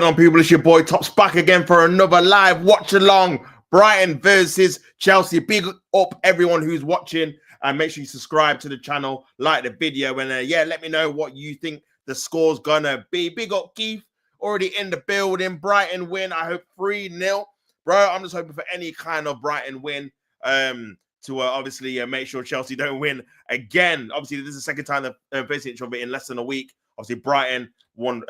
On people, it's your boy Tops back again for another live watch along. Brighton versus Chelsea. Big up everyone who's watching, and make sure you subscribe to the channel, like the video, and let me know what you think the score's gonna be. Big up Keith, already in the building. Brighton win, I hope 3-0. Bro, I'm just hoping for any kind of Brighton win to obviously make sure Chelsea don't win again. Obviously, this is the second time they're facing each other in less than a week. Obviously, Brighton won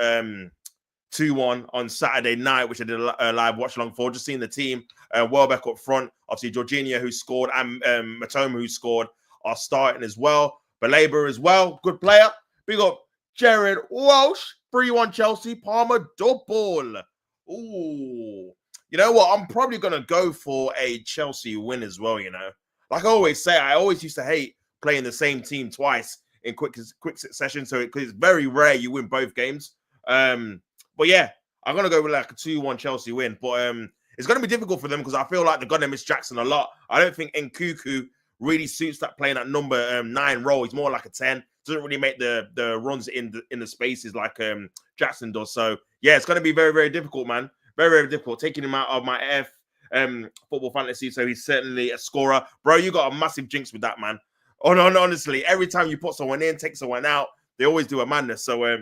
2-1 on Saturday night, which I did a live watch along for. Just seeing the team, Welbeck up front. Obviously, Jorginho, who scored, and Matoma, who scored, are starting as well. Baleba as well, good player. Big up Jared Walsh, 3-1 Chelsea. Palmer double. Ooh. You know what? I'm probably going to go for a Chelsea win as well, you know. Like I always say, I always used to hate playing the same team twice in quick succession. So it's very rare you win both games. But yeah, I'm going to go with like a 2-1 Chelsea win. But it's going to be difficult for them because I feel like they're going to miss Jackson a lot. I don't think Nkuku really suits that playing that number 9 role. He's more like a 10. Doesn't really make the runs in the spaces like Jackson does. So yeah, it's going to be very, very difficult, man. Very, very difficult. Taking him out of my football fantasy, so he's certainly a scorer. Bro, you got a massive jinx with that, man. Oh, no, honestly, every time you put someone in, take someone out, they always do a madness. So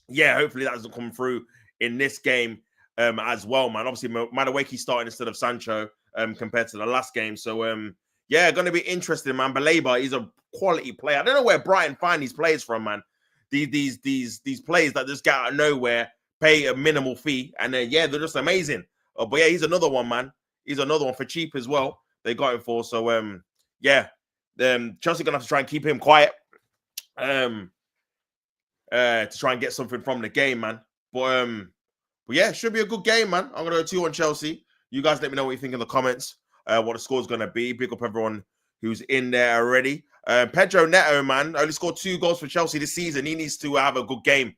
yeah, hopefully that doesn't come through in this game as well, man. Obviously, Madueke starting instead of Sancho compared to the last game. So, yeah, going to be interesting, man. Baleba, he's a quality player. I don't know where Brighton find these players from, man. These players that just get out of nowhere, pay a minimal fee, and then, yeah, they're just amazing. But, yeah, he's another one, man. He's another one for cheap as well. They got him for. So, yeah, Chelsea going to have to try and keep him quiet. To try and get something from the game, man. But yeah, it should be a good game, man. I'm gonna go 2-1 Chelsea. You guys let me know what you think in the comments. What the score's gonna be. Big up everyone who's in there already. Pedro Neto, man, only scored 2 goals for Chelsea this season. He needs to have a good game.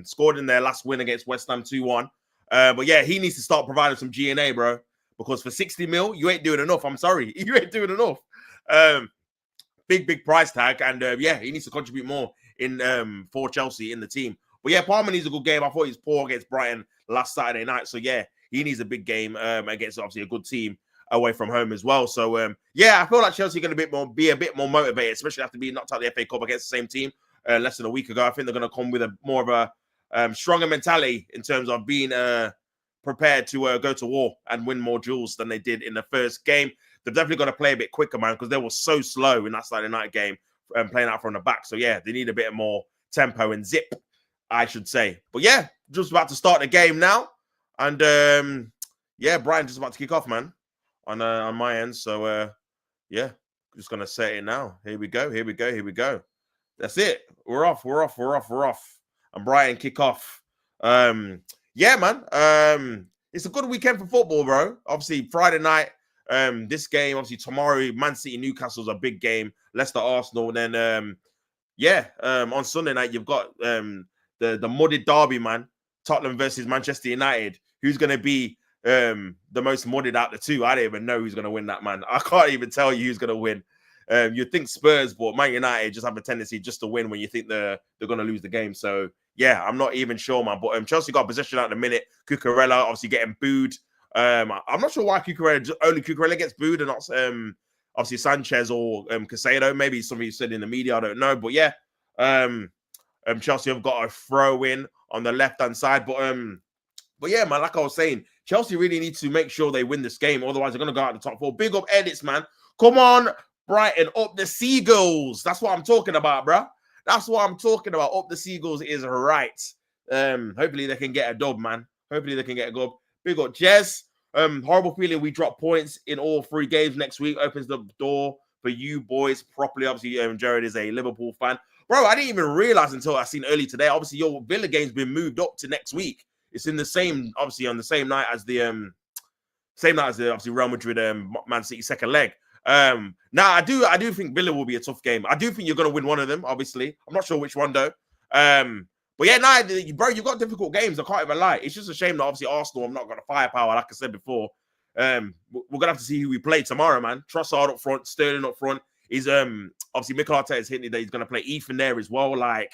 Scored in their last win against West Ham 2-1. But yeah, he needs to start providing some G&A, bro. Because for 60 mil, you ain't doing enough. I'm sorry, you ain't doing enough. Big price tag, and yeah, he needs to contribute more in for Chelsea in the team. But yeah, Palmer needs a good game. I thought he was poor against Brighton last Saturday night. So yeah, he needs a big game against obviously a good team away from home as well. So yeah, I feel like Chelsea are going to be a bit more motivated, especially after being knocked out the FA Cup against the same team less than a week ago. I think they're going to come with a more of a stronger mentality in terms of being prepared to go to war and win more duels than they did in the first game. They're definitely going to play a bit quicker, man, because they were so slow in that Saturday night game playing out from the back. So yeah, they need a bit more tempo and zip, I should say. But yeah, just about to start the game now. And yeah, Brian just about to kick off, man, on my end. So yeah, just going to set it now. Here we go. That's it. We're off. And Brian kick off. Yeah, man. It's a good weekend for football, bro. Obviously, Friday night, this game, obviously tomorrow, Man City Newcastle's a big game. Leicester Arsenal, and then on Sunday night you've got the mudded derby, man. Tottenham versus Manchester United. Who's going to be the most mudded out the two? I don't even know who's going to win that, man. I can't even tell you who's going to win. You'd think Spurs, but Man United just have a tendency just to win when you think they're going to lose the game. So yeah, I'm not even sure, man. But Chelsea got possession at the minute. Cucurella obviously getting booed. I'm not sure why only Cucurella gets booed and not obviously Sanchez or Casado. Maybe something you said in the media, I don't know. But yeah, Chelsea have got a throw in on the left-hand side. But yeah, man, like I was saying, Chelsea really need to make sure they win this game. Otherwise, they're going to go out the top 4. Big up edits, man. Come on, Brighton, up the Seagulls. That's what I'm talking about, bro. That's what I'm talking about. Up the Seagulls is right. Hopefully, they can get a dub, man. Hopefully, they can get a dub. Big up Jez. Horrible feeling we drop points in all 3 games next week. Opens the door for you boys properly. Obviously, Jared is a Liverpool fan. Bro, I didn't even realize until I seen early today. Obviously, your Villa game's been moved up to next week. It's in the same, obviously, on the same night as the obviously Real Madrid Man City second leg. Now I do think Villa will be a tough game. I do think you're gonna win one of them, obviously. I'm not sure which one though. But yeah, bro, you've got difficult games. I can't even lie. It's just a shame that obviously Arsenal have not got a firepower, like I said before. We're gonna have to see who we play tomorrow, man. Trossard up front, Sterling up front. Is obviously Mikel Arteta is hinting that he's gonna play Ethan there as well. Like,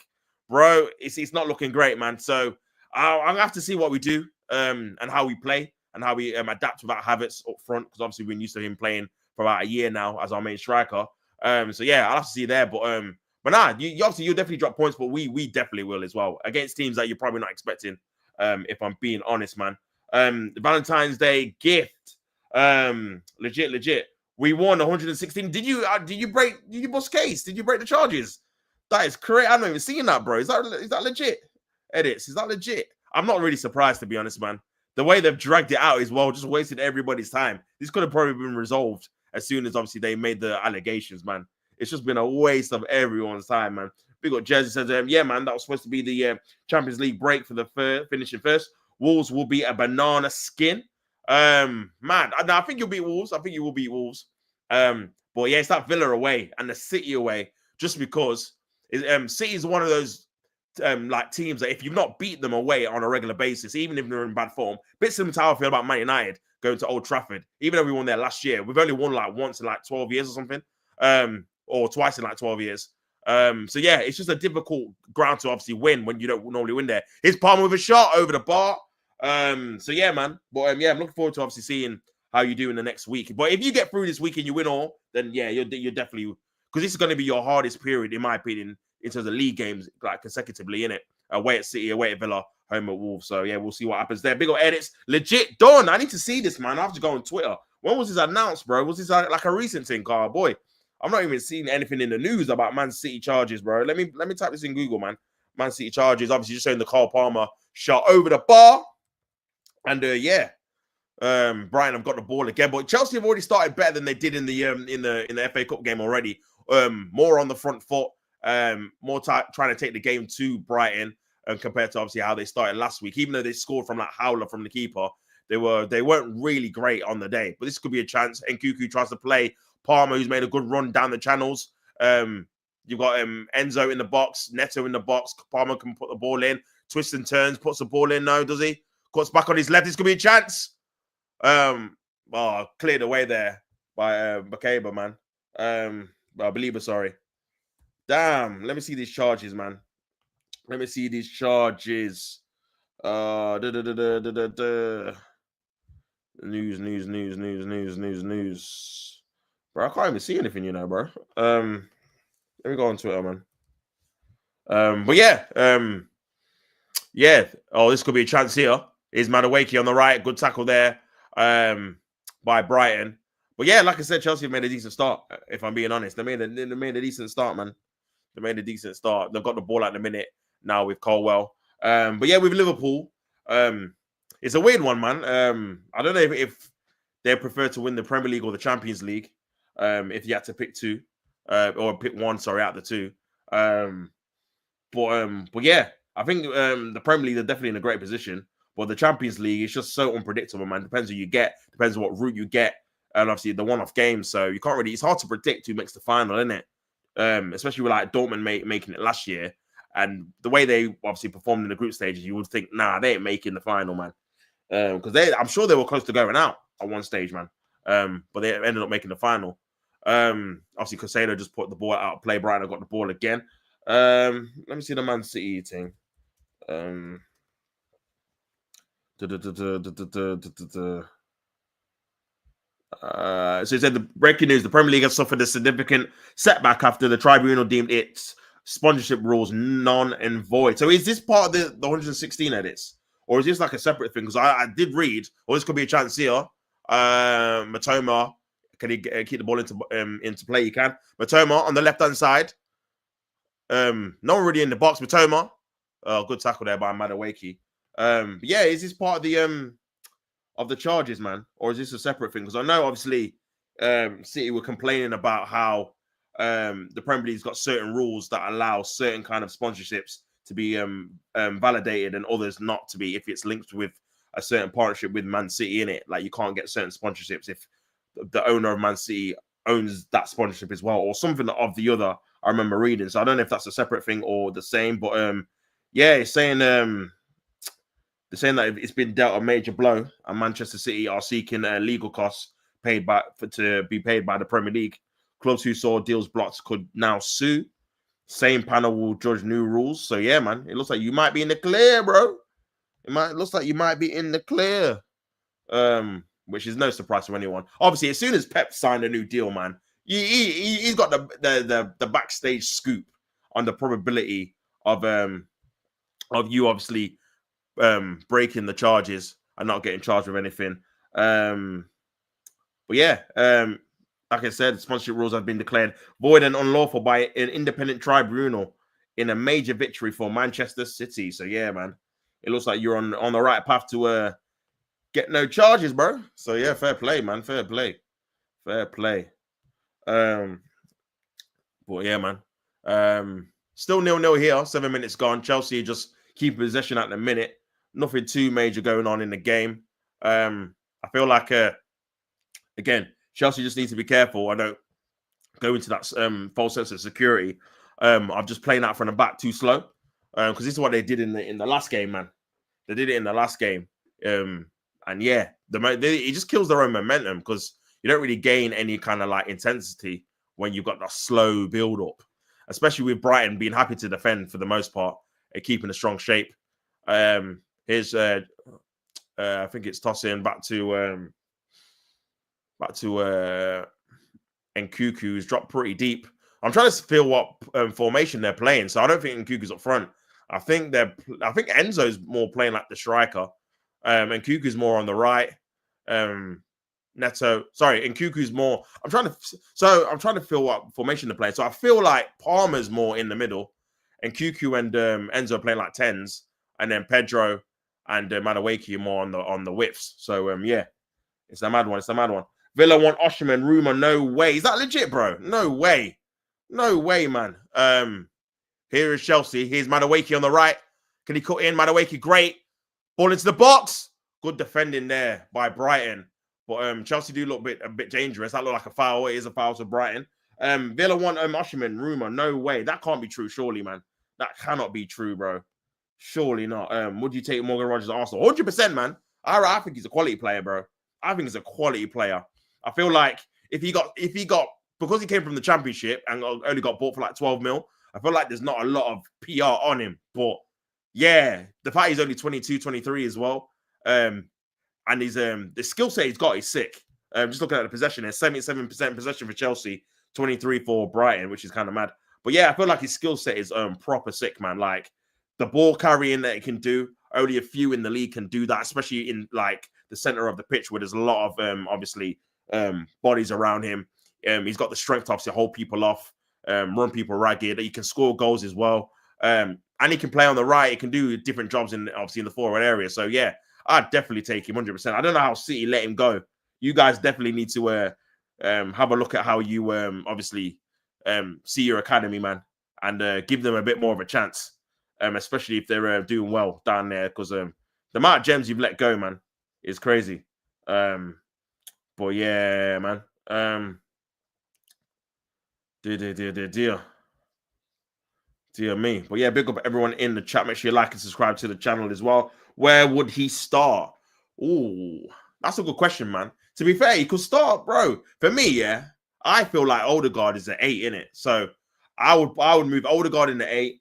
bro, it's not looking great, man. So I'm gonna have to see what we do and how we play and how we adapt without Havertz up front, because obviously we're used to him playing for about a year now as our main striker. So yeah, I'll have to see there. But nah, you obviously you'll definitely drop points, but we definitely will as well against teams that you're probably not expecting. If I'm being honest, man. The Valentine's Day gift. Legit. We won 116. Did you bust case? Did you break the charges? That is correct. I'm not even seeing that, bro. Is that legit? Edits. Is that legit? I'm not really surprised, to be honest, man. The way they've dragged it out is, well, just wasted everybody's time. This could have probably been resolved as soon as obviously they made the allegations, man. It's just been a waste of everyone's time, man. Big up Jersey says, yeah, man, that was supposed to be the Champions League break for the finishing first. Wolves will be a banana skin. Man, I think you'll beat Wolves. I think you will beat Wolves. But yeah, it's that Villa away and the City away, just because City is one of those like teams that if you've not beat them away on a regular basis, even if they're in bad form, bit similar to how I feel about Man United going to Old Trafford. Even though we won there last year, we've only won like once in like 12 years or something, or twice in like 12 years. So yeah, it's just a difficult ground to obviously win when you don't normally win there. Here's Palmer with a shot over the bar. So yeah, man. But yeah, I'm looking forward to obviously seeing how you do in the next week. But if you get through this week and you win all, then yeah, you're definitely, because this is going to be your hardest period, in my opinion, in terms of league games, like consecutively, in it. Away at City, away at Villa, home at Wolves. So yeah, we'll see what happens there. Big ol' edits, legit done. I need to see this, man. I have to go on Twitter. When was this announced, bro? Was this like a recent thing, car boy? I'm not even seeing anything in the news about Man City charges, bro. Let me type this in Google, man. Man City charges, obviously just showing the Cole Palmer shot over the bar. And yeah, Brighton have got the ball again, but Chelsea have already started better than they did in the FA Cup game already. More on the front foot, more trying to take the game to Brighton, compared to obviously how they started last week. Even though they scored from that howler from the keeper, they weren't really great on the day. But this could be a chance. And Nkunku tries to play Palmer, who's made a good run down the channels. You've got Enzo in the box, Neto in the box. Palmer can put the ball in, twists and turns, puts the ball in. No, does he? Cuts back on his left. This could be a chance. Cleared away there by Bakeba, man. I believe, sorry. Damn. Let me see these charges, man. Let me see these charges. News. Bro, I can't even see anything, you know, bro. Let me go on Twitter, man. But yeah, yeah. Oh, this could be a chance here. Is Madueke on the right? Good tackle there by Brighton. But yeah, like I said, Chelsea have made a decent start, if I'm being honest. They made a decent start, man. They made a decent start. They've got the ball at the minute now with Colwell. But yeah, with Liverpool, it's a weird one, man. I don't know if they prefer to win the Premier League or the Champions League, if you had to pick two, or pick one, sorry, out of the two. But yeah, I think the Premier League are definitely in a great position. But the Champions League is just so unpredictable, man. Depends who you get, depends on what route you get, and obviously the one-off games. So you can't really. It's hard to predict who makes the final, isn't it? Especially with like Dortmund making it last year, and the way they obviously performed in the group stages, you would think, nah, they ain't making the final, man. Because I'm sure they were close to going out at one stage, man. But they ended up making the final. Obviously, Caicedo just put the ball out of play. Brighton got the ball again. Let me see the Man City thing. So it said the breaking news: the Premier League has suffered a significant setback after the tribunal deemed its sponsorship rules non and void. So is this part of the 116 edits, or is this like a separate thing? Because I did read, or this could be a chance here. Matoma, can he keep the ball into play? He can. Matoma on the left hand side. No one really in the box. Matoma, good tackle there by Madueke. Yeah, is this part of the charges, man, or is this a separate thing? Because I know obviously City were complaining about how the Premier League's got certain rules that allow certain kind of sponsorships to be validated and others not to be if it's linked with a certain partnership with Man City in it. Like you can't get certain sponsorships if the owner of Man City owns that sponsorship as well, or something of the other. I remember reading, so I don't know if that's a separate thing or the same. But yeah, it's saying they're saying that it's been dealt a major blow, and Manchester City are seeking legal costs to be paid by the Premier League. Clubs who saw deals blocked could now sue. Same panel will judge new rules. So yeah, man, it looks like you might be in the clear, bro. looks like you might be in the clear. Which is no surprise to anyone. Obviously, as soon as Pep signed a new deal, man, he's got the backstage scoop on the probability of you obviously breaking the charges and not getting charged with anything. But yeah, like I said, sponsorship rules have been declared void and unlawful by an independent tribunal in a major victory for Manchester City. So yeah, man, it looks like you're on the right path to get no charges, bro. So yeah, fair play, man. Fair play. But yeah, man. Still 0-0 here. 7 minutes gone. Chelsea just keep possession at the minute. Nothing too major going on in the game. I feel like again, Chelsea just needs to be careful. I don't go into that false sense of security. I'm just playing out from the back too slow. Because this is what they did in the last game, man. They did it in the last game. And yeah, it just kills their own momentum because you don't really gain any kind of like intensity when you've got that slow build up, especially with Brighton being happy to defend for the most part and keeping a strong shape. Here's I think it's tossing back to Nkuku, who's dropped pretty deep. I'm trying to feel what formation they're playing, so I don't think Nkuku's up front. I think Enzo's more playing like the striker. And Nkuku's more on the right. Nkuku's more. I'm trying to feel what formation they're playing. So I feel like Palmer's more in the middle, and Nkuku and Enzo are playing like tens, and then Pedro and Madueke are more on the widths. So yeah, it's a mad one. Villa want Osimhen, Rumour. No way. Is that legit, bro? No way, man. Here is Chelsea. Here's Madueke on the right. Can he cut in? Madueke, great. Ball into the box. Good defending there by Brighton. But Chelsea do look a bit dangerous. That looked like a foul. It is a foul to Brighton. Villa want Osimhen, Rumour. No way. That can't be true, surely, man. That cannot be true, bro. Surely not. Would you take Morgan Rogers at Arsenal? 100%, man. I think he's a quality player, bro. I think he's a quality player. I feel like if he got because he came from the Championship and only got bought for like 12 mil, I feel like there's not a lot of PR on him. But yeah, the fact he's only 22, 23 as well. And he's the skill set he's got is sick. Just looking at the possession, there's 77% possession for Chelsea, 23 for Brighton, which is kind of mad. But yeah, I feel like his skill set is proper sick, man. Like the ball carrying that he can do, only a few in the league can do that, especially in like the center of the pitch where there's a lot of obviously bodies around him. He's got the strength to obviously hold people off, run people ragged. He can score goals as well. And he can play on the right. He can do different jobs in the forward area. So yeah, I'd definitely take him 100%. I don't know how City let him go. You guys definitely need to have a look at how you obviously see your academy, man, and give them a bit more of a chance, especially if they're doing well down there. Because the amount of gems you've let go, man, is crazy. But yeah, man. Dear me. But yeah, big up everyone in the chat. Make sure you like and subscribe to the channel as well. Where would he start? Oh, that's a good question, man. To be fair, he could start, bro. For me, yeah, I feel like Odegaard is an 8 in it. So I would move Odegaard in the 8,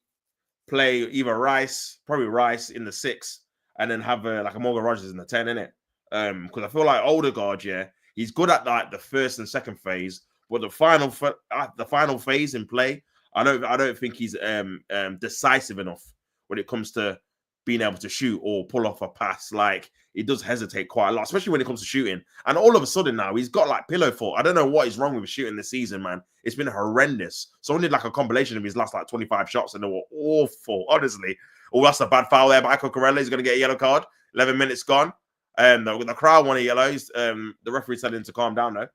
play either probably Rice in the 6, and then have like a Morgan Rogers in the 10 in it. Because I feel like Odegaard, yeah, he's good at like the first and second phase, but the final phase in play, I don't think he's decisive enough when it comes to being able to shoot or pull off a pass. Like he does hesitate quite a lot, especially when it comes to shooting. And all of a sudden now he's got like pillow foot. I don't know what is wrong with shooting this season, man. It's been horrendous. Someone did like a compilation of his last like 25 shots and they were awful, honestly. Oh, that's a bad foul there by Cucurella. He's going to get a yellow card. 11 minutes gone. The crowd wanted yellow. The referee told him to calm down though.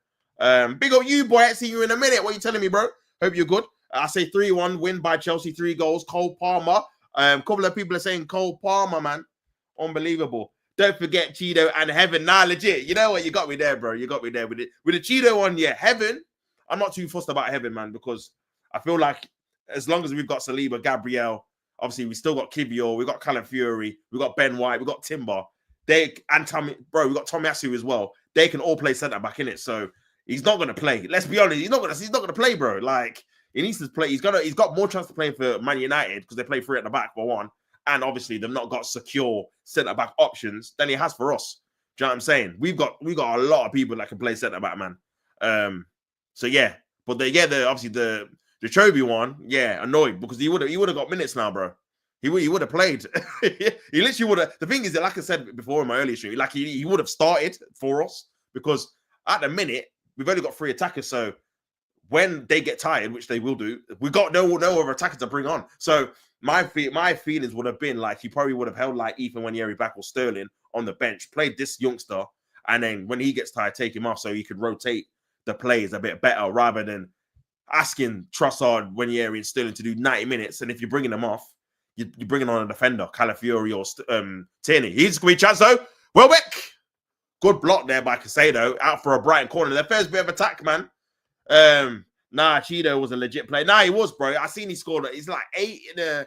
Big up you, boy. I see you in a minute. What are you telling me, bro? Hope you're good. I say 3-1 win by Chelsea. 3 goals. Cole Palmer. A couple of people are saying Cole Palmer, man. Unbelievable. Don't forget Cheeto and Heaven. Nah, legit. You know what? You got me there, bro. You got me there with it. With the Cheeto one, yeah. Heaven. I'm not too fussed about Heaven, man, because I feel like as long as we've got Saliba, Gabriel, obviously we still got Kivior, we got Callum Fury, we got Ben White, we got Timber. We got Tomiyasu as well. They can all play centre back in it. So he's not gonna play. Let's be honest, he's not gonna play, bro. Like he needs to play. He's got more chance to play for Man United because they play 3 at the back for one, and obviously they've not got secure centre-back options than he has for us. Do you know what I'm saying? We've got a lot of people that can play centre-back, man. So yeah, but obviously the Chovy one, yeah, annoyed because he would have got minutes now, bro. He would have played. He literally would have. The thing is that, like I said before in my earlier stream, like he would have started for us because at the minute we've only got 3 attackers. So when they get tired, which they will do, we got no other attackers to bring on. So my feelings would have been like he probably would have held like Ethan Wanyeri back or Sterling on the bench, played this youngster, and then when he gets tired, take him off so he could rotate the plays a bit better rather than asking Trossard, Wanyeri, and Sterling to do 90 minutes. And if you're bringing them off, you're bringing on a defender, Calafiori or Tierney. He's going to be chance though. Welbeck, good block there by Casado, out for a Brighton corner. Their first bit of attack, man. Nah, Cheeto was a legit play. Nah, he was, bro. I seen he scored. He's like 8 in a.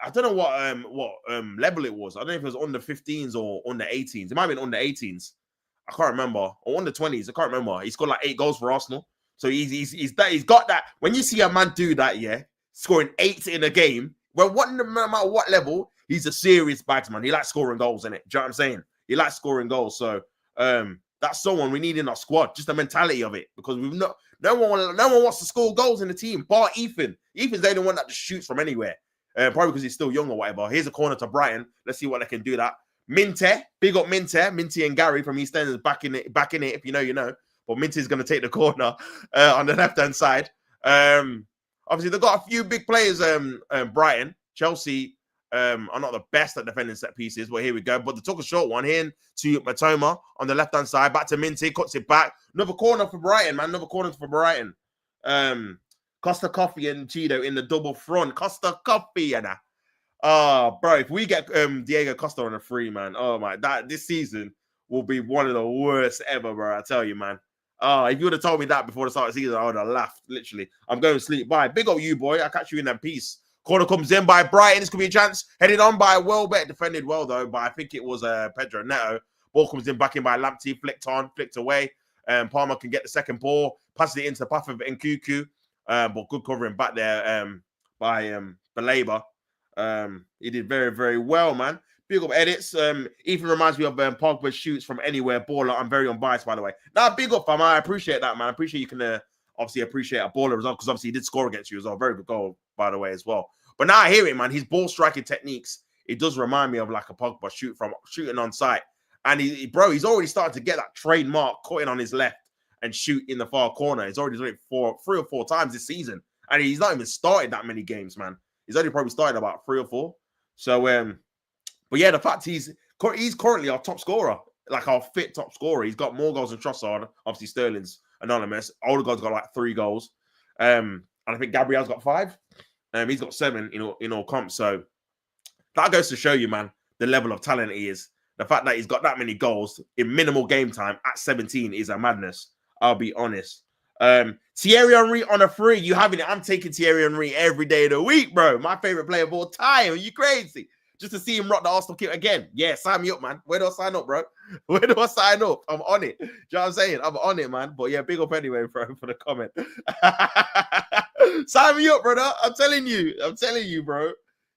I don't know what level it was. I don't know if it was under 15s or under 18s. It might have been under 18s. I can't remember. Or under 20s. I can't remember. He scored like 8 goals for Arsenal. So he's got that. When you see a man do that, yeah, scoring 8 in a game. Well, no matter what level, he's a serious bagsman. He likes scoring goals, innit? Do you know what I'm saying? He likes scoring goals. So that's someone we need in our squad. Just the mentality of it, because we've not. No one wants to score goals in the team, bar Ethan. Ethan's the only one that just shoots from anywhere. Probably because he's still young or whatever. Here's a corner to Brighton. Let's see what they can do that. Minte, big up Minte. Minty and Gary from EastEnders back in it. If you know, you know. But Minty's going to take the corner on the left-hand side. Obviously, they've got a few big players, Brighton. Chelsea are not the best at defending set pieces. Well, here we go. But they took a short one here to Matoma on the left-hand side. Back to Minty. Cuts it back. Another corner for Brighton, man. Another corner for Brighton. Costa Coffee and Cheeto in the double front. Costa Coffee, and bro, if we get Diego Costa on a free, man, oh my, this season will be one of the worst ever, bro. I tell you, man. If you would have told me that before the start of the season, I would have laughed. Literally, I'm going to sleep. Bye, big up you, boy. I'll catch you in that piece. Corner comes in by Brighton. This could be a chance. Headed on by Welbeck, defended well though, but I think it was Pedro Neto. Ball comes in back in by Lamptey, flicked away. Palmer can get the second ball, passes it into the path of Nkuku. But good covering back there by Baleba. He did very, very well, man. Big up edits. Ethan reminds me of Pogba shoots from anywhere. Baller. I'm very unbiased, by the way. Nah, big up, fam. I appreciate that, man. I appreciate you can obviously appreciate a baller as well, because obviously he did score against you as well. Very good goal, by the way, as well. But now I hear it, man. His ball striking techniques, it does remind me of like a Pogba shooting on sight. And he's already started to get that trademark cutting on his left and shoot in the far corner. He's already done it 3 or 4 times this season. And he's not even started that many games, man. He's only probably started about 3 or 4. So, but yeah, the fact he's currently our top scorer, like our fit top scorer. He's got more goals than Trossard. Obviously, Sterling's anonymous. Odegaard's got like 3 goals. And I think Gabriel's got 5. He's got 7 in all comps. So that goes to show you, man, the level of talent he is. The fact that he's got that many goals in minimal game time at 17 is a madness. I'll be honest. Thierry Henry on a free. You having it? I'm taking Thierry Henry every day of the week, bro. My favorite player of all time. Are you crazy? Just to see him rock the Arsenal kit again. Yeah, sign me up, man. Where do I sign up, bro? Where do I sign up? I'm on it. Do you know what I'm saying? I'm on it, man. But yeah, big up anyway, bro, for the comment. Sign me up, brother. I'm telling you, bro.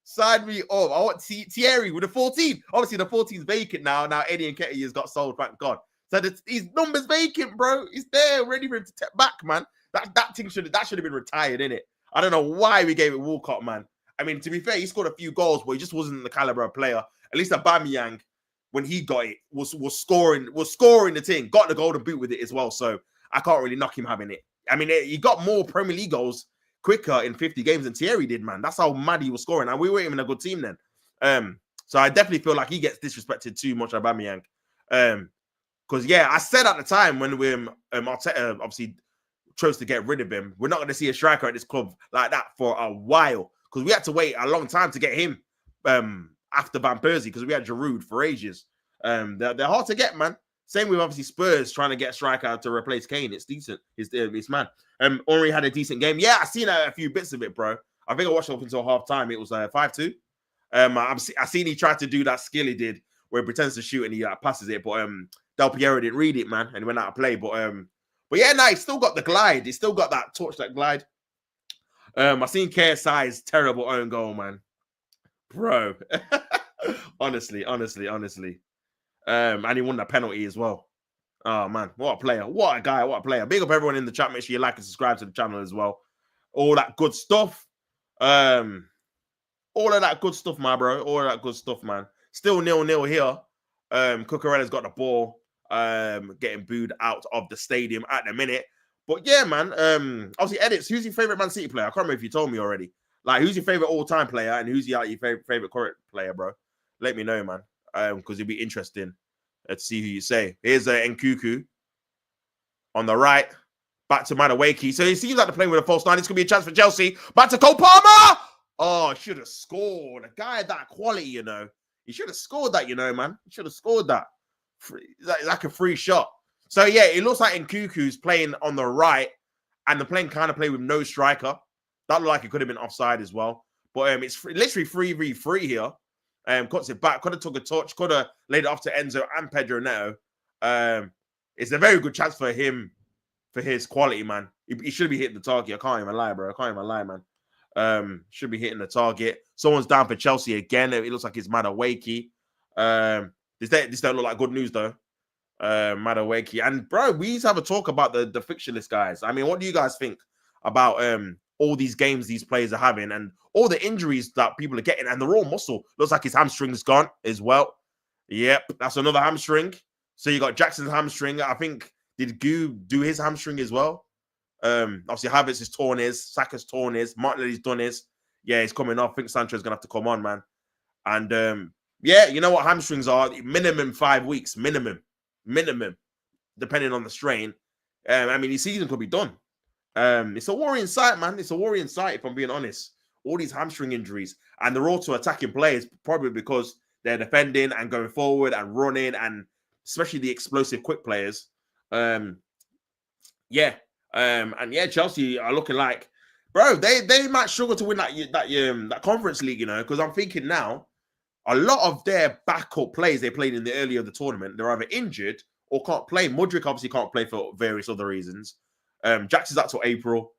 Sign me up. I want Thierry with the 14. Obviously, the 14's vacant now. Now Eddie and Ketty has got sold, thank God. So his number's vacant, bro. He's there, ready for him to step back, man. That should have been retired, innit? I don't know why we gave it Walcott, man. I mean, to be fair, he scored a few goals, but he just wasn't the caliber of player. At least Aubameyang, when he got it, was scoring the thing. Got the golden boot with it as well. So I can't really knock him having it. I mean, he got more Premier League goals quicker in 50 games than Thierry did, man. That's how mad he was scoring. And we weren't even a good team then. So I definitely feel like he gets disrespected too much, Aubameyang. Because, yeah, I said at the time when Arteta obviously chose to get rid of him, we're not going to see a striker at this club like that for a while. Because we had to wait a long time to get him after Van Persie, because we had Giroud for ages. They're hard to get, man. Same with obviously Spurs trying to get a striker to replace Kane. It's decent. It's man. Henry had a decent game. Yeah, I seen a few bits of it, bro. I think I watched it up until half time. It was 5-2. I seen he tried to do that skill he did where he pretends to shoot and he passes it, but Del Piero didn't read it, man, and he went out of play. But yeah, no, he's still got the glide. He's still got that touch, that glide. I seen KSI's terrible own goal, man. bro. honestly. And he won that penalty as well. Oh man, what a player! What a guy! What a player! Big up everyone in the chat. Make sure you like and subscribe to the channel as well. All that good stuff. All of that good stuff, my bro. All of that good stuff, man. Still 0-0 here. Cucurella's got the ball. Getting booed out of the stadium at the minute. But yeah, man. Obviously, edits. Who's your favorite Man City player? I can't remember if you told me already. Like, who's your favorite all-time player and who's your favorite current player, bro? Let me know, man. Because it'd be interesting to see who you say. Here's Nkuku on the right. Back to Madueke. So it seems like they're playing with a false nine. This could be a chance for Chelsea. Back to Cole Palmer. Oh, should have scored. A guy of that quality, you know. He should have scored that, you know, man. He should have scored that. Like a free shot. So, yeah, it looks like Nkuku's playing on the right, and they're playing kind of play with no striker. That looked like it could have been offside as well. But it's literally 3v3 here. Cuts it back. Could have took a touch. Could have laid it off to Enzo and Pedro Neto. It's a very good chance for him, for his quality, man. He should be hitting the target. I can't even lie, bro. I can't even lie, man. Should be hitting the target. Someone's down for Chelsea again. It looks like it's Madueke. This don't look like good news, though. Madueke. And, bro, we need to have a talk about the fixture list, guys. I mean, what do you guys think about all these games these players are having and all the injuries that people are getting? And they're all muscle. Looks like his hamstring's gone as well. Yep, that's another hamstring. So you got Jackson's hamstring. I think, did Gu do his hamstring as well? Obviously, Havertz is torn his. Saka's torn his. Martinelli's done his. Yeah, he's coming off. I think Sancho's going to have to come on, man. And, yeah, you know what hamstrings are? Minimum 5 weeks. Minimum. Depending on the strain. I mean, his season could be done. It's a worrying sight, man. It's a worrying sight, if I'm being honest. All these hamstring injuries. And they're also attacking players, probably because they're defending and going forward and running, and especially the explosive quick players. And yeah, Chelsea are looking like, bro, they might struggle to win that Conference League, you know, because I'm thinking now, a lot of their backup players they played in the early of the tournament, they're either injured or can't play. Mudryk obviously can't play for various other reasons. Jackson's out till April.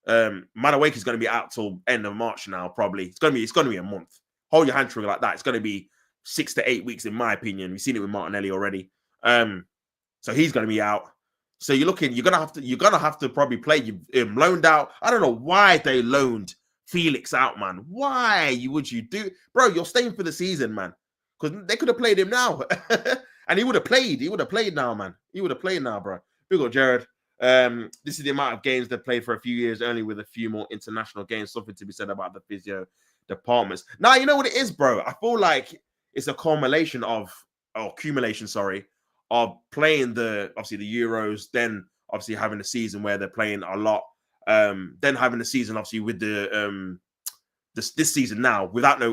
Madueke is going to be out till end of March now, probably. It's going to be a month. Hold your hamstring like that. It's going to be 6 to 8 weeks, in my opinion. We've seen it with Martinelli already. So he's going to be out. So you're gonna have to probably play. You've loaned out. I don't know why they loaned Felix out, man. Why would you do, bro? You're staying for the season, man. Because they could have played him now, and he would have played. He would have played now, man. He would have played now, bro. Big up, Jared. This is the amount of games they've played for a few years, only with a few more international games. Something to be said about the physio departments. Now, you know what it is, bro? I feel like it's a accumulation of playing obviously the Euros, then obviously having a season where they're playing a lot, then having a season obviously with the this season now without no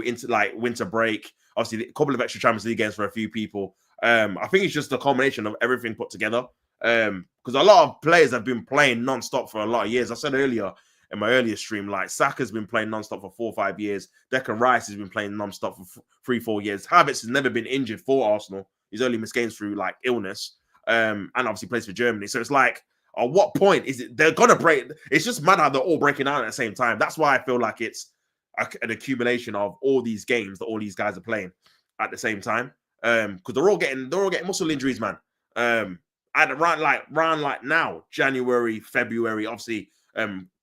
winter break. Obviously, a couple of extra Champions League games for a few people. I think it's just a combination of everything put together. Because a lot of players have been playing non-stop for a lot of years. I said earlier in my earlier stream, like Saka's been playing non-stop for 4 or 5 years. Declan Rice has been playing non-stop for 3-4 years. Havertz has never been injured for Arsenal. He's only missed games through like illness. And obviously plays for Germany. So it's like, at what point is it they're gonna break? It's just mad how they're all breaking out at the same time. That's why I feel like it's an accumulation of all these games that all these guys are playing at the same time. Because they're all getting muscle injuries, man. At around now, January, February, obviously,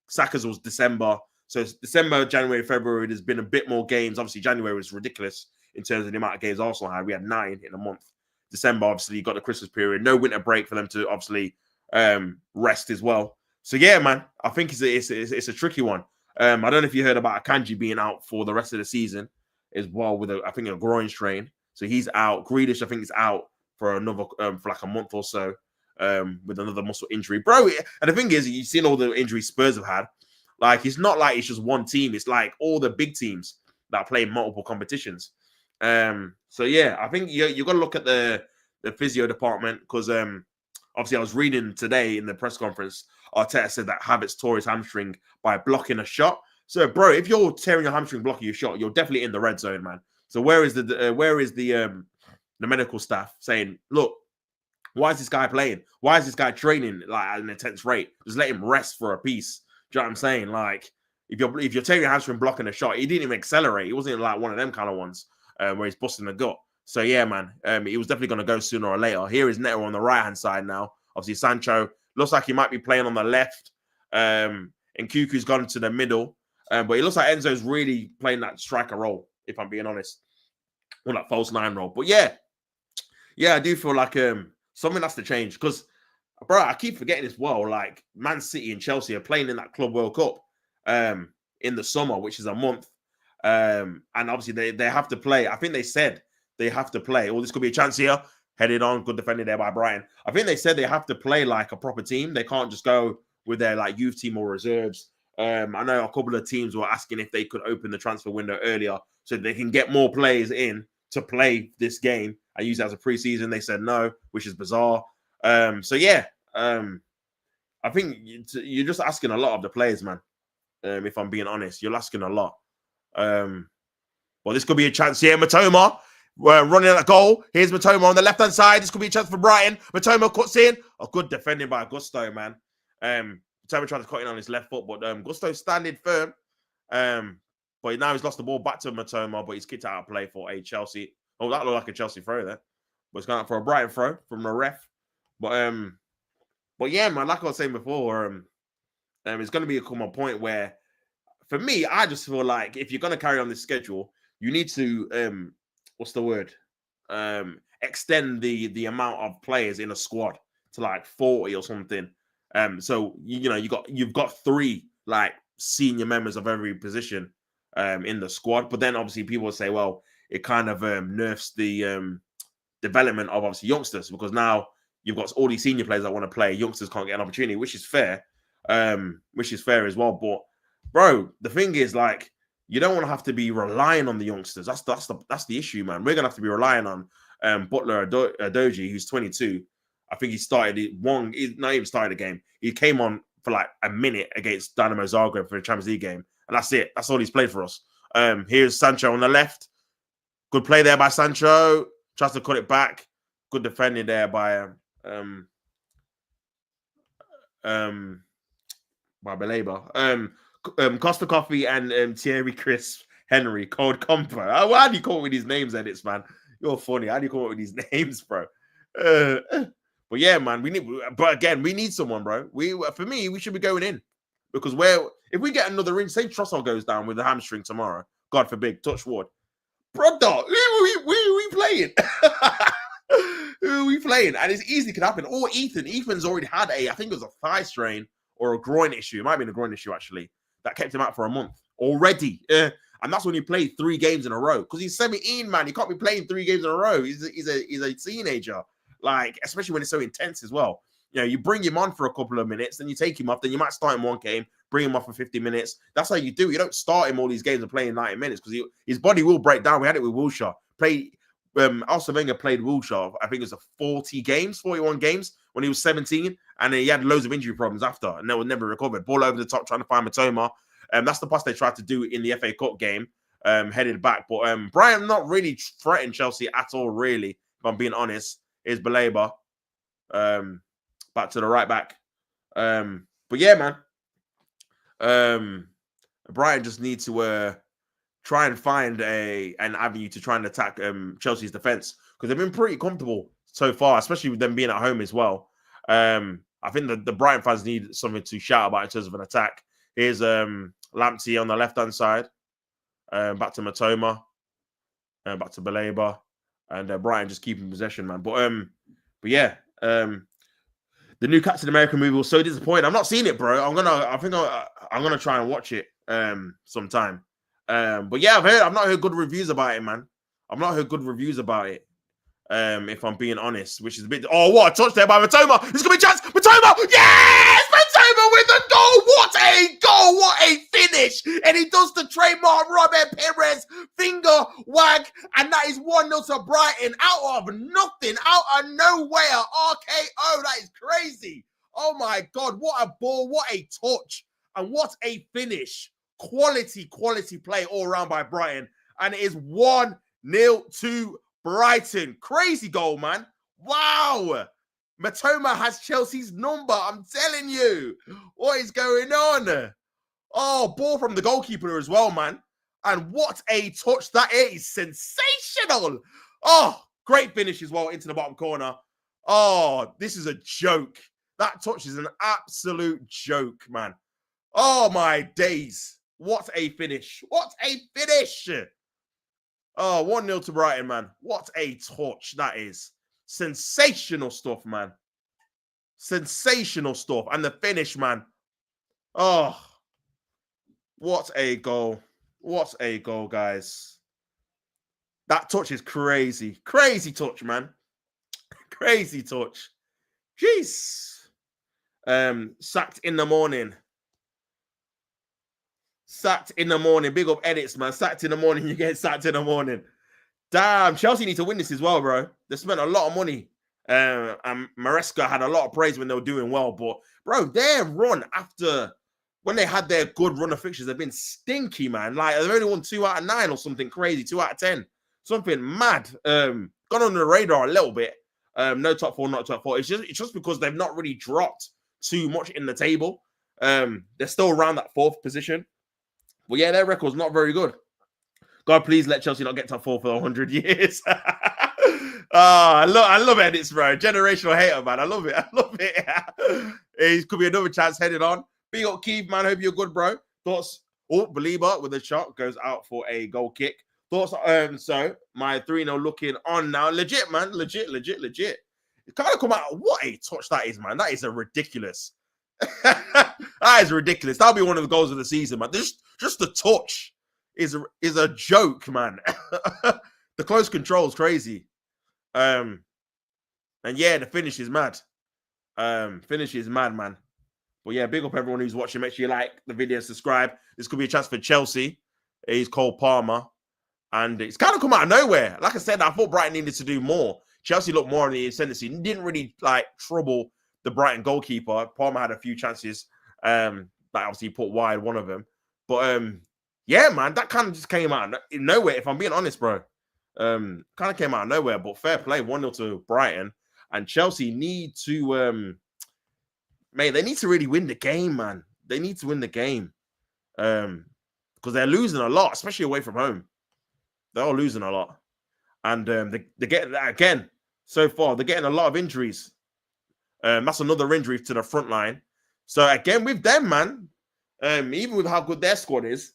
Saka's was December. So it's December, January, February, there's been a bit more games. Obviously, January was ridiculous in terms of the amount of games Arsenal had. We had 9 in a month. December, obviously, you got the Christmas period. No winter break for them to obviously rest as well. So yeah, man, I think it's a tricky one. I don't know if you heard about Akanji being out for the rest of the season as well with I think a groin strain. So he's out. Grealish, I think, is out for another for like a month or so with another muscle injury, bro. And the thing is, you've seen all the injuries Spurs have had. Like, it's not like it's just one team. It's like all the big teams that play multiple competitions. So yeah, I think you got to look at the physio department because obviously I was reading today in the press conference, Arteta said that Havertz tore his hamstring by blocking a shot. So, bro, if you're tearing your hamstring blocking your shot, you're definitely in the red zone, man. So where is the medical staff saying, look, why is this guy playing? Why is this guy training like at an intense rate? Just let him rest for a piece. Do you know what I'm saying? Like, if you're taking your hamstring blocking a shot, he didn't even accelerate. He wasn't like one of them kind of ones where he's busting the gut. So yeah, man, he was definitely going to go sooner or later. Here is Neto on the right hand side now. Obviously, Sancho looks like he might be playing on the left, and Kuku's gone to the middle. But it looks like Enzo's really playing that striker role, if I'm being honest, or that false nine role. But yeah, I do feel like something has to change because, bro, I keep forgetting as well. Like Man City and Chelsea are playing in that Club World Cup in the summer, which is a month, and obviously they have to play. I think they said they have to play. Oh, this could be a chance here. Headed on, good defending there by Brighton. I think they said they have to play like a proper team. They can't just go with their like youth team or reserves. I know a couple of teams were asking if they could open the transfer window earlier so they can get more players in to play this game and use it as a preseason. They said no, which is bizarre. So yeah, I think you're just asking a lot of the players, man. If I'm being honest, you're asking a lot. Well, this could be a chance here. Matoma running at a goal. Here's Matoma on the left-hand side. This could be a chance for Brighton. Matoma cuts in. A good defending by Gusto, man. Matoma tried to cut in on his left foot, but Gusto standing firm. But now he's lost the ball back to Matoma, but he's kicked out of play for a Chelsea. Oh, that looked like a Chelsea throw there. But it's gone out for a Brighton throw from the ref. But yeah, man, like I was saying before, it's going to become a point where, for me, I just feel like if you're going to carry on this schedule, you need to, extend the amount of players in a squad to like 40 or something. So you've got 3 like senior members of every position in the squad. But then obviously people will say, well, it kind of nerfs the development of obviously youngsters because now you've got all these senior players that want to play. Youngsters can't get an opportunity, which is fair. As well. But bro, the thing is, like, you don't want to have to be relying on the youngsters. That's the issue, man. We're gonna have to be relying on Butler Adoji, who's 22. I think he started He's not even started the game. He came on for like a minute against Dynamo Zagreb for the Champions League game, and that's it. That's all he's played for us. Here's Sancho on the left. Good play there by Sancho. Tries to cut it back. Good defending there by Belabor. Costa Coffee and Thierry Chris Henry, Cold Comfort. How do you come up with these names, Edits, man? You're funny. How do you come up with these names, bro? But yeah, man, we need someone, bro. For me, we should be going in because if we get another ring, say Trossard goes down with a hamstring tomorrow, God forbid, touch wood, brother, we playing? Who are we playing? And it's easy could happen. Or Ethan's already had I think it was a thigh strain or a groin issue. It might have been a groin issue actually that kept him out for a month already. And that's when he played 3 games in a row because he's 17, man. He can't be playing 3 games in a row. He's a teenager. Like, especially when it's so intense as well. You know, you bring him on for a couple of minutes, then you take him off, then you might start him one game, bring him off for 50 minutes. That's how you do it. You don't start him all these games and play in 90 minutes because his body will break down. We had it with Wilshere. Arsene Wenger played Wilshere, I think it was 41 games when he was 17, and then he had loads of injury problems after, and they were never recovered. Ball over the top, trying to find Matoma. That's the pass they tried to do in the FA Cup game, headed back. But Brighton not really threatened Chelsea at all, really, if I'm being honest. Is Belabor back to the right back. But yeah, man. Brighton just need to try and find an avenue to try and attack Chelsea's defense because they've been pretty comfortable so far, especially with them being at home as well. I think the Brighton fans need something to shout about in terms of an attack. Here's Lamptey on the left-hand side. Back to Matoma. Back to Belabor. And Brighton just keeping possession, man. But yeah, the new Captain America movie was so disappointing. I'm not seeing it, bro. I'm gonna try and watch it sometime. But yeah, I've not heard good reviews about it, man. I've not heard good reviews about it. If I'm being honest, which is a bit. Oh, what a touch there by Matoma! There's gonna be a chance. Matoma, yes, Matoma with the goal. What a goal! What a finish! And he does the trademark Robert Perez finger wag, and that is 1-0 to Brighton out of nothing, out of nowhere. RKO. That is crazy. Oh my God! What a ball! What a touch! And what a finish! Quality play all around by Brighton, and it is 1-0 to Brighton. Crazy goal, man. Wow. Matoma has Chelsea's number. I'm telling you. What is going on? Oh, ball from the goalkeeper as well, man. And what a touch that is. Sensational. Oh, great finish as well into the bottom corner. Oh, this is a joke. That touch is an absolute joke, man. Oh, my days. What a finish. What a finish. Oh, 1-0 to Brighton, man. What a touch that is. Sensational stuff, man. Sensational stuff. And the finish, man. Oh, what a goal. What a goal, guys. That touch is crazy. Crazy touch, man. Crazy touch. Jeez. Sacked in the morning. Sacked in the morning. Big up edits, man. Sacked in the morning. You get sacked in the morning. Damn, Chelsea need to win this as well, bro. They spent a lot of money. And Maresca had a lot of praise when they were doing well. But, bro, their run after when they had their good run of fixtures, they've been stinky, man. Like, they've only won 2 out of 9 or something crazy, 2 out of 10. Something mad. Gone under the radar a little bit. No top 4, not top 4. It's just because they've not really dropped too much in the table. They're still around that 4th position. But yeah, their record's not very good. God, please let Chelsea not get top 4 for 100 years. I love edits, bro. Generational hater, man. I love it. I love it. It could be another chance headed on. Big up Keith, man. Hope you're good, bro. Thoughts? Oh, Belieber with a shot goes out for a goal kick. Thoughts? So my 3-0 looking on now. Legit, man. Legit. It kind of come out. What a touch that is, man. That is a ridiculous. That is ridiculous. That'll be one of the goals of the season, man. Just the touch is a joke, man. The close control is crazy. And yeah, the finish is mad. Finish is mad, man. But yeah, big up everyone who's watching. Make sure you like the video, subscribe. This could be a chance for Chelsea. He's Cole Palmer. And it's kind of come out of nowhere. Like I said, I thought Brighton needed to do more. Chelsea looked more on the ascendancy. Didn't really like trouble the Brighton goalkeeper. Palmer had a few chances. That obviously put wide, one of them. But yeah, man, that kind of just came out of nowhere, if I'm being honest, bro. Kind of came out of nowhere, but fair play, 1-0 to Brighton. And Chelsea need to mate, they need to really win the game, man. They need to win the game. Because they're losing a lot, especially away from home. They're all losing a lot. And they're getting that again. So far, they're getting a lot of injuries. That's another injury to the front line. So again, with them, man, even with how good their squad is,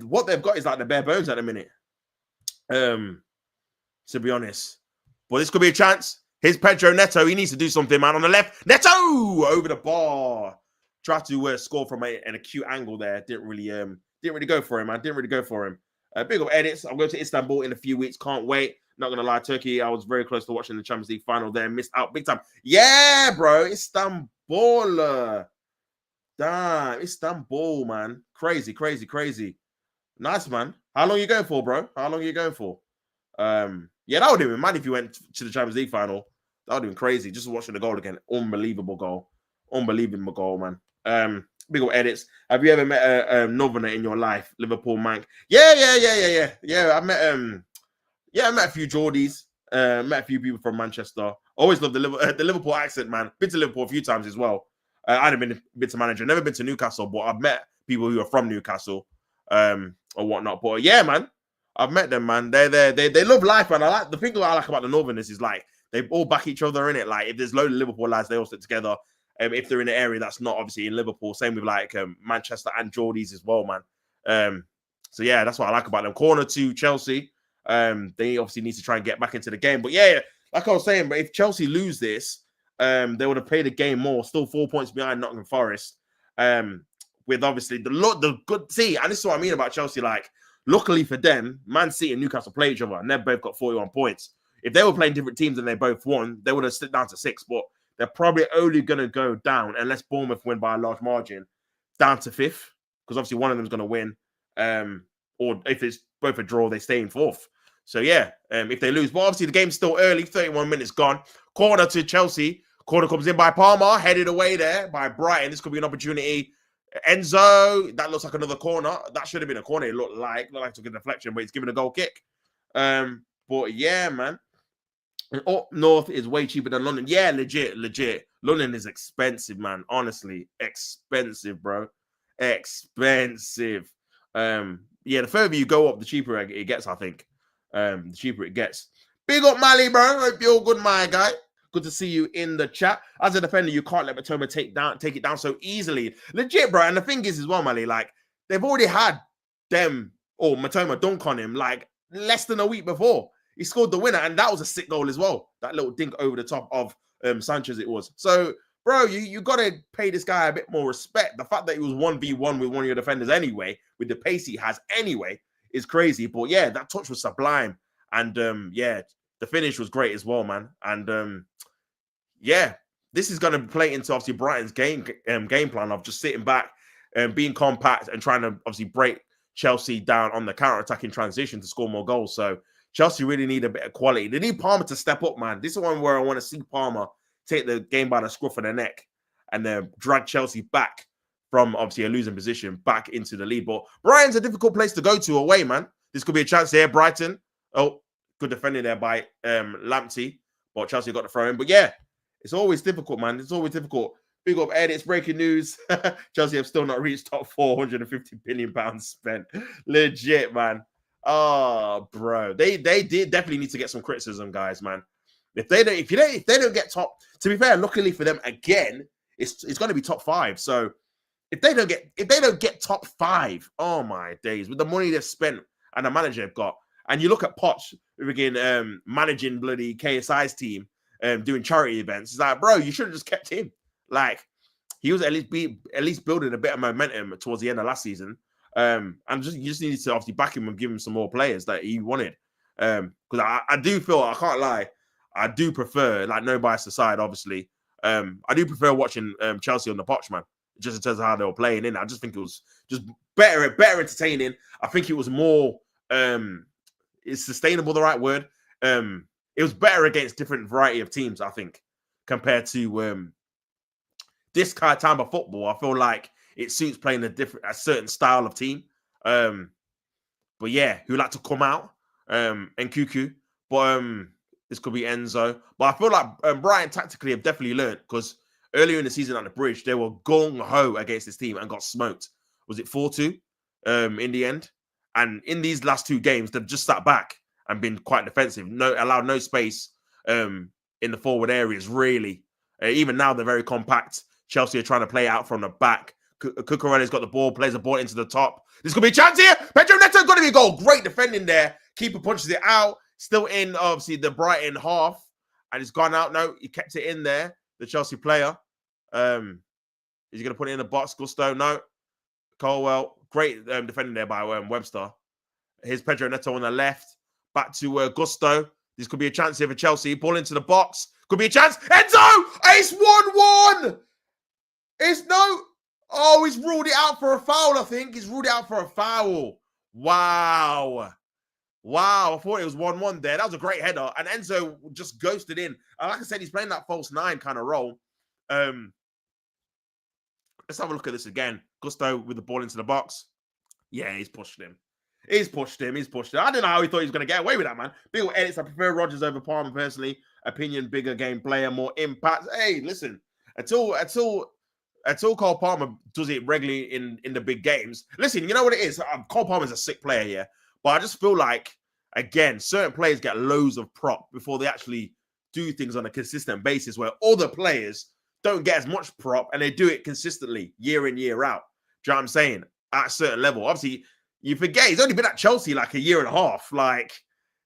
what they've got is like the bare bones at the minute. To be honest. But this could be a chance. Here's Pedro Neto. He needs to do something, man. On the left. Neto! Over the bar. Tried to score from an acute angle there. Didn't really go for him, man. Didn't really go for him. Big up edits. I'm going to Istanbul in a few weeks. Can't wait. Not going to lie, Turkey, I was very close to watching the Champions League final there. Missed out big time. Yeah, bro. Istanbul. Damn. Istanbul, man. Crazy. Nice, man. How long are you going for, bro? How long are you going for? Yeah, that would have been mad if you went to the Champions League final. That would have been crazy. Just watching the goal again. Unbelievable goal. Unbelievable goal, man. Big up edits. Have you ever met a Northerner in your life? Liverpool Manc. Yeah. I met a few Geordies. Met a few people from Manchester. Always loved the Liverpool accent, man. Been to Liverpool a few times as well. I haven't been to manager. Never been to Newcastle, but I've met people who are from Newcastle, or whatnot. But yeah, man, I've met them, man. They love life, man. The thing I like about the Northerners is like they all back each other in it. Like if there's loads of Liverpool lads, they all sit together. If they're in an area that's not obviously in Liverpool, same with like Manchester and Geordies as well, man. So yeah, that's what I like about them. Corner to Chelsea. They obviously need to try and get back into the game. But yeah, like I was saying, but if Chelsea lose this, they would have played the game more. Still 4 points behind Nottingham Forest. With obviously the good see, and this is what I mean about Chelsea. Like, luckily for them, Man City and Newcastle play each other, and they've both got 41 points. If they were playing different teams and they both won, they would have slipped down to 6. But they're probably only going to go down, unless Bournemouth win by a large margin, down to 5th, because obviously one of them is going to win. Or if it's both a draw, they stay in 4th. So yeah, if they lose, but obviously the game's still early. 31 minutes gone. Corner to Chelsea. Corner comes in by Palmer, headed away there by Brighton. This could be an opportunity. Enzo, that looks like another corner. That should have been a corner. It looked like it took a deflection, but it's given a goal kick. But yeah, man. And up north is way cheaper than London. Yeah, legit. London is expensive, man. Honestly, expensive, bro. Expensive. Yeah, the further you go up, the cheaper it gets, I think. The cheaper it gets. Big up, Mally, bro. Hope you're good, my guy. Good to see you in the chat. As a defender, you can't let Matoma take it down so easily. Legit, bro. And the thing is as well, Mally, like, they've already had them, or Matoma dunk on him, like, less than a week before. He scored the winner, and that was a sick goal as well. That little dink over the top of Sanchez it was. So, bro, you got to pay this guy a bit more respect. The fact that he was 1v1 with one of your defenders anyway, with the pace he has anyway, is crazy. But, yeah, that touch was sublime. And, yeah, the finish was great as well, man. And, yeah, this is going to play into, obviously, Brighton's game plan of just sitting back and being compact and trying to, obviously, break Chelsea down on the counter-attacking transition to score more goals. So, Chelsea really need a bit of quality. They need Palmer to step up, man. This is one where I want to see Palmer take the game by the scruff of the neck and then drag Chelsea back from, obviously, a losing position back into the lead. But Brighton's a difficult place to go to away, man. This could be a chance here, Brighton. Oh, good defending there by Lamptey. But Chelsea got the throw in. But, yeah, it's always difficult, man. It's always difficult. Big up, Ed. It's breaking news. Chelsea have still not reached top 450 billion pounds spent. Legit, man. Oh, bro, they did definitely need to get some criticism, guys, man. If they don't get top, to be fair, luckily for them, again, it's going to be top 5. So if they don't get top 5, oh my days, with the money they've spent and the manager they've got, and you look at Poch again, managing bloody KSI's team, doing charity events, it's like, bro, you should have just kept him. Like, he was at least building a bit of momentum towards the end of last season. And you just needed to obviously back him and give him some more players that he wanted. Because I do feel, I can't lie, I do prefer, like, no bias aside, obviously, I do prefer watching Chelsea on the Poch, man, just in terms of how they were playing in. I just think it was just better entertaining. I think it was more, is sustainable the right word? It was better against different variety of teams, I think, compared to this kind of time of football. I feel like it suits playing a certain style of team. But yeah, who like to come out and Cuckoo. But this could be Enzo. But I feel like Brighton tactically have definitely learned, because earlier in the season at the Bridge, they were gung-ho against this team and got smoked. Was it 4-2 in the end? And in these last 2 games, they've just sat back and been quite defensive. Allowed no space in the forward areas, really. Even now, they're very compact. Chelsea are trying to play out from the back. Cucurella's got the ball, plays the ball into the top. This could be a chance here. Pedro Neto got to be a goal. Great defending there. Keeper punches it out. Still in, obviously, the Brighton half. And it's gone out. No, he kept it in there, the Chelsea player. Is he going to put it in the box? Gusto? No. Colwell. Great defending there by Webster. Here's Pedro Neto on the left. Back to Gusto. This could be a chance here for Chelsea. Ball into the box. Could be a chance. Enzo! It's 1-1! It's no... Oh, he's ruled it out for a foul, I think. He's ruled it out for a foul. Wow. Wow, I thought it was 1-1 there. That was a great header. And Enzo just ghosted in. And like I said, he's playing that false 9 kind of role. Let's have a look at this again. Gusto with the ball into the box. Yeah, he's pushed him. He's pushed him. I don't know how he thought he was going to get away with that, man. Big edits. I prefer Rodgers over Palmer, personally. Opinion, bigger game player, more impact. Hey, listen. Until Cole Palmer does it regularly in the big games. Listen, you know what it is? Cole Palmer's a sick player here. But I just feel like, again, certain players get loads of prop before they actually do things on a consistent basis, where other players don't get as much prop and they do it consistently year in, year out. Do you know what I'm saying? At a certain level. Obviously, you forget he's only been at Chelsea like a year and a half.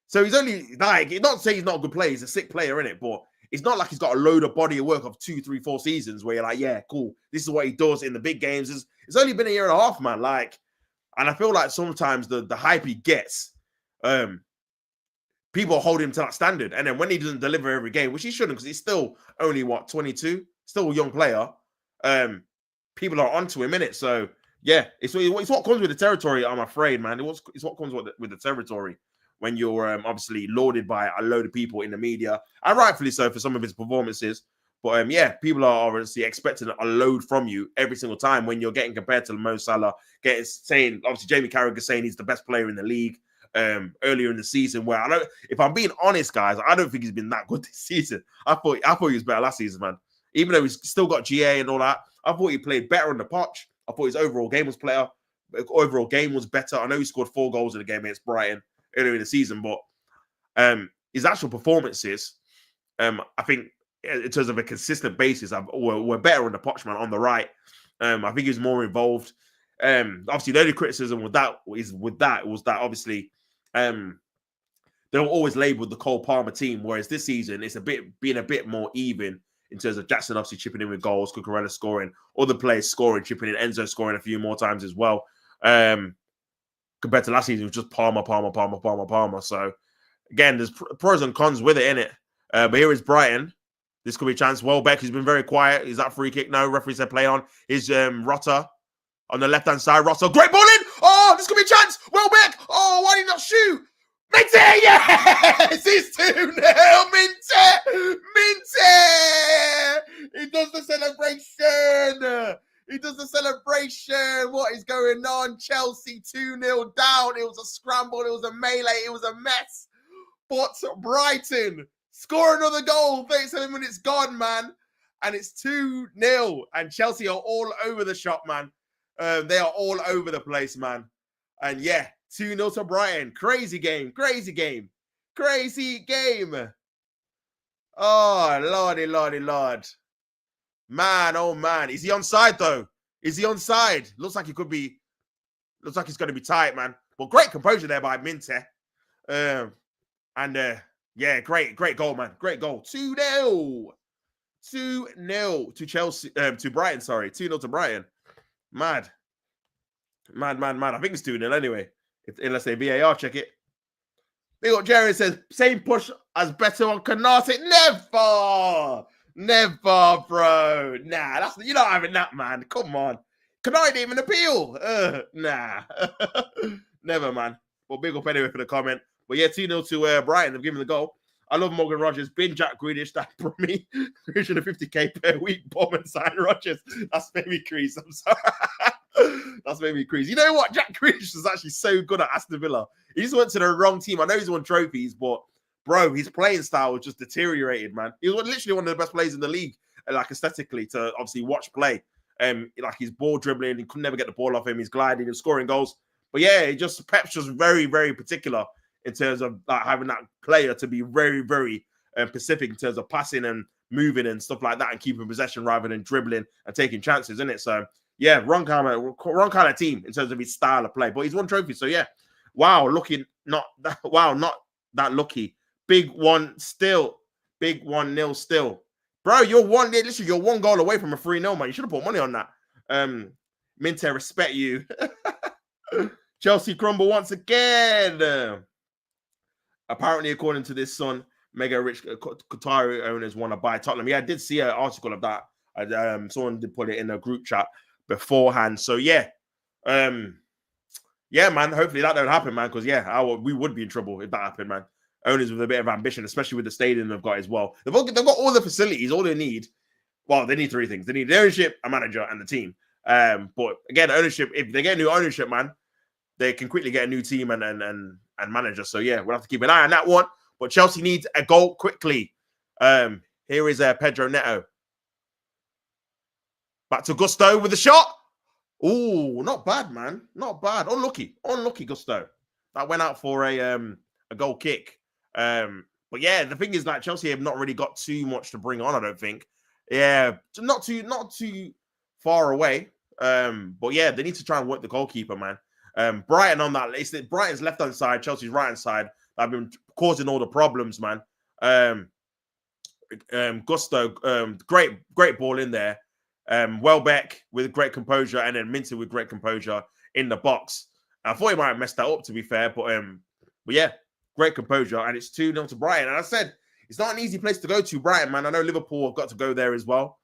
So he's only, not to say he's not a good player, he's a sick player, innit? But it's not like he's got a load of body of work of 2, 3, 4 seasons where you're like, yeah, cool. This is what he does in the big games. It's only been a year and a half, man. And I feel like sometimes the hype he gets, people hold him to that standard. And then when he doesn't deliver every game, which he shouldn't, because he's still only, 22? Still a young player. People are onto him, innit? So, yeah, it's what comes with the territory, I'm afraid, man. It's what comes with the territory when you're obviously lauded by a load of people in the media, and rightfully so for some of his performances. But yeah, people are obviously expecting a load from you every single time when you're getting compared to Mo Salah, saying, obviously, Jamie Carragher saying he's the best player in the league earlier in the season, where if I'm being honest, guys, I don't think he's been that good this season. I thought he was better last season, man. Even though he's still got GA and all that, I thought he played better on the Poch. I thought his overall game was better. I know he scored 4 goals in the game against Brighton earlier in the season, but his actual performances, I think, in terms of a consistent basis, were better on the Pochman on the right. I think he was more involved. Obviously, the only criticism was that obviously they were always labelled the Cole Palmer team, whereas this season it's being a bit more even in terms of Jackson obviously chipping in with goals, Cucurella scoring, other players scoring, chipping in, Enzo scoring a few more times as well. Compared to last season, it was just Palmer. So again, there's pros and cons with it, innit? But here is Brighton. This could be a chance. Welbeck, he's been very quiet. Is that free kick? No, referee said play on. Is Rotter on the left-hand side. Rotter, great ball in. Oh, this could be a chance. Welbeck. Oh, why did he not shoot? Minte, yes! It's 2-0. Minte! He does the celebration. What is going on? Chelsea 2-0 down. It was a scramble. It was a melee. It was a mess. But Brighton score another goal. 37 minutes gone, man. And it's 2-0. And Chelsea are all over the shop, man. They are all over the place, man. And yeah, 2-0 to Brighton. Crazy game. Oh, lord. Man, oh man. Is he onside though? Looks like it's going to be tight, man. Well, great composure there by Minte. Yeah, great goal, man. Great goal. 2-0. 2-0 to Chelsea, to Brighton, sorry. 2-0 to Brighton. Mad. I think it's 2-0 anyway. Unless they VAR check it. They got Jerry says, same push as better on Canate. Never, bro. Nah, you're not having that, man. Come on. Canate didn't even appeal. Nah. Never, man. Well, big up anyway for the comment. But yeah, 2-0 to Brighton. They've given the goal. I love Morgan Rogers. Bin Jack Grealish. That brought me 350k per week. Bomb and sign Rogers. That's made me crease. I'm sorry. That's made me crease. You know what? Jack Grealish was actually so good at Aston Villa. He just went to the wrong team. I know he's won trophies, but bro, his playing style was just deteriorated, man. He was literally one of the best players in the league, like aesthetically, to obviously watch play. Like his ball dribbling, he could never get the ball off him. He's gliding, he's scoring goals. But yeah, Pep's just very, very particular in terms of like having that player to be very, very specific in terms of passing and moving and stuff like that, and keeping possession rather than dribbling and taking chances, isn't it? So yeah, wrong kind of team in terms of his style of play. But he's won trophies, so yeah. Wow, not that lucky. Big 1-0 still. Bro, you're one goal away from a 3-0, man. You should have put money on that. Minte, respect you. Chelsea crumble once again. Apparently, according to this Sun, mega rich Qatari owners want to buy Tottenham. Yeah, I did see an article of that. Someone did put it in a group chat beforehand. So yeah. Yeah, man. Hopefully that don't happen, man. Because we would be in trouble if that happened, man. Owners with a bit of ambition, especially with the stadium they've got as well. They've got all the facilities. All they need, well, they need 3 things. They need the ownership, a manager, and the team. But again, ownership. If they get new ownership, man, they can quickly get a new team and manager. So yeah, we'll have to keep an eye on that one. But Chelsea needs a goal quickly. Here is Pedro Neto. Back to Gusto with the shot. Oh, not bad, man. Not bad. Unlucky, Gusto. That went out for a goal kick. But yeah, the thing is that Chelsea have not really got too much to bring on, I don't think. Yeah, not too far away. But yeah, they need to try and work the goalkeeper, man. Brighton on that list. Brighton's left-hand side, Chelsea's right-hand side. I've been causing all the problems, man. Gusto, great ball in there. Welbeck with great composure, and then Minte with great composure in the box. I thought he might have messed that up, to be fair, but yeah, great composure, and it's 2-0 to Brighton. And I said it's not an easy place to go to, Brighton, man. I know Liverpool have got to go there as well.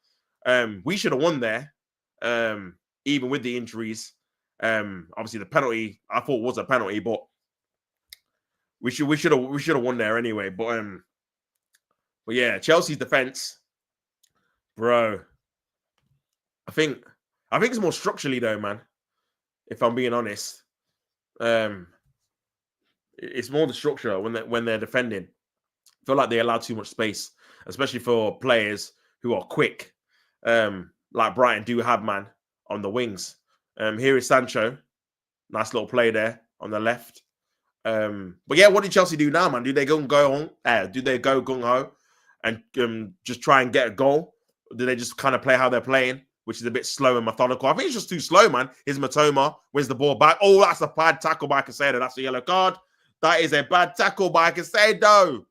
We should have won there, even with the injuries. Obviously the penalty I thought was a penalty, but we should have won there anyway. But yeah, Chelsea's defense, bro. I think it's more structurally though, man. If I'm being honest, it's more the structure when they're defending. I feel like they allow too much space, especially for players who are quick, like Brighton do have, man, on the wings. Here is Sancho. Nice little play there on the left. But yeah, what did Chelsea do now, man? Do they go on? Do they go gung ho and just try and get a goal? Or do they just kind of play how they're playing, which is a bit slow and methodical? I think it's just too slow, man. Here's Matoma, wins the ball back. Oh, that's a bad tackle by Casado. That's a yellow card. That is a bad tackle by Casado.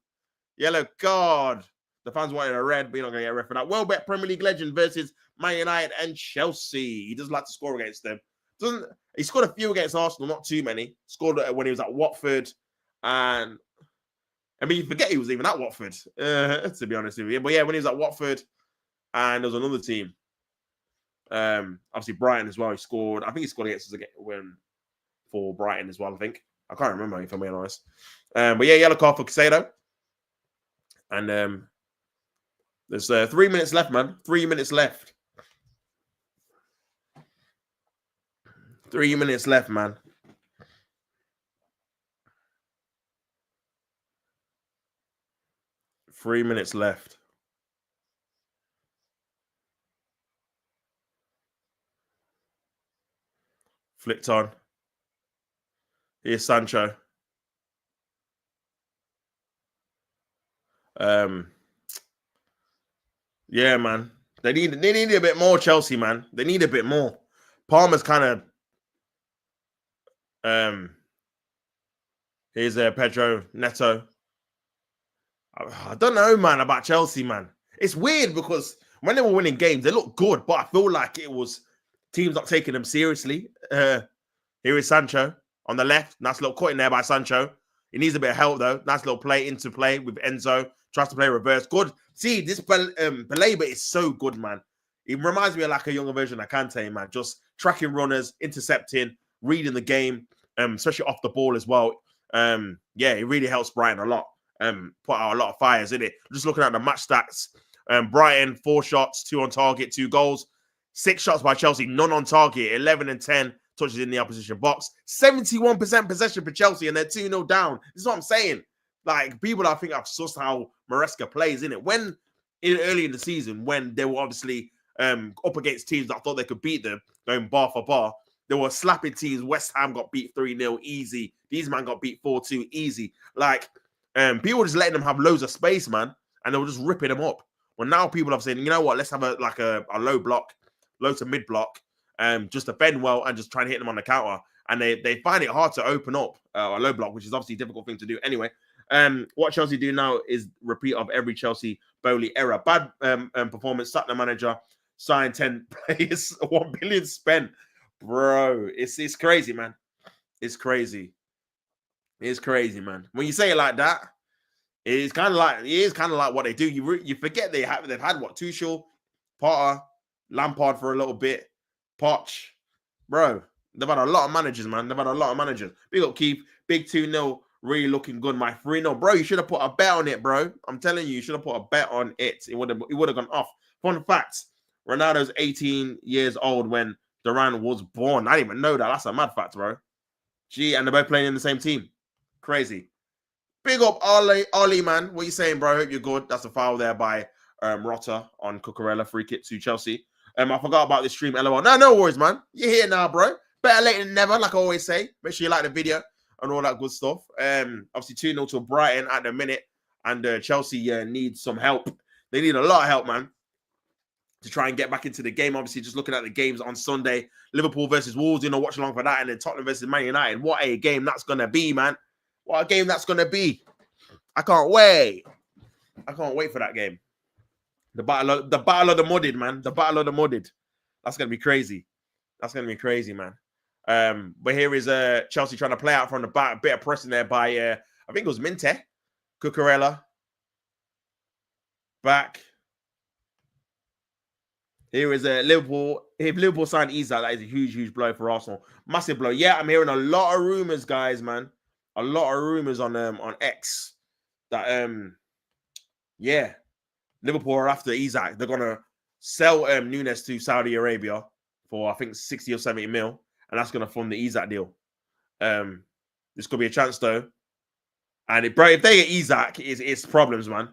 Yellow card. The fans wanted a red, but you're not going to get a red for that. Welbeck Premier League legend versus Man United and Chelsea. He does like to score against them. He scored a few against Arsenal, not too many. Scored when he was at Watford. And I mean, you forget he was even at Watford, to be honest with you. But yeah, when he was at Watford and there was another team. Obviously Brighton as well. He scored. I think he scored against us for Brighton as well, I think. I can't remember if I'm being honest. But yeah, yellow card for Casado. And there's 3 minutes left, man. 3 minutes left. 3 minutes left, man. Three minutes left. Flicked on. Here's Sancho. Yeah, man. They need a bit more, Chelsea, man. They need a bit more. Palmer's kind of here's Pedro Neto. I don't know, man, about Chelsea, man. It's weird because when they were winning games, they looked good, but I feel like it was teams not taking them seriously. Here is Sancho on the left. Nice little cut in there by Sancho. He needs a bit of help, though. Nice little play into play with Enzo. Tries to play reverse. Good. See, this Baleba is so good, man. It reminds me of like a younger version of Kante, man. Just tracking runners, intercepting, reading the game, especially off the ball as well. Yeah, it really helps Brighton a lot. Put out a lot of fires in it. Just looking at the match stats. Brighton, 4 shots, 2 on target, 2 goals. 6 shots by Chelsea, none on target. 11 and 10 touches in the opposition box. 71% possession for Chelsea, and they're 2-0 down. This is what I'm saying. Like, people, I think, have sussed how Maresca plays, in it. Early in the season, when they were obviously up against teams that thought they could beat them, going bar for bar, they were slapping teams. West Ham got beat 3-0 easy. These man got beat 4-2 easy. Like, people were just letting them have loads of space, man, and they were just ripping them up. Well, now people have said, you know what, let's have a low block, low to mid block, just defend well and just try and hit them on the counter. And they find it hard to open up a low block, which is obviously a difficult thing to do anyway. What Chelsea do now is repeat of every Chelsea Bowley error. Bad performance, sack the manager, sign 10 players, 1 billion spent. Bro, it's crazy, man. It's crazy. It's crazy, man. When you say it like that, it is kind of like what they do. You forget they've had what, Tuchel, Potter, Lampard for a little bit, Poch. Bro, they've had a lot of managers, man. They've had a lot of managers. Big up Keith, big 2-0, really looking good. My 3-0. Bro, you should have put a bet on it, bro. I'm telling you should have put a bet on it. It would have gone off. Fun fact, Ronaldo's 18 years old when Duran was born. I didn't even know that. That's a mad fact, bro. Gee, and they're both playing in the same team. Crazy. Big up Ollie, man. What you saying, bro? Hope you're good. That's a foul there by Rotta on Cucurella. Free kick to Chelsea. I forgot about this stream, LOL. No worries, man. You're here now, bro. Better late than never, like I always say. Make sure you like the video and all that good stuff. Obviously 2-0 to Brighton at the minute. And Chelsea needs some help. They need a lot of help, man, to try and get back into the game. Obviously, just looking at the games on Sunday. Liverpool versus Wolves, watch along for that. And then Tottenham versus Man United. What a game that's going to be, man. What a game that's going to be. I can't wait. I can't wait for that game. The battle of the mudded, man. The battle of the mudded. That's going to be crazy. That's going to be crazy, man. But here is Chelsea trying to play out from the back. A bit of pressing there by, I think it was Minte. Cucurella. Back. Here is Liverpool. If Liverpool sign Isak, that is a huge blow for Arsenal. Massive blow. Yeah, I'm hearing a lot of rumors, guys, man. A lot of rumors on X that yeah, Liverpool are after Isak. They're gonna sell Nunes to Saudi Arabia for I think 60 or 70 mil, and that's gonna fund the Isak deal. This could be a chance though. And if they get Isak, it's problems, man.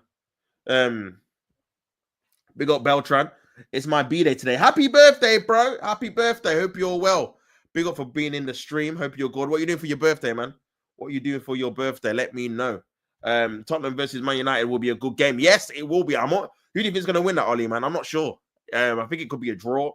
Big up Beltran. It's my B-day today. Happy birthday, bro. Happy birthday. Hope you're well. Big up for being in the stream. Hope you're good. What are you doing for your birthday, man? What are you doing for your birthday? Let me know. Tottenham versus Man United will be a good game. Yes, it will be. Who do you think is going to win that, Ollie, man? I'm not sure. I think it could be a draw.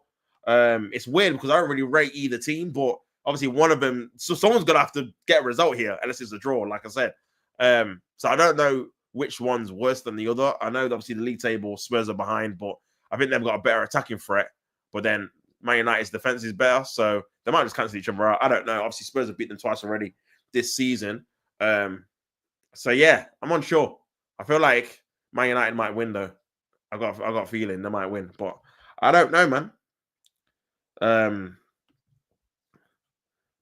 It's weird because I don't really rate either team, but obviously one of them, so someone's going to have to get a result here, unless it's a draw, like I said. So I don't know which one's worse than the other. I know that obviously the league table, Spurs are behind, but I think they've got a better attacking threat. But then Man United's defense is better, so they might just cancel each other out. I don't know. Obviously, Spurs have beaten them twice already this season. So yeah, I'm unsure. I feel like Man United might win though. I got a feeling they might win, but I don't know, man.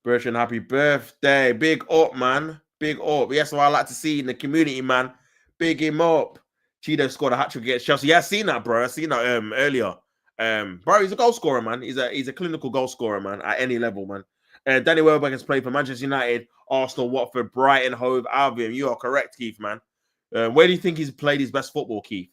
Bertrand, happy birthday. Big up, man. Big up. Yes, what I like to see in the community, man. Big him up. Cheeto scored a hat-trick against Chelsea. Yeah, I seen that, bro. I seen that earlier. Bro, he's a goal scorer, man. He's a clinical goal scorer, man, at any level, man. Danny Welbeck has played for Manchester United, Arsenal, Watford, Brighton, Hove, Albion. You are correct, Keith, man. Where do you think he's played his best football, Keith?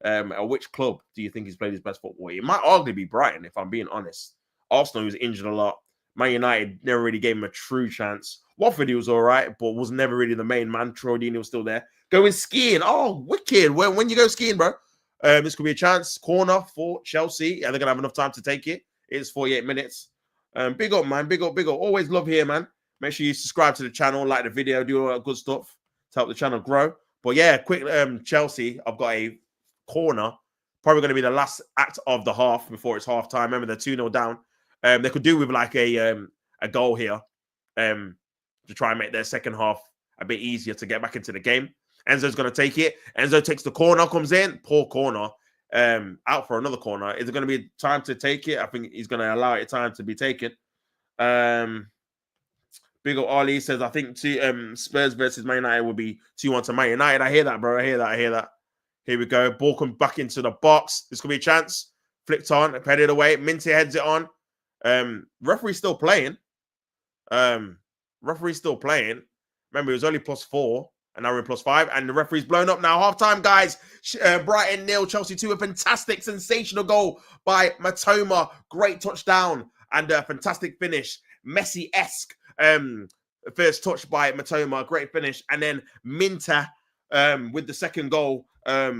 At which club do you think he's played his best football? It might arguably be Brighton, if I'm being honest. Arsenal was injured a lot. Man United never really gave him a true chance. Watford, he was all right, but was never really the main man. Troy Deeney was still there. Going skiing. Oh, wicked. When you go skiing, bro, this could be a chance. Corner for Chelsea. Are they going to have enough time to take it? It's 48 minutes. Big up, man. Big up, big up. Always love here, man. Make sure you subscribe to the channel, like the video, do all that good stuff to help the channel grow. But yeah, quick Chelsea. I've got a corner. Probably going to be the last act of the half before it's half time. Remember, they're 2-0 down. They could do with like a goal here to try and make their second half a bit easier to get back into the game. Enzo's going to take it. Enzo takes the corner, comes in. Poor corner. Out for another corner. Is it going to be time to take it? I think he's going to allow it time to be taken. Big ol' Ollie says, I think Spurs versus Man United will be 2-1 to Man United. I hear that, bro. I hear that. Here we go. Ball comes back into the box. This could be a chance. Flicked on, headed away. Minty heads it on. Referee's still playing. Remember, it was only +4, and now we're in +5, and the referee's blown up now. Half-time, guys. Brighton 0, Chelsea 2. A fantastic, sensational goal by Matoma. Great touchdown and a fantastic finish. Messi-esque first touch by Matoma. Great finish. And then Minta with the second goal. A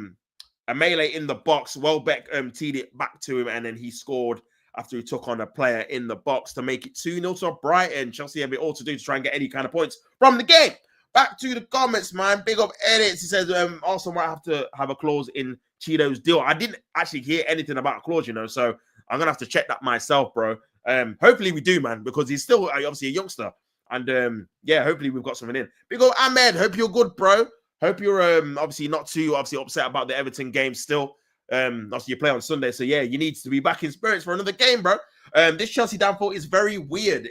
melee in the box. Welbeck teed it back to him, and then he scored after he took on a player in the box to make it 2-0 to Brighton. Chelsea have it all to do to try and get any kind of points from the game. Back to the comments, man. Big up edits. He says Arsenal might have to have a clause in Cheeto's deal. I didn't actually hear anything about a clause, so I'm going to have to check that myself, bro. Hopefully we do, man, because he's still obviously a youngster. And yeah, hopefully we've got something in. Big up Ahmed. Hope you're good, bro. Hope you're obviously not too upset about the Everton game still. Obviously you play on Sunday, so yeah, you need to be back in spirits for another game, bro. This Chelsea downfall is very weird.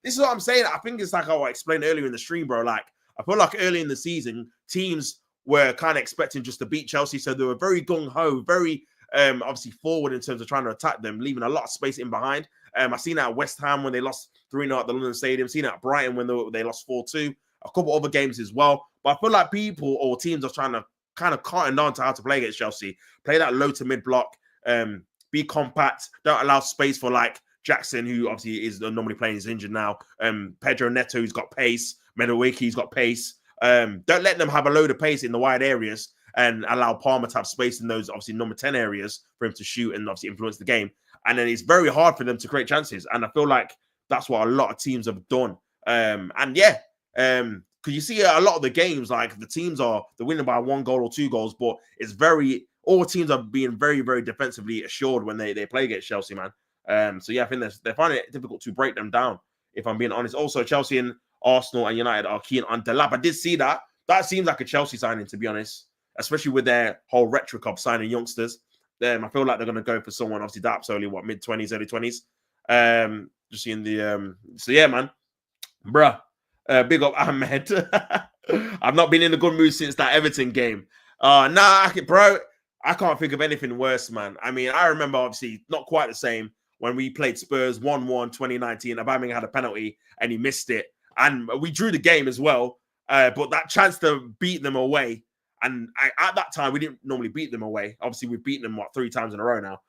This is what I'm saying. I think it's like how I explained earlier in the stream, bro. Like, I feel like early in the season, teams were kind of expecting just to beat Chelsea, so they were very gung-ho, very obviously forward in terms of trying to attack them, leaving a lot of space in behind. I seen that at West Ham when they lost 3-0 at the London Stadium. Seen that at Brighton when they lost 4-2. A couple other games as well. But I feel like people or teams are trying to kind of cotton on to how to play against Chelsea. Play that low to mid block. Be compact. Don't allow space for like Jackson, who obviously is normally playing, is injured now. Pedro Neto, who's got pace. Meadowicky's got pace. Don't let them have a load of pace in the wide areas and allow Palmer to have space in those obviously number 10 areas for him to shoot and obviously influence the game. And then it's very hard for them to create chances. And I feel like that's what a lot of teams have done. And yeah, because you see a lot of the games, like the teams they're winning by 1 goal or 2 goals, but it's all teams are being very, very defensively assured when they play against Chelsea, man. So yeah, I think they're finding it difficult to break them down, if I'm being honest. Also, Chelsea and Arsenal and United are keen on Delap. I did see that. That seems like a Chelsea signing, to be honest, especially with their whole rhetoric of signing youngsters. I feel like they're going to go for someone. Obviously, Delap's only mid-20s, early 20s. Just seeing the so yeah, man, bruh. Big up Ahmed. I've not been in a good mood since that Everton game. Bro, I can't think of anything worse, man. I mean, I remember obviously not quite the same when we played Spurs 1-1 2019. Aubameyang had a penalty and he missed it. And we drew the game as well. But that chance to beat them away, and at that time, we didn't normally beat them away. Obviously, we've beaten them, 3 times in a row now.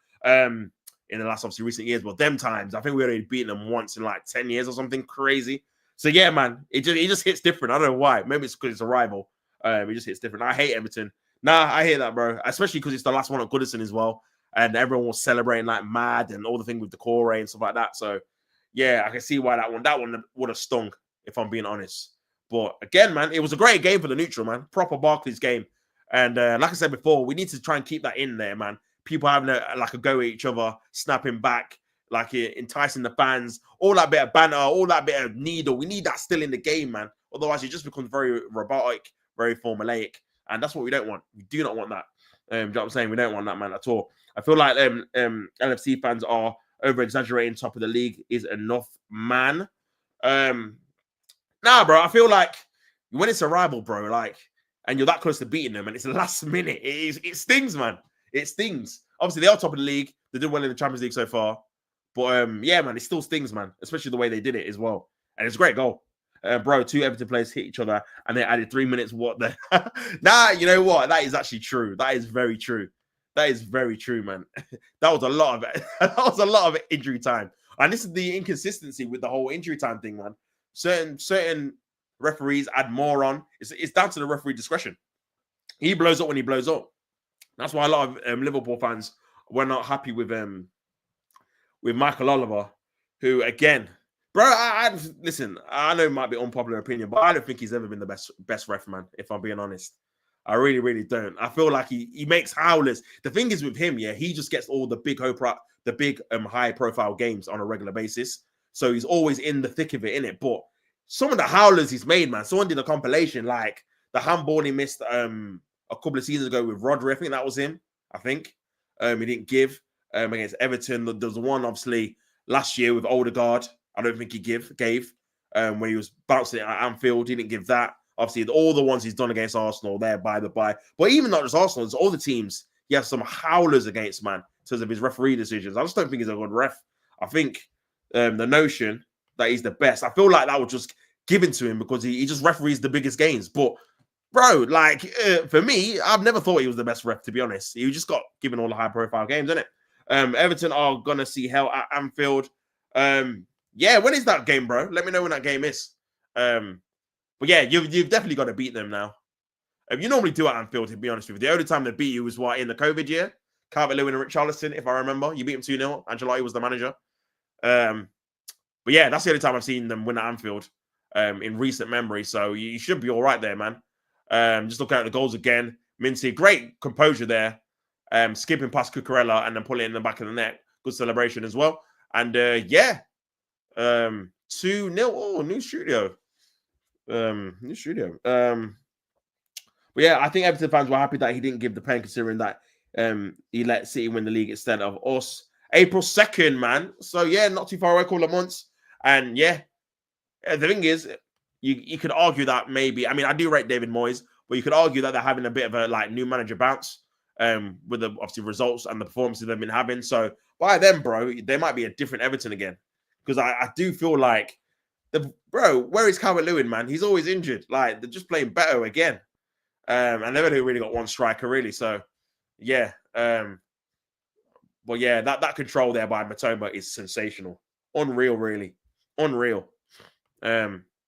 in the last obviously recent years. But them times, I think we already beaten them once in like 10 years or something crazy. So yeah, man, it just hits different. I don't know why. Maybe it's because it's a rival. It just hits different. I hate Everton. Nah, I hate that, bro. Especially because it's the last one at Goodison as well, and everyone was celebrating like mad and all the thing with the core and stuff like that. So yeah, I can see why that one would have stung if I'm being honest. But again, man, it was a great game for the neutral, man. Proper Barclays game. And like I said before, we need to try and keep that in there, man. People having a go at each other, snapping back, like enticing the fans, all that bit of banter, all that bit of needle. We need that still in the game, man. Otherwise, it just becomes very robotic, very formulaic. And that's what we don't want. We do not want that. You know what I'm saying? We don't want that, man, at all. I feel like LFC fans are over-exaggerating top of the league is enough, man. Nah, bro, I feel like when it's a rival, bro, like, and you're that close to beating them and it's the last minute, it stings, man. It stings. Obviously, they are top of the league. They did well in the Champions League so far. But, yeah, man, it still stings, man, especially the way they did it as well. And it's a great goal. Bro, 2 Everton players hit each other and they added 3 minutes. What the? Nah, you know what? That is actually true. That is very true. That is very true, man. That was a lot of it. That was a lot of injury time. And this is the inconsistency with the whole injury time thing, man. Certain referees add more on. It's down to the referee discretion. He blows up when he blows up. That's why a lot of Liverpool fans were not happy with Michael Oliver, who again, bro, listen. I know it might be unpopular opinion, but I don't think he's ever been the best ref, man. If I'm being honest, I really, really don't. I feel like he makes howlers. The thing is with him, yeah, he just gets all the big high profile games on a regular basis. So he's always in the thick of it, innit? But some of the howlers he's made, man. Someone did a compilation, like the handball he missed a couple of seasons ago with Rodri. I think that was him. I think he didn't give against Everton. There was one obviously last year with Odegaard. I don't think he gave when he was bouncing at Anfield. He didn't give that. Obviously, all the ones he's done against Arsenal, there by the by. But even not just Arsenal, there's all the teams he has some howlers against, man, in terms of his referee decisions. I just don't think he's a good ref. I think the notion that he's the best, I feel like that was just given to him because he just referees the biggest games. But, bro, like, for me, I've never thought he was the best ref, to be honest. He just got given all the high-profile games, innit? Everton are going to see hell at Anfield. Yeah, when is that game, bro? Let me know when that game is. But yeah, you've definitely got to beat them now. You normally do at Anfield, to be honest with you. The only time they beat you was in the COVID year? Calvert-Lewin and Richarlison, if I remember. You beat them 2-0. Ancelotti was the manager. But yeah, that's the only time I've seen them win at Anfield in recent memory. So you should be all right there, man. Just look at the goals again. Mincy, great composure there. Skipping past Cucurella and then pulling it in the back of the net. Good celebration as well. And yeah, 2-0. Oh, new studio. But yeah, I think Everton fans were happy that he didn't give the pen, considering that he let City win the league instead of us. April 2nd, man. So yeah, not too far away, couple of months. And yeah, the thing is, you could argue that maybe, I mean, I do rate David Moyes, but you could argue that they're having a bit of a like new manager bounce with the obviously results and the performances they've been having. So by then, bro, they might be a different Everton again. Because I do feel like where is Calvert-Lewin, man? He's always injured. Like, they're just playing better again. And they've only really got one striker, really. So, yeah. But, yeah, that control there by Matoma is sensational. Unreal, really. Unreal.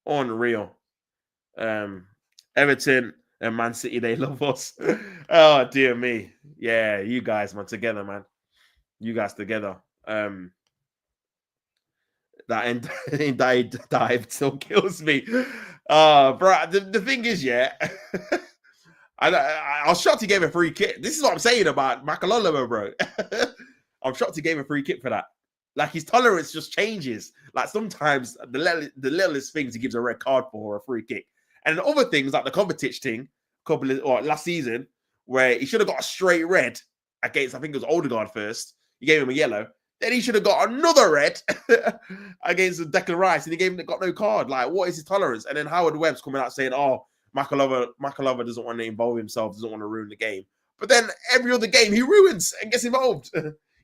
Unreal. Everton and Man City, they love us. Oh, dear me. Yeah, you guys, man, together, man. You guys together. That dive still kills me. Bro, the thing is, yeah, I was shocked he gave a free kick. This is what I'm saying about Michael Oliver, bro. I'm shocked he gave a free kick for that. Like, his tolerance just changes. Like, sometimes the littlest things he gives a red card for or a free kick. And other things, like the Kovacic thing, last season, where he should have got a straight red against, I think it was Odegaard first. He gave him a yellow. Then he should have got another red against Declan Rice, and he got no card. Like, what is his tolerance? And then Howard Webb's coming out saying, "Oh, Michael Oliver doesn't want to involve himself, doesn't want to ruin the game." But then every other game he ruins and gets involved.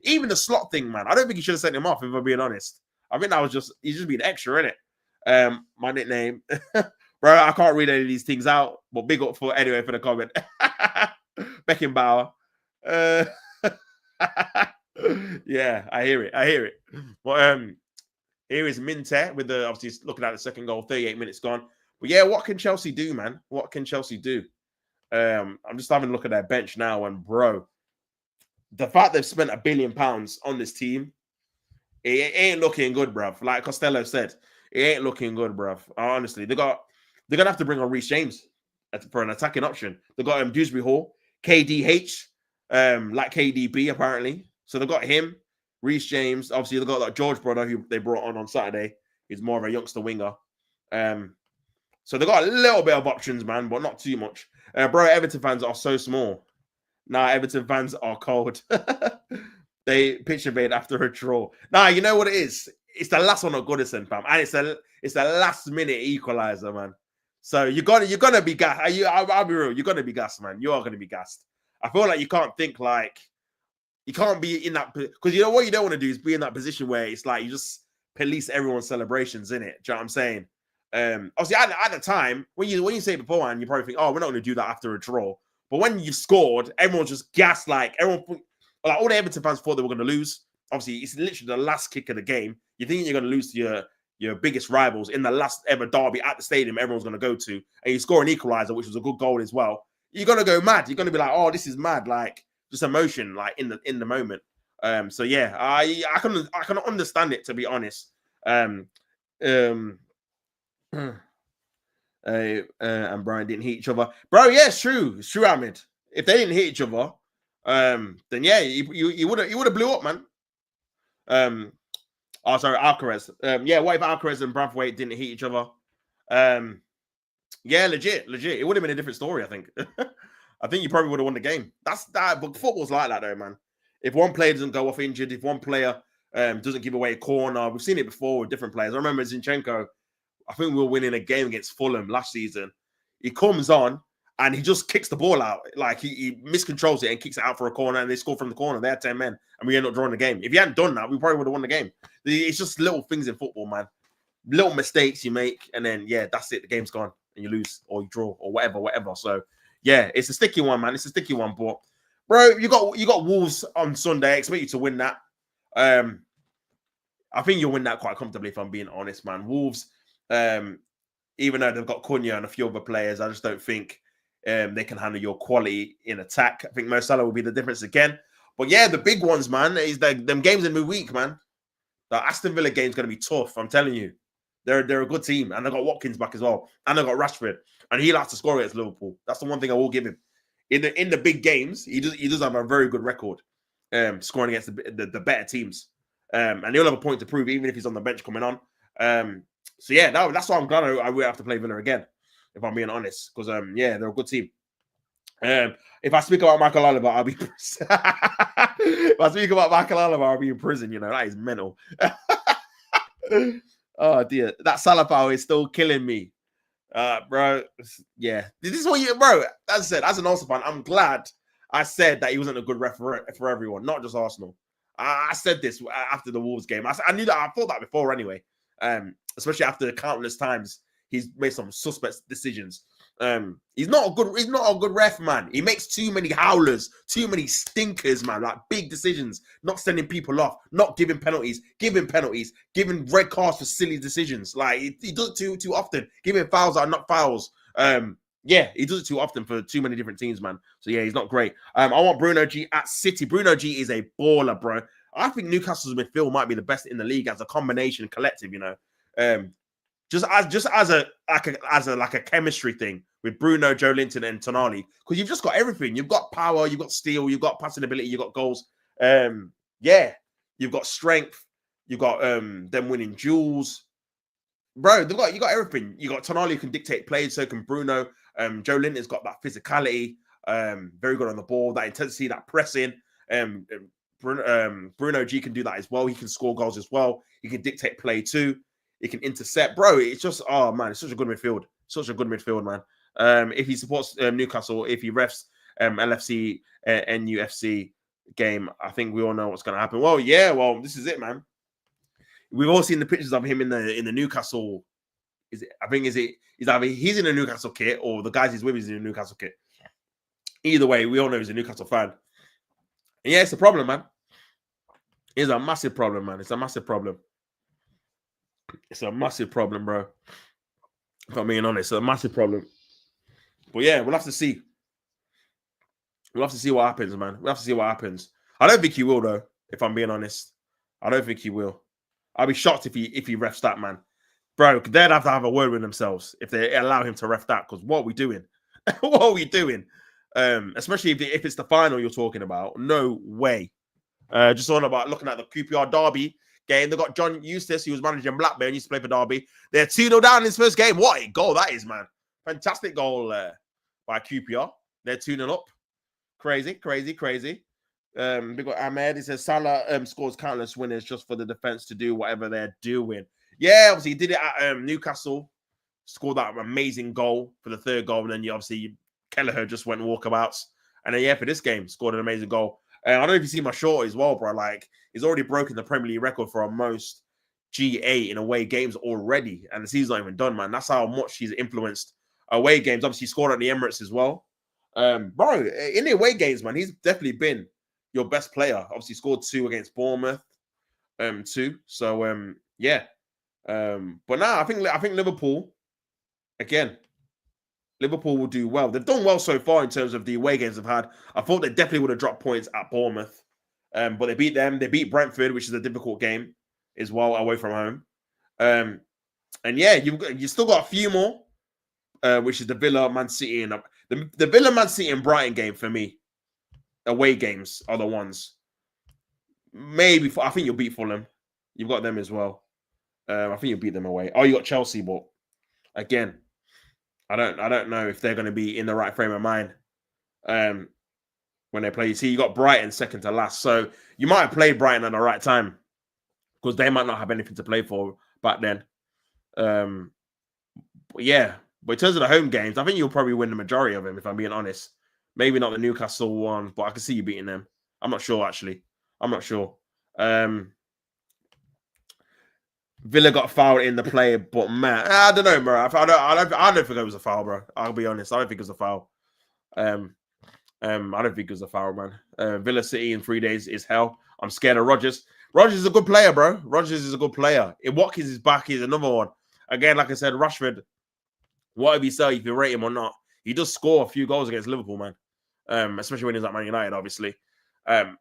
Even the slot thing, man. I don't think he should have sent him off, if I'm being honest. I think that was he's just being extra, innit? My nickname, bro. I can't read any of these things out, but big up for the comment. Beckenbauer. Yeah, I hear it. I hear it. But here is Minte with the obviously looking at the second goal, 38 minutes gone. But yeah, what can Chelsea do, man? What can Chelsea do? I'm just having a look at their bench now, and bro, the fact they've spent £1 billion on this team, it ain't looking good, bruv. Like Costello said, it ain't looking good, bruv. Honestly, they're gonna have to bring on Reece James for an attacking option. They got Dewsbury Hall, KDH, like KDB apparently. So they got him, Reece James. Obviously, they got like George brother who they brought on Saturday. He's more of a youngster winger. So they got a little bit of options, man, but not too much. Bro, Everton fans are so small. Nah, Everton fans are cold. They pitch invade after a draw. Nah, you know what it is? It's the last one at Goodison, fam, and it's the last minute equalizer, man. So you're gonna be gassed. I'll be real. You're gonna be gassed, man. You are gonna be gassed. I feel like you can't think like you can't be in that because you know what you don't want to do is be in that position where it's like you just police everyone's celebrations in it. Do you know what I'm saying? Obviously at the time when you say it beforehand, you probably think, oh, we're not going to do that after a draw. But when you've scored, everyone's just gassed. Like everyone, like all the Everton fans thought they were going to lose. Obviously, it's literally the last kick of the game. You think you're going to lose to your biggest rivals in the last ever derby at the stadium everyone's going to go to, and you score an equalizer, which was a good goal as well. You're going to go mad. You're going to be like, oh, this is mad. Like just emotion, like in the moment. So yeah, I can understand it, to be honest. And Brian didn't hit each other, bro. Yeah, it's true, Ahmed. If they didn't hit each other, then yeah, you would have blew up, man. Oh, sorry, Alcaraz. Yeah, what if Alcaraz and Brathwaite didn't hit each other? Yeah, legit. It would have been a different story, I think. I think you probably would have won the game. That's that, but football's like that, though, man. If one player doesn't go off injured, if one player doesn't give away a corner, we've seen it before with different players. I remember Zinchenko. I think we were winning a game against Fulham last season. He comes on and he just kicks the ball out. Like he miscontrols it and kicks it out for a corner, and they score from the corner. They had 10 men and we end up drawing the game. If he hadn't done that, we probably would have won the game. It's just little things in football, man. Little mistakes you make, and then, yeah, that's it. The game's gone and you lose or you draw or whatever. So, yeah, it's a sticky one, man. It's a sticky one. But, bro, you got Wolves on Sunday. I expect you to win that. I think you'll win that quite comfortably, if I'm being honest, man. Wolves, even though they've got Cunha and a few other players, I just don't think they can handle your quality in attack. I think Mo Salah will be the difference again. But yeah, the big ones, man, is them games in midweek, man. The Aston Villa game's going to be tough, I'm telling you. They're a good team, and they've got Watkins back as well, and they've got Rashford, and he likes to score against Liverpool. That's the one thing I will give him. In the big games, he does have a very good record, scoring against the better teams, and he'll have a point to prove, even if he's on the bench coming on. So yeah, that's why I'm glad I will have to play Villa again, if I'm being honest, because yeah, they're a good team. If I speak about Michael Oliver, I'll be if I speak about Michael Oliver, I'll be in prison. You know, that is mental. Oh dear, that Salah foul is still killing me, bro. Yeah, this is what bro. As I said, as an Arsenal fan, I'm glad I said that he wasn't a good referee for everyone, not just Arsenal. I said this after the Wolves game. I knew that. I thought that before anyway. Especially after the countless times he's made some suspect decisions. He's not a good ref, man. He makes too many howlers, too many stinkers, man. Like big decisions, not sending people off, not giving penalties, giving red cards for silly decisions. Like he does it too often, giving fouls that are not fouls. Yeah, he does it too often for too many different teams, man. So yeah, he's not great. I want Bruno G at City. Bruno G is a baller, bro. I think Newcastle's midfield might be the best in the league as a combination collective, you know. Just as a chemistry thing with Bruno, Joe Linton, and Tonali, because you've just got everything. You've got power, you've got steel, you've got passing ability, you've got goals. Yeah, you've got strength, you've got them winning duels. Bro, you got everything. You got Tonali who can dictate plays, so can Bruno. Joe Linton's got that physicality, very good on the ball, that intensity, that pressing. Bruno G can do that as well. He can score goals as well. He can dictate play too. He can intercept, bro. It's just, oh man, it's such a good midfield. Such a good midfield, man. If he supports Newcastle, if he refs LFC, NUFC game, I think we all know what's going to happen. Well, yeah, this is it, man. We've all seen the pictures of him in the Newcastle. Is it? I think is either he's in a Newcastle kit or the guys he's with is in a Newcastle kit. Either way, we all know he's a Newcastle fan. And yeah, it's a problem, man. It's a massive problem, man. It's a massive problem. It's a massive problem, bro. If I'm being honest, it's a massive problem. But yeah, we'll have to see. We'll have to see what happens, man. We'll have to see what happens. I don't think he will, though. If I'm being honest, I don't think he will. I'll be shocked if he refs that, man. Bro, they'd have to have a word with themselves if they allow him to ref that. Because what are we doing? What are we doing? Especially if it's the final you're talking about. No way. Just on about looking at the QPR Derby game. They got John Eustace, who was managing Blackburn, used to play for Derby. They're 2-0 down in his first game. What a goal that is, man. Fantastic goal by QPR. They're 2-0 up. Crazy, crazy, crazy. We got Ahmed. He says Salah scores countless winners just for the defense to do whatever they're doing. Yeah, obviously he did it at Newcastle. Scored that amazing goal for the third goal, and then Kelleher just went walkabouts. And then for this game, scored an amazing goal. I don't know if you see my short as well, bro. Like, he's already broken the Premier League record for our most GA in away games already, and the season's not even done, man. That's how much he's influenced away games. Obviously, he scored at the Emirates as well. Bro, in the away games, man, he's definitely been your best player. Obviously, scored 2 against Bournemouth, 2. So, yeah. But now I think Liverpool, again, Liverpool will do well. They've done well so far in terms of the away games they've had. I thought they definitely would have dropped points at Bournemouth, but they beat them. They beat Brentford, which is a difficult game as well, away from home. And yeah, you still got a few more, which is the Villa, Man City, and the Villa, Man City, and Brighton game for me. Away games are the ones. Maybe I think you'll beat Fulham. You've got them as well. I think you'll beat them away. Oh, you got Chelsea, but again, I don't know if they're going to be in the right frame of mind when they play. You see, you got Brighton second to last, so you might have played Brighton at the right time because they might not have anything to play for back then. But yeah, but in terms of the home games, I think you'll probably win the majority of them, if I'm being honest. Maybe not the Newcastle one, but I can see you beating them. I'm not sure, actually. I'm not sure. Villa got fouled in the play, but man, I don't know, bro. I don't think it was a foul, bro. I'll be honest. I don't think it was a foul. I don't think it was a foul, man. Villa City in 3 days is hell. I'm scared of Rodgers. Rodgers is a good player, bro. Rodgers is a good player. If Watkins is back, he's another one. Again, like I said, Rashford, whatever you say, if you rate him or not, he does score a few goals against Liverpool, man. Especially when he's at Man United, obviously.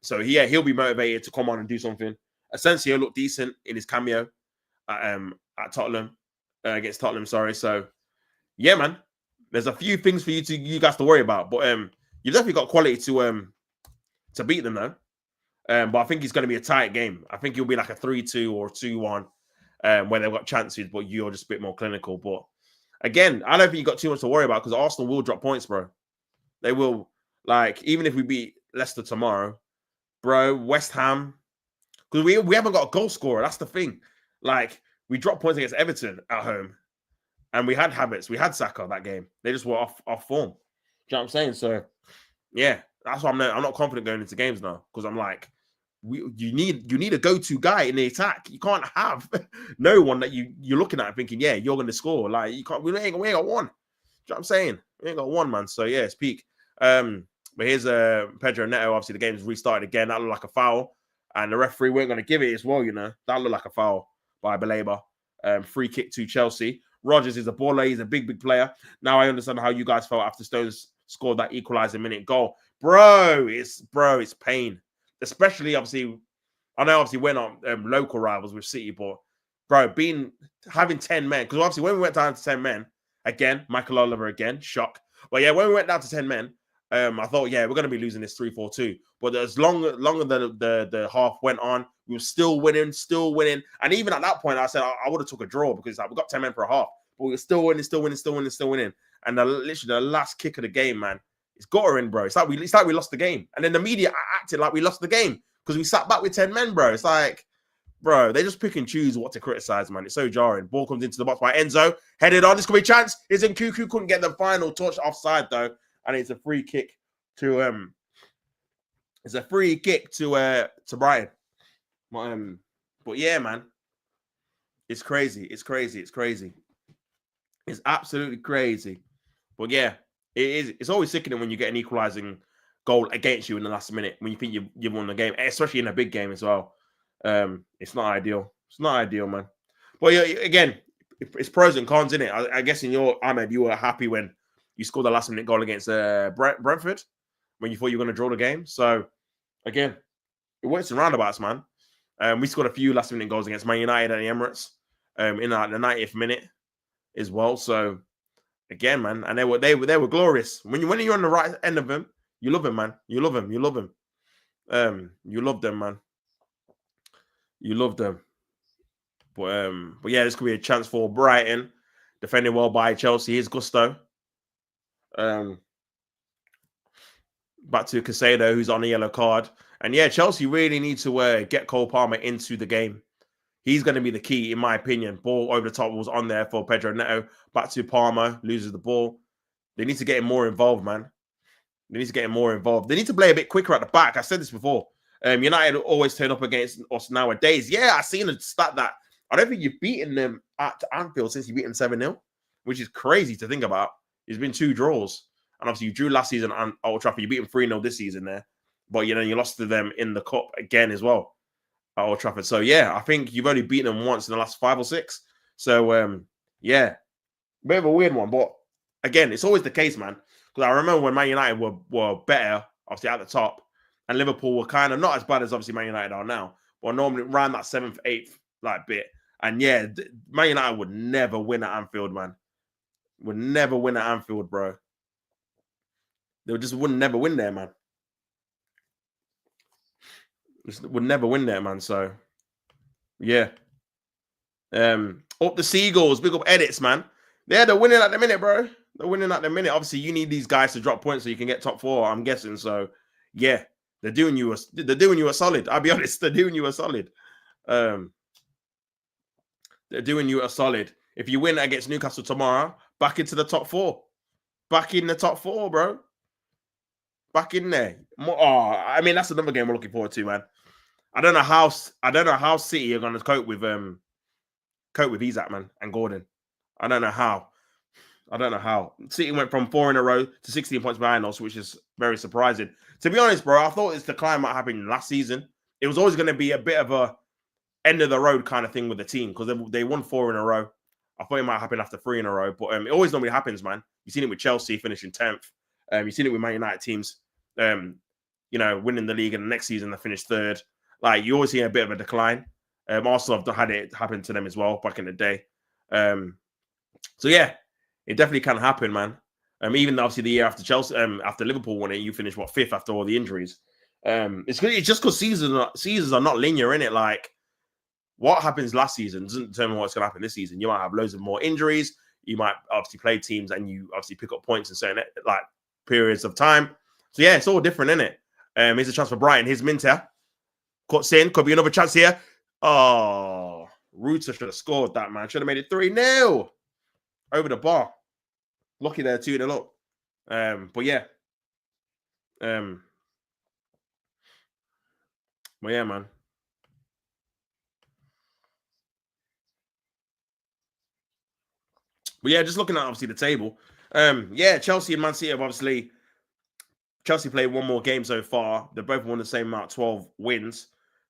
So yeah, he'll be motivated to come on and do something. Asensio looked decent in his cameo at Tottenham, against Tottenham, sorry. So yeah, man, there's a few things for you guys to worry about, but you've definitely got quality to beat them though. But I think it's going to be a tight game. I think it'll be like a 3-2 or 2-1 where they've got chances, but you're just a bit more clinical. But again, I don't think you've got too much to worry about because Arsenal will drop points, bro. They will. Like, even if we beat Leicester tomorrow, bro, West Ham, because we haven't got a goal scorer. That's the thing. Like, we dropped points against Everton at home, and we had Havertz. We had Saka that game. They just were off form. Do you know what I'm saying? So, yeah, that's why I'm not confident going into games now because I'm like, you need a go-to guy in the attack. You can't have no one that you're looking at thinking, yeah, you're going to score. Like, you can't. We ain't got one. Do you know what I'm saying? We ain't got one, man. So yeah, it's peak. But here's Pedro Neto. Obviously, the game's restarted again. That looked like a foul. And the referee weren't going to give it as well, you know. That looked like a foul by Baleba. Free kick to Chelsea. Rodgers is a baller. He's a big player. Now I understand how you guys felt after Stones scored that equalizer minute goal. Bro, it's pain. Especially, obviously, I know obviously we're not local rivals with City, but, bro, having 10 men. Because obviously when we went down to 10 men, again, Michael Oliver again, shock. But yeah, when we went down to 10 men, I thought, yeah, we're going to be losing this 3-4-2. But as longer the half went on, we were still winning. And even at that point, I said I would have took a draw because like, we got 10 men per half. But we were still winning. And literally the last kick of the game, man, it's guttering, bro. It's like we lost the game. And then the media acted like we lost the game because we sat back with 10 men, bro. It's like, bro, they just pick and choose what to criticize, man. It's so jarring. Ball comes into the box by Enzo. Headed on. This could be a chance. It's in Cuckoo. Couldn't get the final touch offside, though. And it's a free kick to Brighton. But yeah, man. It's crazy. It's absolutely crazy. But yeah, it is. It's always sickening when you get an equalizing goal against you in the last minute when you think you've won the game, especially in a big game as well. It's not ideal. It's not ideal, man. But yeah, again, it's pros and cons, isn't it? I guess in your Ahmed, you were happy when you scored the last minute goal against Brentford when you thought you were going to draw the game. So again, it works in roundabouts, man. We scored a few last minute goals against Man United and the Emirates in the 90th minute as well. So again, man, and they were glorious. When you're on the right end of them, you love them, man. You love them. You love them. You love them, man. You love them. But yeah, this could be a chance for Brighton, defending well by Chelsea. Here's Gusto. Back to Casado, who's on a yellow card. And yeah, Chelsea really need to get Cole Palmer into the game. He's going to be the key, in my opinion. Ball over the top was on there for Pedro Neto. Back to Palmer, loses the ball. They need to get him more involved, man. They need to get him more involved. They need to play a bit quicker at the back. I said this before. United always turn up against us nowadays. Yeah, I seen a stat that I don't think you've beaten them at Anfield since you beat them 7-0, which is crazy to think about. It's been 2 draws. And obviously, you drew last season at Old Trafford. You beat them 3-0 this season there. But, you lost to them in the Cup again as well at Old Trafford. So, yeah, I think you've only beaten them once in the last 5 or 6. So, yeah, bit of a weird one. But, again, it's always the case, man. Because I remember when Man United were better, obviously, at the top. And Liverpool were kind of not as bad as, obviously, Man United are now. But normally around that 7th, 8th bit. And, yeah, Man United would never win at Anfield, man. Would never win at Anfield, bro. They just would never win there, man. Just would never win there, man. So, yeah. Up the Seagulls. Big up Edits, man. Yeah, they're winning at the minute, bro. They're winning at the minute. Obviously, you need these guys to drop points so you can get top 4, I'm guessing. So, yeah. They're doing you a solid. I'll be honest. They're doing you a solid. They're doing you a solid. If you win against Newcastle tomorrow, back into the top 4. Back in the top 4, bro. Back in there. I mean, that's another game we're looking forward to, man. I don't know how City are going to cope with Isak, man, and Gordon. I don't know how. City went from 4 in a row to 16 points behind us, which is very surprising. To be honest, bro, I thought this decline might happen last season. It was always going to be a bit of a end of the road kind of thing with the team because they won 4 in a row. I thought it might happen after 3 in a row, but it always normally happens, man. You've seen it with Chelsea finishing 10th. You've seen it with Man United teams, winning the league, and the next season they finished 3rd. Like, you always see a bit of a decline. Arsenal have had it happen to them as well back in the day. So yeah, it definitely can happen, man. Even obviously the year after Chelsea, after Liverpool won it, you finished 5th after all the injuries. It's just because seasons are not linear, innit? Like, what happens last season doesn't determine what's going to happen this season. You might have loads of more injuries. You might obviously play teams and you obviously pick up points in certain periods of time. So yeah, it's all different, innit? Here's a chance for Brighton. Here's Minter. Cuts in. Could be another chance here. Oh, Ruta should have scored that, man. Should have made it 3-0 over the bar. Lucky there, 2-0 up. But yeah. But yeah, man. But yeah, just looking at obviously the table. Yeah, Chelsea and Man City have obviously Chelsea played 1 more game so far. They both won the same amount, 12 wins.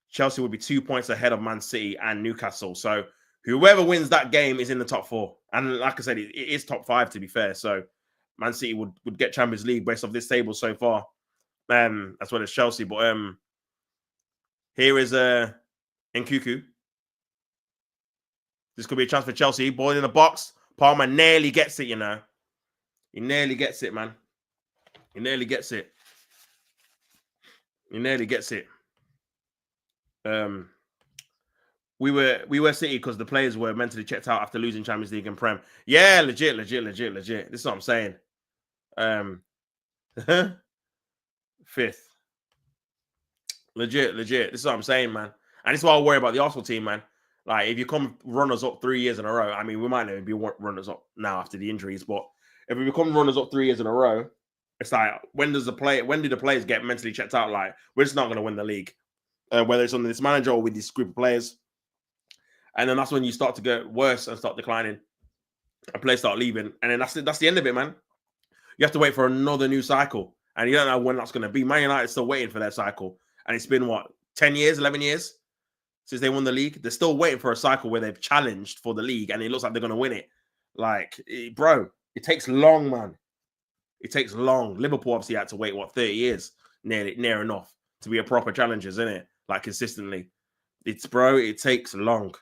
Chelsea would be 2 points ahead of Man City and Newcastle. So whoever wins that game is in the top 4. And like I said, it is top 5 to be fair. So Man City would get Champions League based off this table so far. As well as Chelsea. But here is Nkuku. This could be a chance for Chelsea. Ball in the box. Palmer nearly gets it, He nearly gets it, man. He nearly gets it. We were City because the players were mentally checked out after losing Champions League and Prem. Yeah, legit. This is what I'm saying. 5th. Legit. This is what I'm saying, man. And this is why I worry about the Arsenal team, man. Like, if you come runners up 3 years in a row, I mean, we might not even be runners up now after the injuries, but if we become runners up 3 years in a row, it's like, when do the players get mentally checked out? Like, we're just not going to win the league, whether it's under this manager or with this group of players. And then that's when you start to get worse and start declining, and players start leaving, and then that's the end of it, man. You have to wait for another new cycle, and you don't know when that's going to be. Man United's still waiting for their cycle, and it's been 10 years, 11 years since they won the league. They're still waiting for a cycle where they've challenged for the league, and it looks like they're going to win it. Like, bro, it takes long, man. It takes long. Liverpool obviously had to wait, 30 years? Near enough to be a proper challengers, isn't it? Like, consistently. It takes long.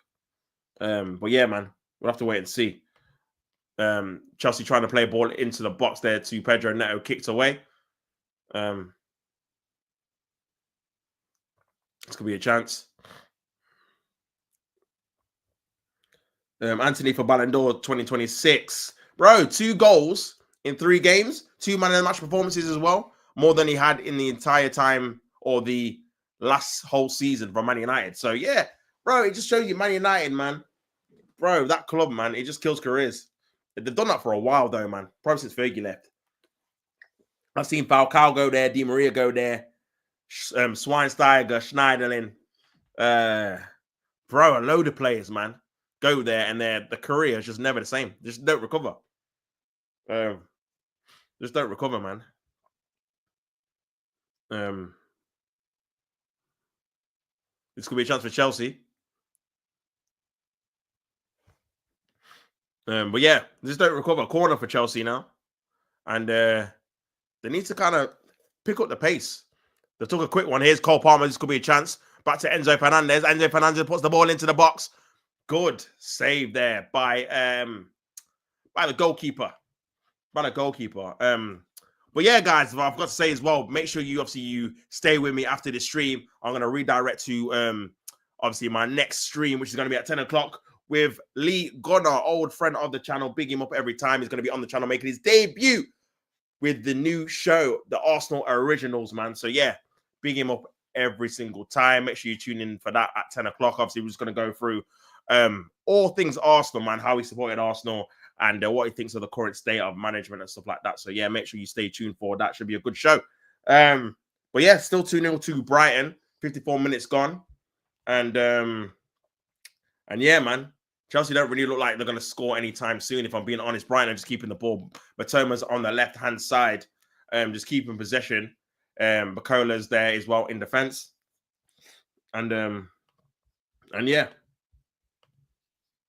But yeah, man, we'll have to wait and see. Chelsea trying to play a ball into the box there to Pedro Neto, kicked away. This could be a chance. Anthony for Ballon d'Or 2026. Bro, 2 goals in 3 games, 2 man of the match performances as well. More than he had in the entire time or the last whole season for Man United. So, yeah, bro, it just shows you Man United, man. Bro, that club, man, it just kills careers. They've done that for a while, though, man. Probably since Fergie left. I've seen Falcao go there, Di Maria go there, Schweinsteiger, Schneiderlin. Bro, a load of players, man, go there, and the career is just never the same. Just don't recover. Just don't recover, man. This could be a chance for Chelsea. But yeah, just don't recover. Corner for Chelsea now. And they need to kind of pick up the pace. They took a quick one. Here's Cole Palmer. This could be a chance. Back to Enzo Fernandez. Enzo Fernandez puts the ball into the box. Good save there by the goalkeeper. But yeah, guys, I've got to say as well, make sure you stay with me after the stream. I'm going to redirect to obviously my next stream, which is going to be at 10 o'clock with Lee Gunnar, old friend of the channel. Big him up every time. He's going to be on the channel making his debut with the new show, the Arsenal Originals, man. So yeah, big him up every single time. Make sure you tune in for that at 10 o'clock. Obviously, we're just going to go through all things Arsenal, man, how he supported Arsenal and what he thinks of the current state of management and stuff like that. So yeah, make sure you stay tuned for that. Should be a good show. But yeah, still 2-0 to Brighton. 54 minutes gone. And yeah, man, Chelsea don't really look like they're going to score anytime soon, if I'm being honest. Brighton are just keeping the ball. Matoma's on the left-hand side, just keeping possession. Bacola's there as well in defense. And yeah.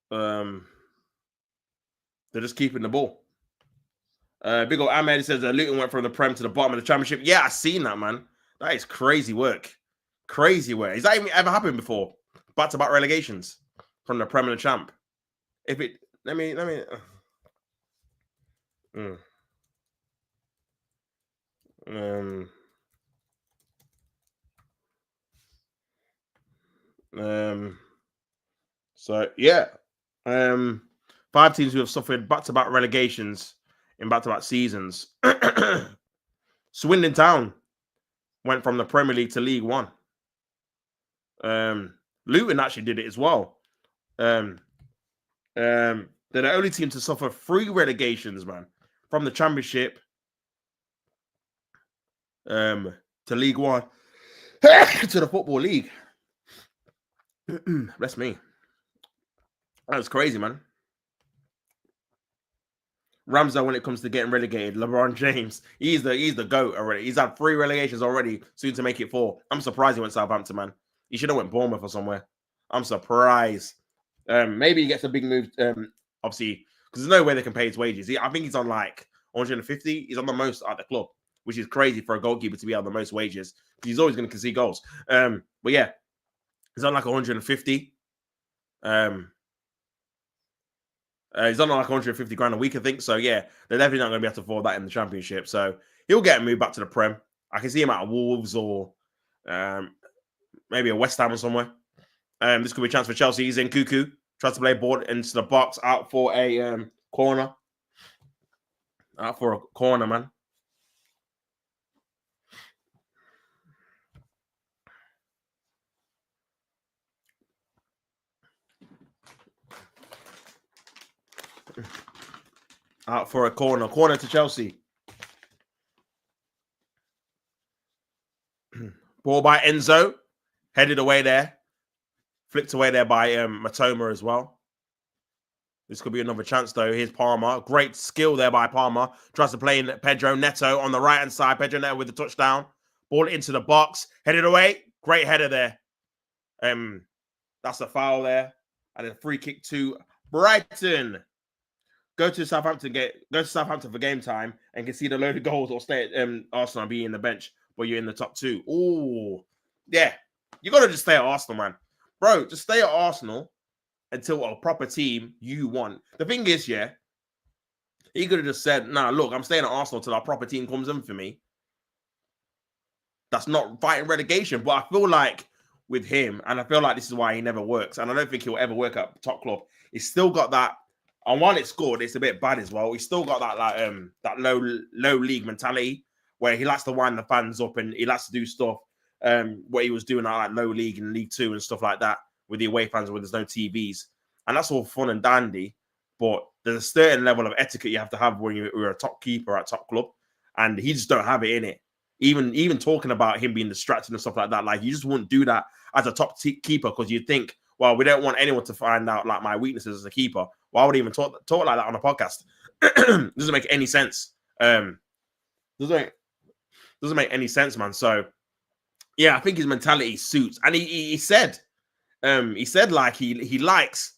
They're just keeping the ball. Big ol' Ahmed says that Luton went from the Prem to the bottom of the Championship. Yeah, I've seen that, man. That is crazy work. Crazy work. Has that even ever happened before? Back-to-back relegations from the Prem and the Champ. If it, let me. So yeah. 5 teams who have suffered back-to-back relegations in back-to-back seasons. Swindon Town went from the Premier League to League One. Luton actually did it as well. They're the only team to suffer 3 relegations, man, from the Championship to League One to the Football League. Bless me. That's crazy, man. Ramsdale, when it comes to getting relegated, LeBron James, he's the GOAT already. He's had 3 relegations already, soon to make it 4. I'm surprised he went Southampton, man. He should have went Bournemouth or somewhere. I'm surprised. Maybe he gets a big move, obviously, because there's no way they can pay his wages. I think he's on like 150. He's on the most at the club, which is crazy for a goalkeeper to be on the most wages, because he's always going to concede goals. But yeah, he's on like 150. He's on like 150 grand a week, I think. So, yeah, they're definitely not going to be able to afford that in the Championship. So, he'll get a move back to the Prem. I can see him out of Wolves or maybe a West Ham or somewhere. This could be a chance for Chelsea. He's in Cuckoo. Tries to play ball into the box. Out for a corner. Out for a corner, man. Out for a corner. Corner to Chelsea. Ball by Enzo. Headed away there. Flicked away there by Matoma as well. This could be another chance, though. Here's Palmer. Great skill there by Palmer. Tries to play in Pedro Neto on the right-hand side. Pedro Neto with the touchdown. Ball into the box. Headed away. Great header there. That's a foul there. And then free kick to Brighton. Go to Southampton for game time and concede a load of goals or stay at Arsenal and be in the bench, but you're in the top 2. Oh, yeah. You got to just stay at Arsenal, man. Bro, just stay at Arsenal until a proper team you want. The thing is, yeah, he could have just said, nah, look, I'm staying at Arsenal until our proper team comes in for me. That's not fighting relegation. But I feel like with him, and I feel like this is why he never works, and I don't think he'll ever work at top club. He's still got that. And while it's good, it's a bit bad as well. He's still got that like that low league mentality where he likes to wind the fans up and he likes to do stuff what he was doing at like low league and League 2 and stuff like that with the away fans where there's no TVs. And that's all fun and dandy, but there's a certain level of etiquette you have to have when you're a top keeper at top club, and he just don't have it in it. Even talking about him being distracted and stuff like that, like you just wouldn't do that as a top keeper because you think, well, we don't want anyone to find out like my weaknesses as a keeper. Why would I even talk like that on a podcast? Doesn't make any sense. Doesn't make any sense, man. So yeah, I think his mentality suits, and he said like he likes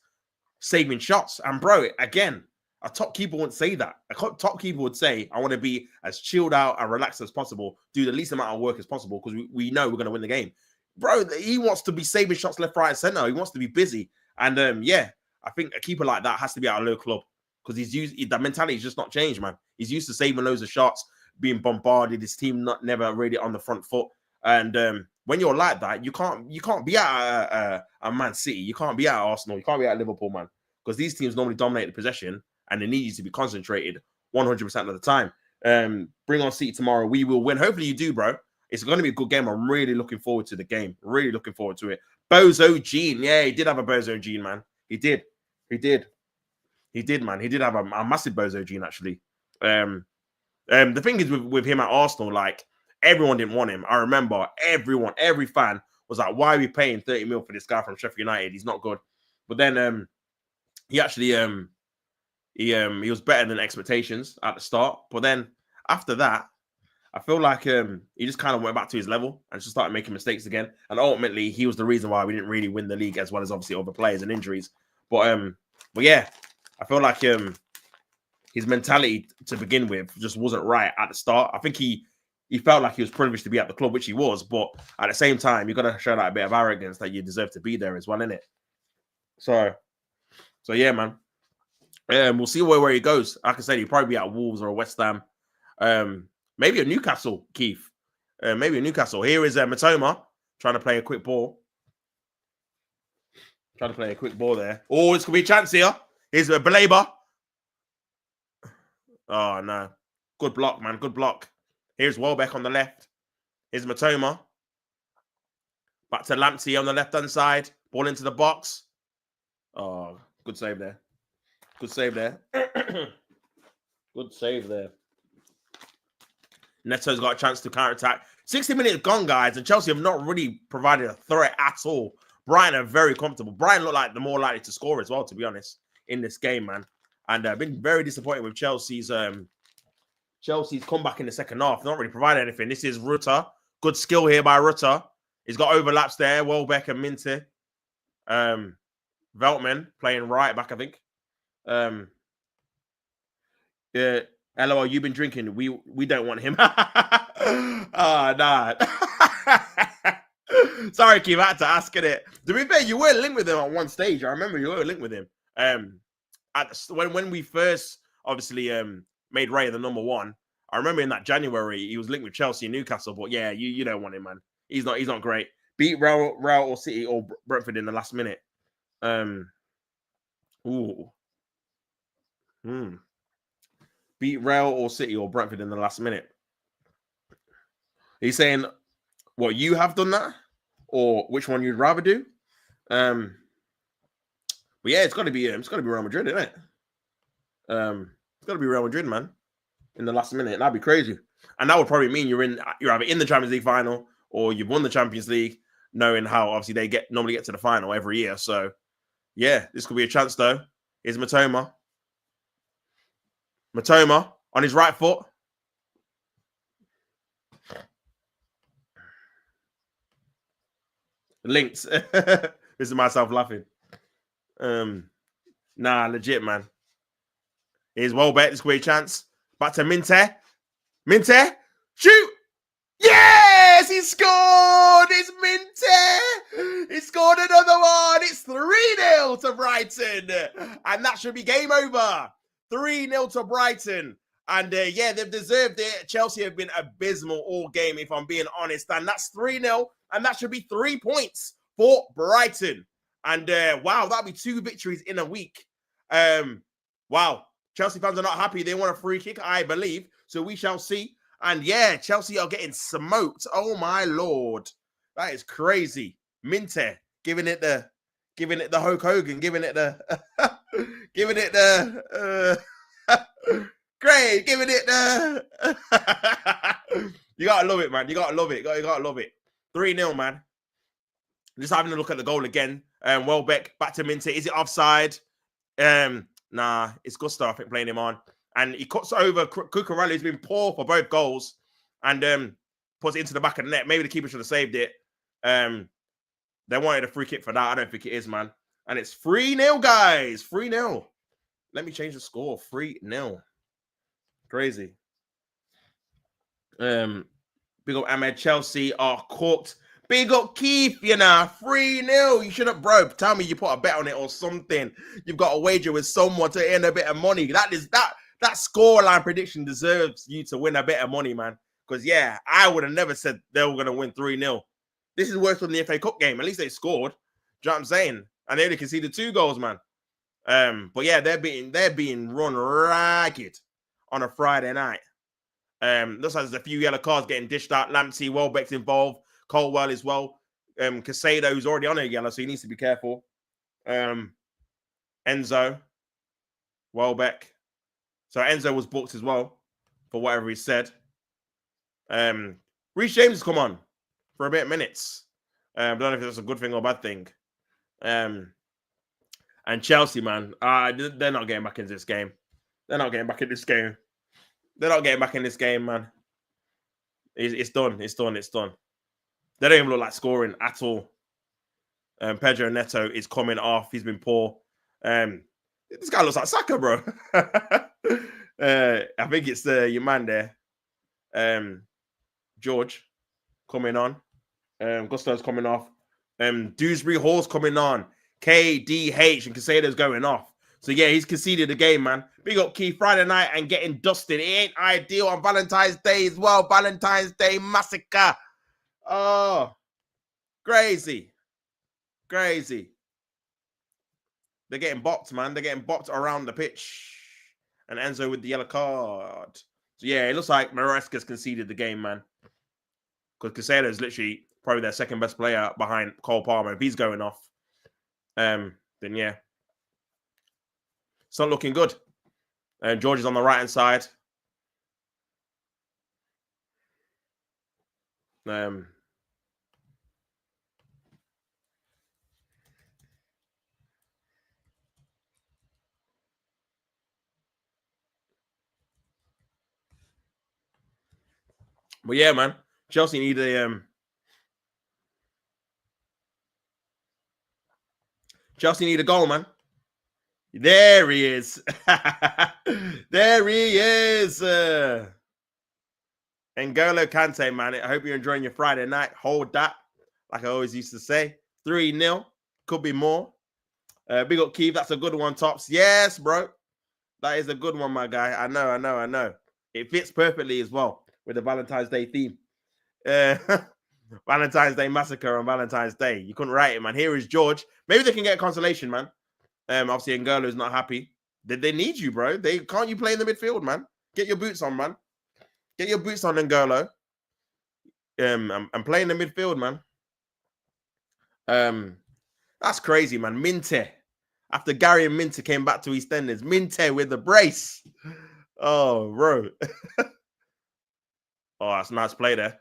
saving shots. And bro, again, a top keeper wouldn't say that. A top keeper would say, I want to be as chilled out and relaxed as possible, do the least amount of work as possible because we know we're going to win the game. Bro, he wants to be saving shots left, right, and center. He wants to be busy. And yeah, I think a keeper like that has to be at a low club because that mentality is just not changed, man. He's used to saving loads of shots, being bombarded, his team never really on the front foot. And when you're like that, you can't be at a Man City, you can't be at Arsenal, you can't be at Liverpool, man, because these teams normally dominate the possession and they need you to be concentrated 100% of the time. Bring on City tomorrow. We will win. Hopefully you do, bro. It's going to be a good game. I'm really looking forward to the game. Really looking forward to it. Bozo Gene. Yeah, he did have a Bozo Gene, man. He did, man. He did have a massive Bozo Gene, actually. The thing is with him at Arsenal, like, everyone didn't want him. I remember every fan was like, why are we paying 30 mil for this guy from Sheffield United? He's not good. But then he actually he was better than expectations at the start. But then after that, I feel like he just kind of went back to his level and just started making mistakes again. And ultimately, he was the reason why we didn't really win the league, as well as obviously other players and injuries. But yeah, I feel like his mentality to begin with just wasn't right at the start. I think he felt like he was privileged to be at the club, which he was. But at the same time, you got to show that a bit of arrogance that you deserve to be there as well, innit? So yeah, man. We'll see where he goes. Like I said, he'll probably be at Wolves or West Ham. Maybe a Newcastle, Keith. Maybe a Newcastle. Here is Matoma trying to play a quick ball. Trying to play a quick ball there. Oh, this could be a chance here. Here's a Baleba. Oh, no. Good block, man. Good block. Here's Welbeck on the left. Here's Matoma. Back to Lamptey on the left-hand side. Ball into the box. Oh, good save there. Good save there. Good save there. Neto's got a chance to counter-attack. 60 minutes gone, guys, and Chelsea have not really provided a threat at all. Brighton are very comfortable. Brighton look like the more likely to score as well, to be honest, in this game, man. And I've been very disappointed with Chelsea's comeback in the second half. Not really provided anything. This is Rutter. Good skill here by Rutter. He's got overlaps there. Welbeck and Minte. Veltman playing right back, I think. Yeah. LOL, you've been drinking. We don't want him. Oh, nah. Sorry, Keith, I had to ask it. To be fair, you were linked with him at one stage. I remember you were linked with him. When we first obviously made Ray the number one, I remember in that January he was linked with Chelsea and Newcastle. But yeah, you don't want him, man. He's not great. Beat Real or City or Brentford in the last minute. Beat Real or City or Brentford in the last minute. He's saying, what, you have done that? Or which one you'd rather do? But yeah, it's gotta be Real Madrid, isn't it? It's gotta be Real Madrid, man. In the last minute. That'd be crazy. And that would probably mean you're either in the Champions League final or you've won the Champions League, knowing how obviously they normally get to the final every year. So yeah, this could be a chance though. Here's Matoma. Matoma on his right foot. Linked. This is myself laughing. Nah, legit, man. Here's Welbeck. This great chance. Back to Minte. Minte. Shoot. Yes, he scored. It's Minte. He scored another one. It's 3-0 to Brighton. And that should be game over. 3-0 to Brighton. And yeah, they've deserved it. Chelsea have been abysmal all game, if I'm being honest. And that's 3-0. And that should be 3 points for Brighton. And wow, that'll be 2 victories in a week. Wow. Chelsea fans are not happy. They want a free kick, I believe. So we shall see. And yeah, Chelsea are getting smoked. Oh my Lord. That is crazy. Minte giving it the Hulk Hogan, giving it the great, giving it the you gotta love it, man. You gotta love it. You gotta love it. 3-0, man. Just having a look at the goal again. Welbeck back to Minte. Is it offside? Nah, it's Gusto, I think, playing him on. And he cuts over Cucurella, who's been poor for both goals, and puts it into the back of the net. Maybe the keeper should have saved it. They wanted a free kick for that. I don't think it is, man. And it's 3-0, guys. 3-0. Let me change the score. 3-0. Crazy. Big up Ahmed. Chelsea are cooked. Big up Keith, 3-0. You should have, bro. Tell me you put a bet on it or something. You've got a wager with someone to earn a bit of money. That scoreline prediction deserves you to win a bit of money, man. Because, yeah, I would have never said they were going to win 3-0. This is worse than the FA Cup game. At least they scored. Do you know what I'm saying? And they only conceded 2 goals, man. But, yeah, they're being run ragged on a Friday night. Looks like there's a few yellow cards getting dished out. Lamptey, Welbeck's involved. Colwell as well. Casado, who's already on a yellow, so he needs to be careful. Enzo. Welbeck. So Enzo was booked as well for whatever he said. Reece James has come on for a bit of minutes. I don't know if that's a good thing or a bad thing. And Chelsea, man, they're not getting back into this game. They're not getting back in this game. They're not getting back in this game, man. It's done. It's done. It's done. They don't even look like scoring at all. Pedro Neto is coming off. He's been poor. This guy looks like Saka, bro. I think it's your man there. George coming on. Gusto's coming off. Dewsbury Hall's coming on. KDH and Casado's going off. So, yeah, he's conceded the game, man. Big up Keith. Friday night and getting dusted. It ain't ideal on Valentine's Day as well. Valentine's Day massacre. Oh, crazy. Crazy. They're getting bopped, man. They're getting bopped around the pitch. And Enzo with the yellow card. So, yeah, it looks like Maresca's conceded the game, man. Because Casado is literally probably their second best player behind Cole Palmer. If he's going off, then, yeah. It's not looking good. And George is on the right-hand side. But yeah, man, Chelsea need a goal, man. There he is. There he is. N'Golo Kante, man. I hope you're enjoying your Friday night. Hold that, like I always used to say. 3-0. Could be more. Big up Keith. That's a good one, Tops. Yes, bro. That is a good one, my guy. I know. It fits perfectly as well with the Valentine's Day theme. Valentine's Day massacre on Valentine's Day. You couldn't write it, man. Here is George. Maybe they can get a consolation, man. Obviously, N'Golo's not happy. They need you, bro. Can't you play in the midfield, man? Get your boots on, man. Get your boots on, N'Golo. And play in the midfield, man. That's crazy, man. Minte. After Gary and Minte came back to EastEnders. Minte with the brace. Oh, bro. Oh, that's a nice play there.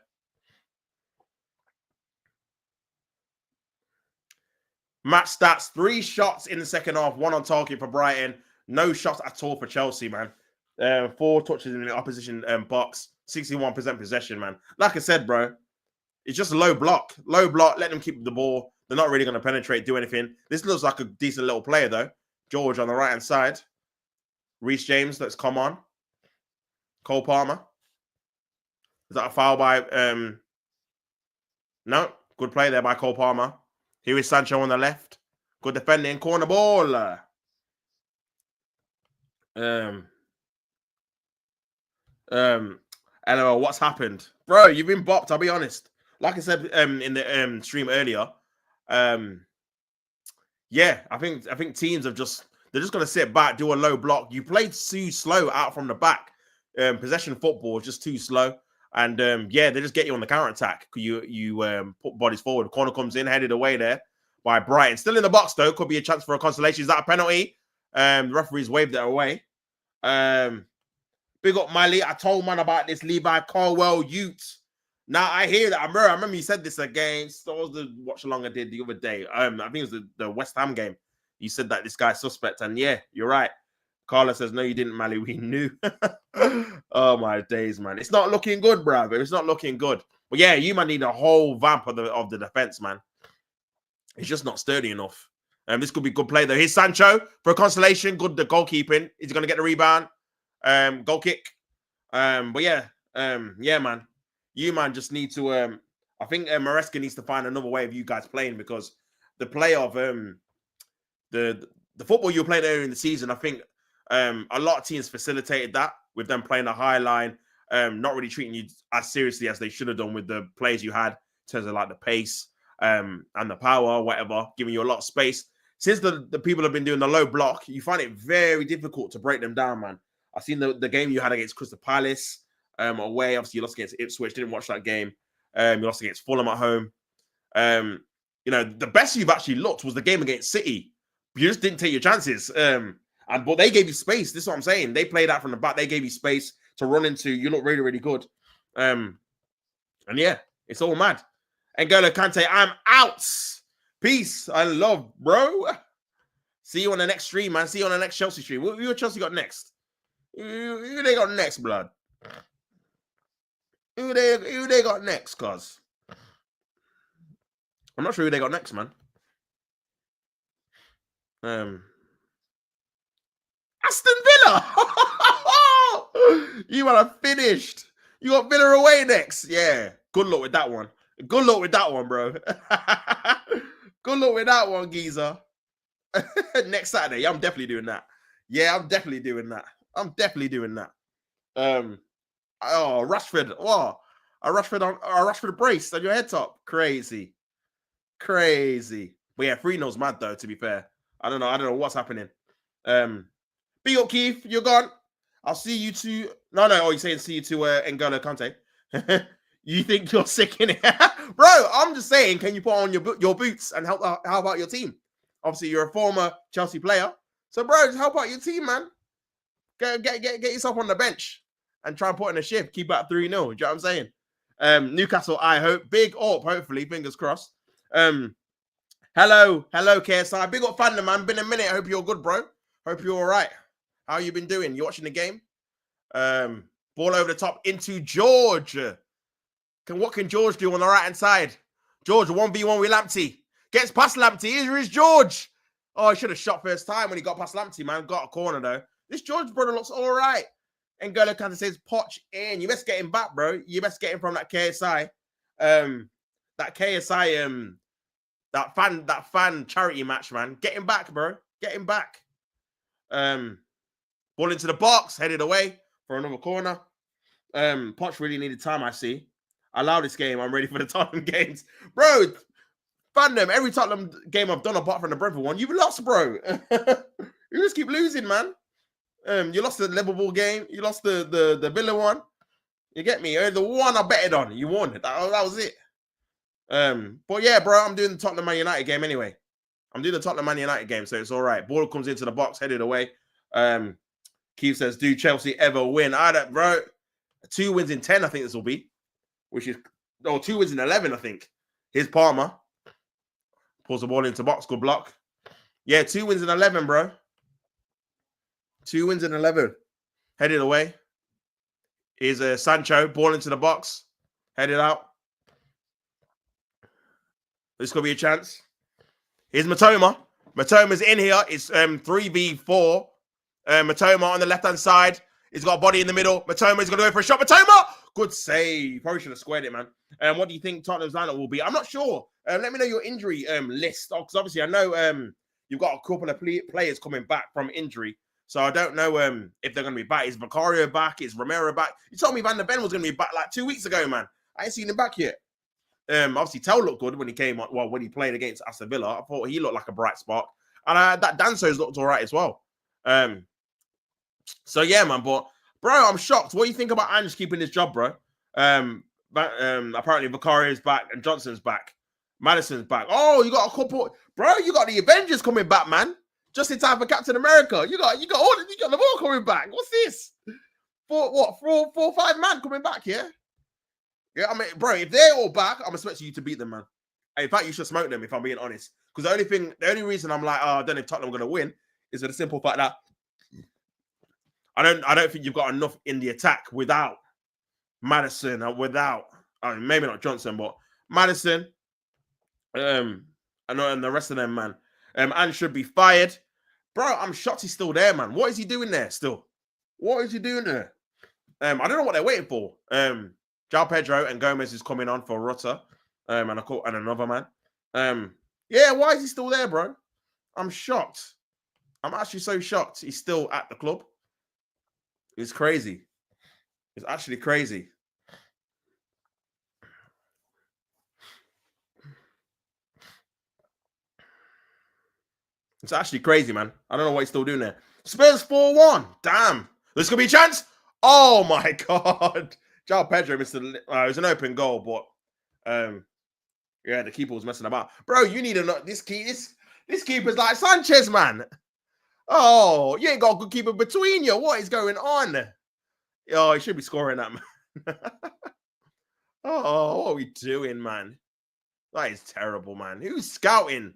Match stats, 3 shots in the second half, 1 on target for Brighton. No shots at all for Chelsea, man. 4 touches in the opposition box, 61% possession, man. Like I said, bro, it's just a low block. Low block, let them keep the ball. They're not really going to penetrate, do anything. This looks like a decent little player, though. George on the right-hand side. Reece James, let's come on. Cole Palmer. Is that a foul by... No, good play there by Cole Palmer. Here is Sancho on the left. Good defending. Corner ball. LOL, what's happened? Bro, you've been bopped, I'll be honest. Like I said in the stream earlier, yeah, I think teams have they're just gonna sit back, do a low block. You played too slow out from the back. Possession football is just too slow. And yeah, they just get you on the counter attack. You put bodies forward. Corner comes in, headed away there by Brighton. Still in the box though. Could be a chance for a consolation. Is that a penalty? The referees waved it away. Big up Miley. I told man about this Levi Colwell Ute. Now I hear that. I remember you said this against. That was the watch along I did the other day. I think it was the West Ham game. You said that this guy's suspect, and yeah, you're right. Carla says, no, you didn't, Mally. We knew. Oh, my days, man. It's not looking good, bruv. It's not looking good. But, yeah, you might need a whole vamp of the defense, man. It's just not sturdy enough. This could be good play, though. Here's Sancho for a consolation. Good the goalkeeping. Is he going to get the rebound? Goal kick. But, yeah. Yeah, man. You, man, just need to... I think Maresca needs to find another way of you guys playing because the play of... the football you were playing earlier in the season, I think... a lot of teams facilitated that with them playing a high line, not really treating you as seriously as they should have done with the players you had in terms of like the pace and the power, whatever, giving you a lot of space. Since the people have been doing the low block, you find it very difficult to break them down, man. I've seen the game you had against Crystal Palace away. Obviously, you lost against Ipswich. Didn't watch that game. You lost against Fulham at home. You know, the best you've actually looked was the game against City. You just didn't take your chances. But they gave you space. This is what I'm saying. They played out from the back. They gave you space to run into. You look really, really good. And yeah, it's all mad. N'Golo Kante, I'm out. Peace. I love, bro. See you on the next stream, man. See you on the next Chelsea stream. Who Chelsea got next? Who they got next, blood? Who they got next, cuz? I'm not sure who they got next, man. Aston Villa. You are finished. You got Villa away next. Yeah. Good luck with that one. Good luck with that one, bro. Good luck with that one, geezer. Next Saturday. Yeah, I'm definitely doing that. Yeah, I'm definitely doing that. I'm definitely doing that. Oh, Rashford. Oh, a Rashford brace on your head top. Crazy. Crazy. But yeah, 3-0's mad though, to be fair. I don't know what's happening. Big up, Keith. You're gone. I'll see you two. No. Oh, you're saying see you to N'Golo Kante. You think you're sick in it? Bro, I'm just saying, can you put on your boots and help out your team? Obviously, you're a former Chelsea player. So, bro, just help out your team, man. Get yourself on the bench and try and put in a shift. Keep it at 3-0. Do you know what I'm saying? Newcastle, I hope. Big up, hopefully. Fingers crossed. Hello, KSI. Big up, fandom, man. Been a minute. I hope you're good, bro. Hope you're all right. How you been doing? You watching the game? Ball over the top into George. What can George do on the right-hand side? George, 1v1 with Lamptey. Gets past Lamptey. Here is George. Oh, he should have shot first time when he got past Lamptey, man. Got a corner, though. This George brother looks all right. N'Golo Kante says, Poch in. You best get him back, bro. You best get him from that KSI. That fan charity match, man. Get him back, bro. Get him back. Ball into the box. Headed away for another corner. Poch really needed time, I see. I allow this game. I'm ready for the Tottenham games. Bro, fandom, every Tottenham game I've done apart from the Brentford one, you've lost, bro. You just keep losing, man. You lost the Liverpool game. You lost the Villa one. You get me? The one I betted on. You won. That was it. But yeah, bro, I'm doing the Tottenham Man United game anyway. I'm doing the Tottenham Man United game, so it's all right. Ball comes into the box, headed away. Keith says, do Chelsea ever win? I don't, bro. 2 wins in 10, I think this will be. Which is, 2 wins in 11, I think. Here's Palmer. Pulls the ball into box. Good block. Yeah, 2 wins in 11, bro. 2 wins in 11. Headed away. Here's Sancho. Ball into the box. Headed out. This could be a chance. Here's Matoma. Matoma's in here. It's 3v4. Matoma on the left-hand side. He's got a body in the middle. Matoma's going to go for a shot. Matoma! Good save. Probably should have squared it, man. What do you think Tottenham's lineup will be? I'm not sure. Let me know your injury list. Because obviously I know you've got a couple of players coming back from injury. So I don't know if they're going to be back. Is Vicario back? Is Romero back? You told me Van der Ven was going to be back like 2 weeks ago, man. I ain't seen him back yet. Obviously, Tell looked good when he came on. Well, when he played against Aston Villa, I thought he looked like a bright spark, and that Danso's looked all right as well. So yeah, man. But bro, I'm shocked. What do you think about Ange keeping his job, bro? Apparently Vicario's back and Johnson's back. Madison's back. Oh, you got a couple, bro. You got the Avengers coming back, man. Just in time for Captain America. You got them all coming back. What's this? Four, 5 man coming back, yeah? Yeah, I mean, bro, if they're all back, I'm expecting you to beat them, man. In fact, you should smoke them, if I'm being honest. Because the only reason I'm like, I don't know if Tottenham are going to win is for the simple fact that I don't think you've got enough in the attack without Madison and without, maybe not Johnson, but Madison, and the rest of them, man. And should be fired. Bro, I'm shocked he's still there, man. What is he doing there still? What is he doing there? I don't know what they're waiting for. João Pedro and Gomez is coming on for Rutter, and another man. Yeah, why is he still there, bro? I'm shocked. I'm actually so shocked he's still at the club. It's crazy. It's actually crazy. It's actually crazy, man. I don't know what he's still doing there. Spurs 4-1. Damn. This could be a chance. Oh, my God. João Pedro missed it was an open goal, but yeah, the keeper was messing about. Bro, you need this keeper's like Sanchez, man. Oh, you ain't got a good keeper between you. What is going on? Oh, he should be scoring that, man. Oh, what are we doing, man? That is terrible, man. Who's scouting?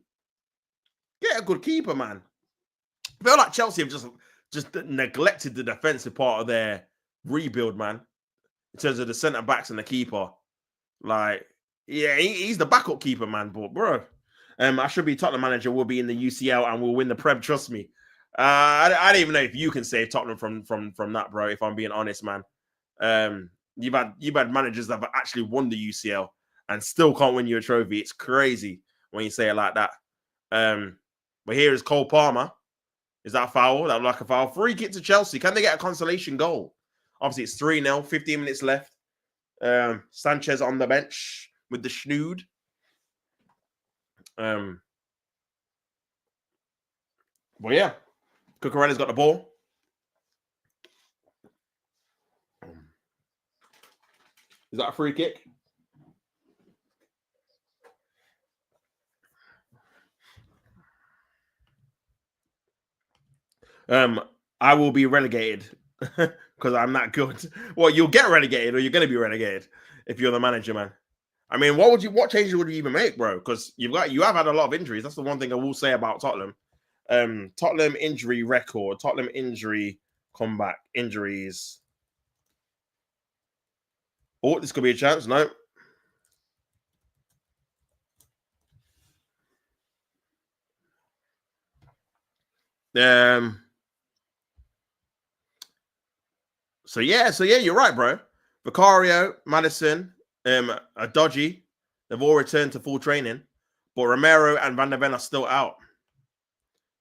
Get a good keeper, man. I feel like Chelsea have just neglected the defensive part of their rebuild, man. In terms of the centre backs and the keeper, like, yeah, he's the backup keeper, man. But bro, I should be Tottenham manager. Will be in the UCL and we'll win the Prem. Trust me. I don't even know if you can save Tottenham from that, bro. If I'm being honest, man. You've had managers that have actually won the UCL and still can't win you a trophy. It's crazy when you say it like that. But here is Cole Palmer. Is that a foul? That looked like a foul. Free kick to Chelsea. Can they get a consolation goal? Obviously, it's 3-0, 15 minutes left. Sanchez on the bench with the schnood. But yeah, Cucurella's got the ball. Is that a free kick? I will be relegated because I'm that good. Well, you'll get relegated or you're going to be relegated if you're the manager, man. I mean, what changes would you even make, bro? Because you have had a lot of injuries. That's the one thing I will say about Tottenham. Tottenham injury record, Tottenham injury comeback, injuries. Oh, this could be a chance. No. So yeah, you're right, bro. Vicario, Madison, are dodgy. They've all returned to full training, but Romero and Van der Ven are still out.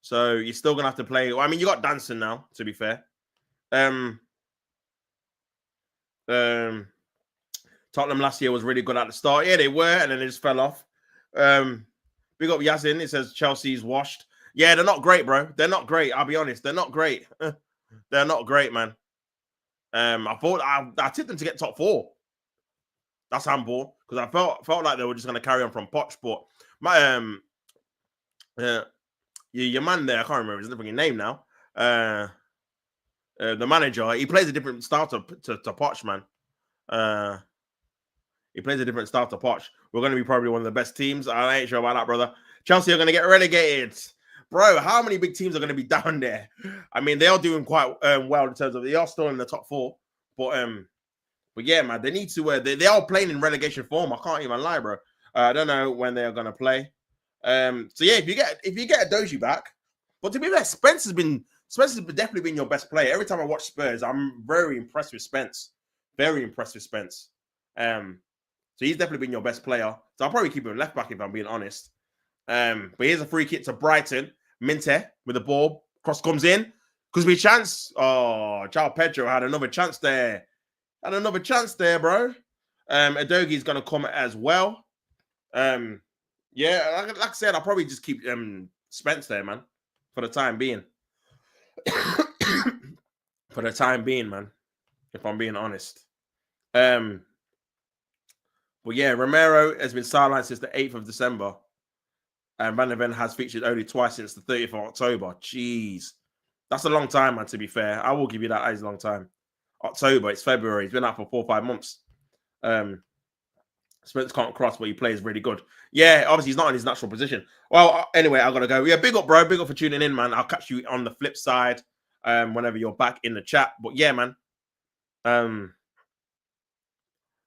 So you're still gonna have to play. Well, I mean, you got Danson now, to be fair. Tottenham last year was really good at the start. Yeah, they were, and then they just fell off. Big up Yazin. It says Chelsea's washed. Yeah, they're not great, bro. They're not great. I'll be honest. They're not great. They're not great, man. I thought I tipped them to get top 4. That's handball because I felt like they were just going to carry on from Poch, but my your man there, I can't remember his name now. The manager, he plays a different style to Poch, man. He plays a different style to Poch. We're going to be probably one of the best teams. I ain't sure about that, brother. Chelsea are going to get relegated. Bro, how many big teams are going to be down there? I mean, they are doing quite well in terms of they are still in the top 4. But yeah, man, they need to. They are playing in relegation form. I can't even lie, bro. I don't know when they are going to play. So yeah, if you get a Doji back, but to be fair, Spencer's definitely been your best player. Every time I watch Spurs, I'm very impressed with Spence. Very impressed with Spence. So he's definitely been your best player. So I'll probably keep him left back if I'm being honest. But here's a free kick to Brighton. Minte with the ball. Cross comes in. Could be a chance. Oh, João Pedro had another chance there. Bro. Adogi's going to come as well. Yeah, like I said, I'll probably just keep Spence there, man, for the time being. For the time being, man, if I'm being honest. But yeah, Romero has been sidelined since the 8th of December. And Van der Ven has featured only twice since the 30th of October. Jeez. That's a long time, man, to be fair. I will give you that. That is a long time. October, it's February. He's been out for 4 or 5 months. Spence can't cross, but he plays really good. Yeah, obviously he's not in his natural position. Well, anyway, I gotta go. Yeah, big up, bro. Big up for tuning in, man. I'll catch you on the flip side whenever you're back in the chat. But yeah, man.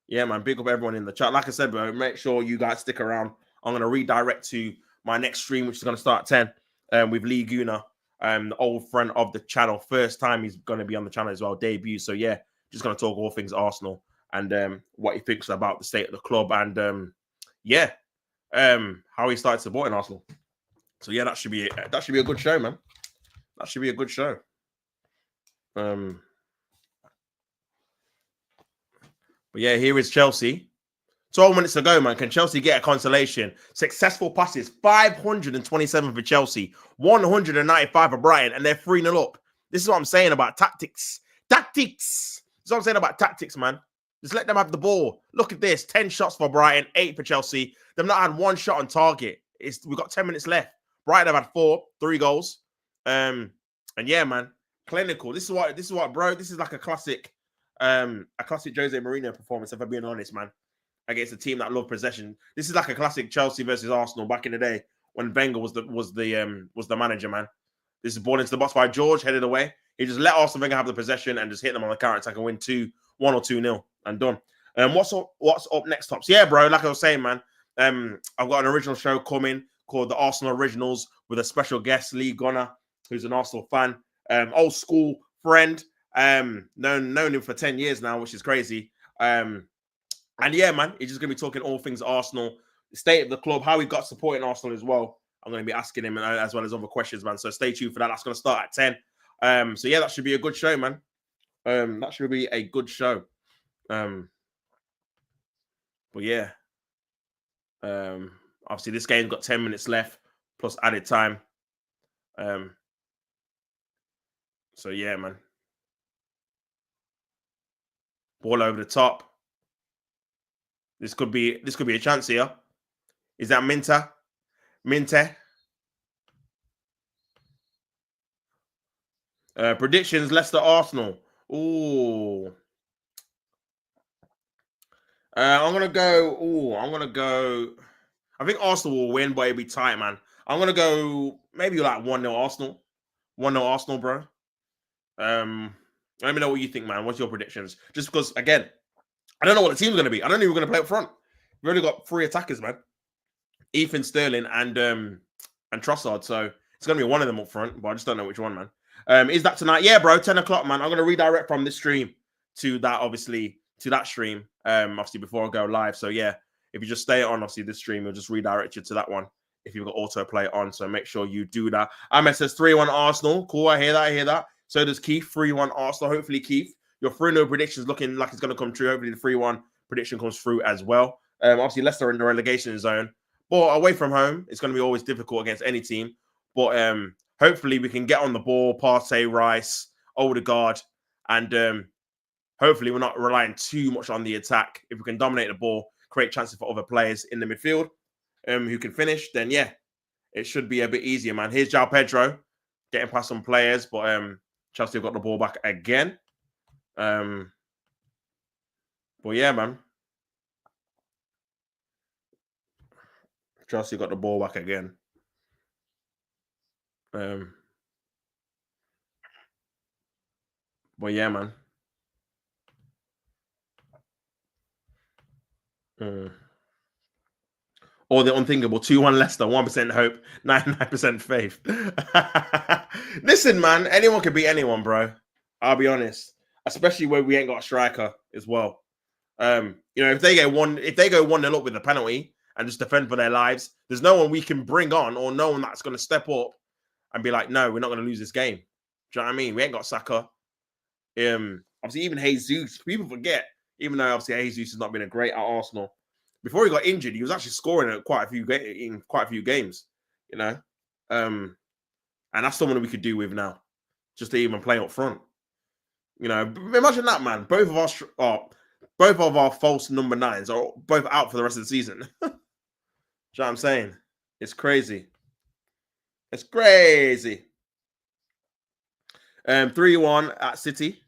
Yeah, man. Big up everyone in the chat. Like I said, bro, make sure you guys stick around. I'm gonna redirect to my next stream, which is gonna start at 10 with Lee Guna, the old friend of the channel. First time he's gonna be on the channel as well, debut. So yeah, just gonna talk all things Arsenal and what he thinks about the state of the club and how he started supporting Arsenal. So yeah, that should be a good show, man. That should be a good show. But yeah, here is Chelsea. 12 minutes to go, man. Can Chelsea get a consolation? Successful passes, 527 for Chelsea, 195 for Brighton, and they're 3-0 up. This is what I'm saying about tactics. This is what I'm saying about tactics, man. Just let them have the ball. Look at this. 10 shots for Brighton, 8 for Chelsea. They've not had 1 shot on target. We've got 10 minutes left. Brighton have had 3 goals. And yeah, man. Clinical. This is what, bro. This is like a classic Jose Mourinho performance, if I'm being honest, man. Against a team that love possession. This is like a classic Chelsea versus Arsenal back in the day when Wenger was the manager, man. This is ball into the box by George, headed away. He just let Arsene Wenger have the possession and just hit them on the counter attack and win 1 or 2-0 and done. What's up next, Tops? Yeah, bro. Like I was saying, man. I've got an original show coming called the Arsenal Originals with a special guest, Lee Gunner, who's an Arsenal fan, old school friend. Known him for 10 years now, which is crazy. And yeah, man, he's just going to be talking all things Arsenal, the state of the club, how he got supporting Arsenal as well. I'm going to be asking him as well as other questions, man. So stay tuned for that. That's going to start at 10. So yeah, that should be a good show, man. That should be a good show. But yeah. Obviously, this game's got 10 minutes left plus added time. So yeah, man. Ball over the top. This could be a chance here. Is that Minte? Predictions: Leicester, Arsenal. Ooh. I'm gonna go. I think Arsenal will win, but it'll be tight, man. I'm gonna go maybe like 1-0 Arsenal. 1-0 Arsenal, bro. Let me know what you think, man. What's your predictions? Just because, again, I don't know what the team's gonna be. I don't know who we're gonna play up front. We've only got 3 attackers, man. Ethan Sterling and Trossard. So it's gonna be one of them up front, but I just don't know which one, man. Is that tonight? Yeah, bro. 10 o'clock, man. I'm gonna redirect from this stream to that, obviously, to that stream. Obviously before I go live. So yeah, if you just stay on, obviously this stream, will just redirect you to that one if you've got autoplay on. So make sure you do that. Ahmed says 3-1 Arsenal. Cool. I hear that. So does Keith. 3-1 Arsenal. Hopefully, Keith, your 3-0 prediction is looking like it's going to come true. Hopefully, the 3-1 prediction comes through as well. Obviously, Leicester in the relegation zone. But away from home, it's going to be always difficult against any team. But hopefully, we can get on the ball, Partey, Rice, Odegaard, and hopefully, we're not relying too much on the attack. If we can dominate the ball, create chances for other players in the midfield who can finish, then yeah, it should be a bit easier, man. Here's João Pedro getting past some players, but Chelsea have got the ball back again. But yeah, man. Chelsea got the ball back again. But yeah, man. Or the unthinkable, 2-1 Leicester, 1% hope, 99% faith. Listen, man, anyone can beat anyone, bro. I'll be honest. Especially when we ain't got a striker as well. If they go 1-0 up with a penalty and just defend for their lives, there's no one we can bring on or no one that's going to step up and be like, no, we're not going to lose this game. Do you know what I mean? We ain't got Saka. Obviously, even Jesus, people forget, even though obviously Jesus has not been a great at Arsenal. Before he got injured, he was actually scoring in quite a few games, and that's someone we could do with now, just to even play up front. Imagine that, man. Both of our false number 9s are both out for the rest of the season. Do you know what I'm saying? It's crazy. It's crazy. 3-1 at City.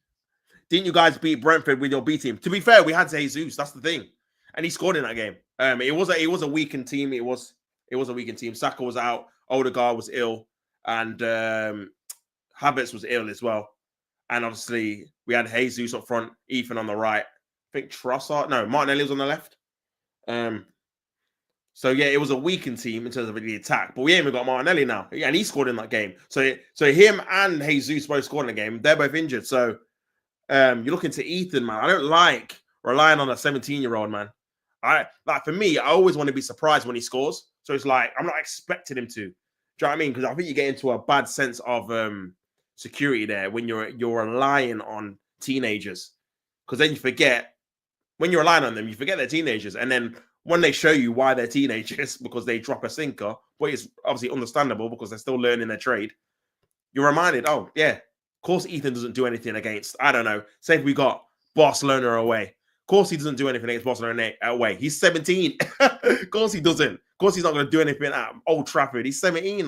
Didn't you guys beat Brentford with your B team? To be fair, we had Jesus. That's the thing, and he scored in that game. It was a weakened team. It was a weakened team. Saka was out. Odegaard was ill, and Havertz was ill as well. And obviously, we had Jesus up front, Ethan on the right. I think Martinelli was on the left. So yeah, it was a weakened team in terms of the attack. But we ain't even got Martinelli now, and he scored in that game. So him and Jesus both scored in the game. They're both injured. So you're looking to Ethan, man. I don't like relying on a 17-year-old, man. For me, I always want to be surprised when he scores. So it's like I'm not expecting him to. Do you know what I mean? Because I think you get into a bad sense of security there when you're relying on teenagers. Because then you forget, when you're relying on them, you forget they're teenagers. And then when they show you why they're teenagers, because they drop a sinker, but it's obviously understandable because they're still learning their trade, you're reminded, oh, yeah, of course Ethan doesn't do anything against, I don't know, say if we got Barcelona away. Of course he doesn't do anything against Barcelona away. He's 17. Of course he doesn't. Of course he's not going to do anything at Old Trafford. He's 17,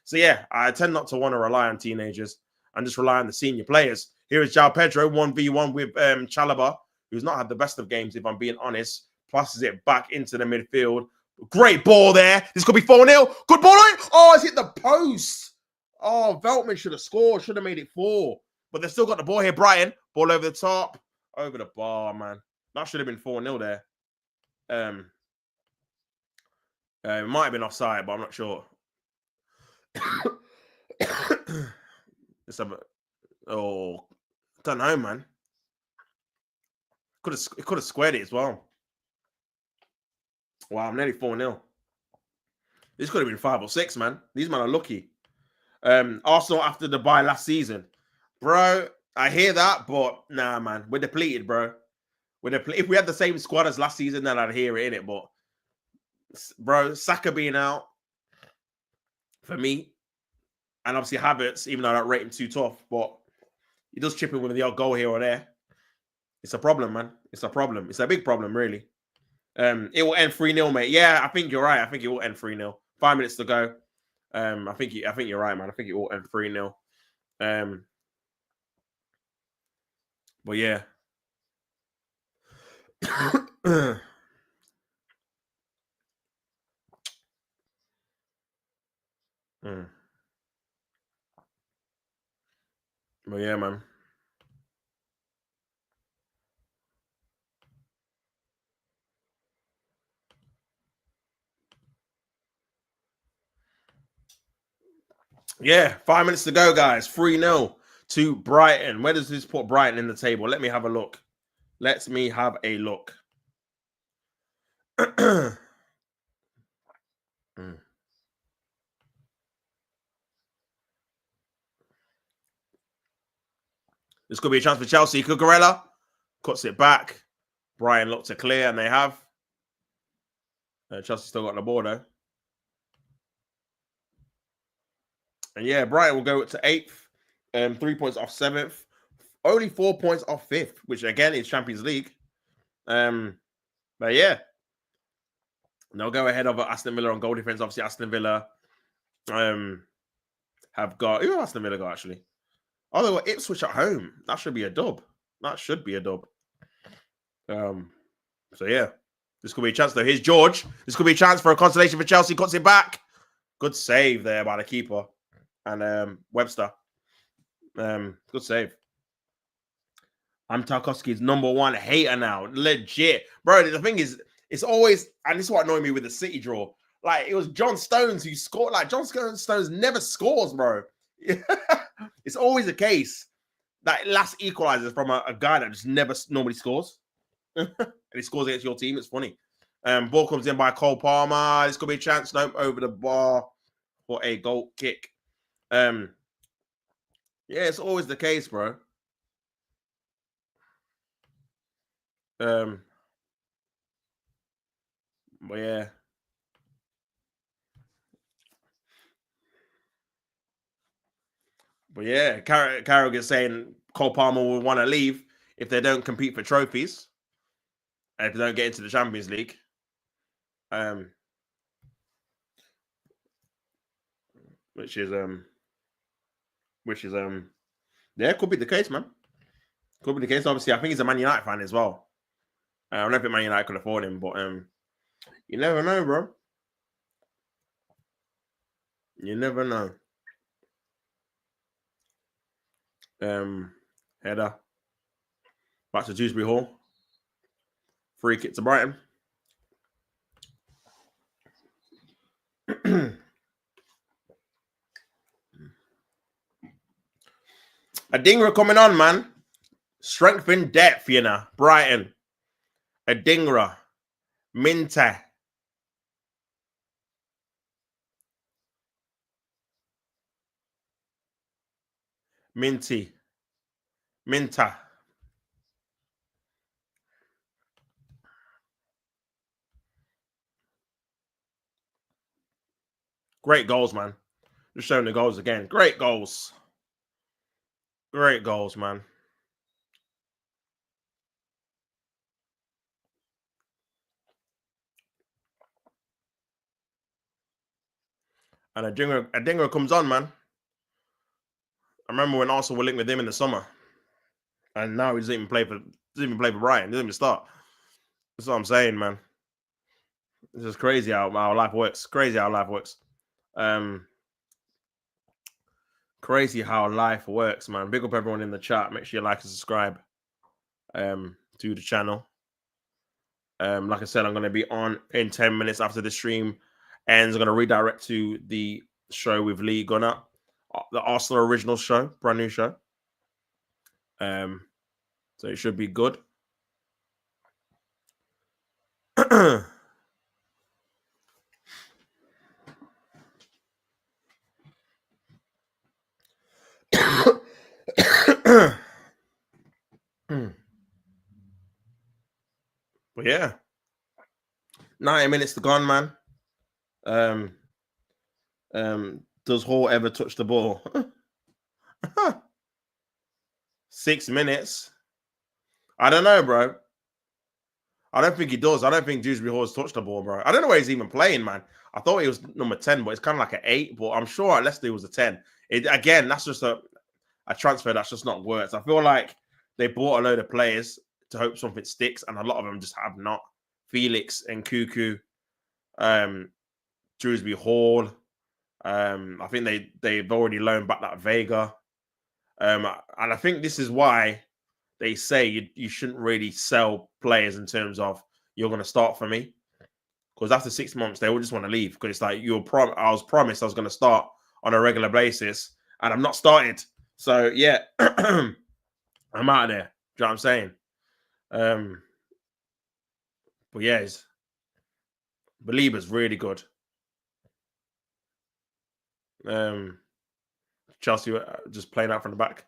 So, yeah, I tend not to want to rely on teenagers and just rely on the senior players. Here is João Pedro, 1v1 with Chalobah, who's not had the best of games, if I'm being honest. Passes it back into the midfield. Great ball there. This could be 4-0. Good ball. Oh, it's hit the post. Oh, Veltman should have scored. Should have made it 4. But they've still got the ball here. Brighton. Ball over the top. Over the bar, man. That should have been 4-0 there. It might have been offside, but I'm not sure. Don't know, man. It could have squared it as well. Wow, I'm nearly 4-0. This could have been 5 or 6, man. These men are lucky. Arsenal after the bye last season. Bro, I hear that, but nah, man. We're depleted, bro. If we had the same squad as last season, then I'd hear it, innit? But, bro, Saka being out, for me, and obviously Havertz, even though I don't rate him too tough, but he does chip in with the odd goal here or there. It's a problem, man. It's a problem. It's a big problem, really. It will end 3-0, mate. Yeah, I think you're right. I think it will end 3-0. 5 minutes to go. I think you're right, man. I think it will end 3-0. But yeah. But yeah, man. Yeah, 5 minutes to go, guys. 3-0 to Brighton. Where does this put Brighton in the table? Let me have a look. Let me have a look. This could be a chance for Chelsea. Cucurella cuts it back. Brighton look to clear, and they have. Chelsea still got the ball, though. And yeah, Brighton will go to 8th, 3 points off 7th, only 4 points off 5th, which again is Champions League. But yeah, they'll go ahead of Aston Villa on goal difference. Obviously, Aston Villa have got, who Aston Villa got actually? Oh, they got Ipswich at home. That should be a dub. So yeah, this could be a chance though. Here's George. This could be a chance for a consolation for Chelsea. Cuts it back. Good save there by the keeper. And Webster. Good save. I'm Tarkowski's #1 hater now. Legit. Bro, the thing is, it's always, and this is what annoyed me with the City draw. Like, it was John Stones who scored. Like, John Stones never scores, bro. It's always the case that last equalizes from a guy that just never normally scores. And he scores against your team. It's funny. Ball comes in by Cole Palmer. This could be a chance. Nope, over the bar for a goal kick. Yeah, it's always the case, bro. But yeah. But yeah, Carrick is saying Cole Palmer will want to leave if they don't compete for trophies and if they don't get into the Champions League. Which is yeah, could be the case, man. Could be the case. Obviously, I think he's a Man United fan as well. I don't know if Man United could afford him, but you never know, bro. You never know. Header. Back to Dewsbury Hall. Free kick to Brighton. Adingra coming on, man. Strength in depth, you know. Brighton. Adingra. Minta. Minta. Great goals, man. Just showing the goals again. Great goals. Great goals, man. And Adingra comes on, man. I remember when Arsenal were linked with him in the summer. And now he doesn't even play for Brighton. He doesn't even start. That's what I'm saying, man. It's just crazy how life works. Crazy how life works. Crazy how life works, man. Big up everyone in the chat. Make sure you like and subscribe to the channel. Like I said, I'm going to be on in 10 minutes after the stream ends. I'm going to redirect to the show with Lee Gunner, the Arsenal original show, brand new show. So it should be good. But yeah, 90 minutes to gone, man. Does Hall ever touch the ball? 6 minutes. I don't know, bro. I don't think he does. I don't think Dewsbury Hall's touched the ball, bro. I don't know where he's even playing, man. I thought he was number 10, but it's kind of like an 8. But I'm sure at Leicester he was a 10. Again, that's just a transfer that's just not worked. I feel like they bought a load of players to hope something sticks, and a lot of them just have not. Felix and Cuckoo, Dewsbury Hall. I think they've already loaned back that Vega. And I think this is why they say you shouldn't really sell players in terms of you're going to start for me. Because after 6 months, they will just want to leave. Because it's like I was promised I was going to start on a regular basis, and I'm not started. So, yeah, I'm out of there. Do you know what I'm saying? But yeah, Belieber's really good. Chelsea just playing out from the back.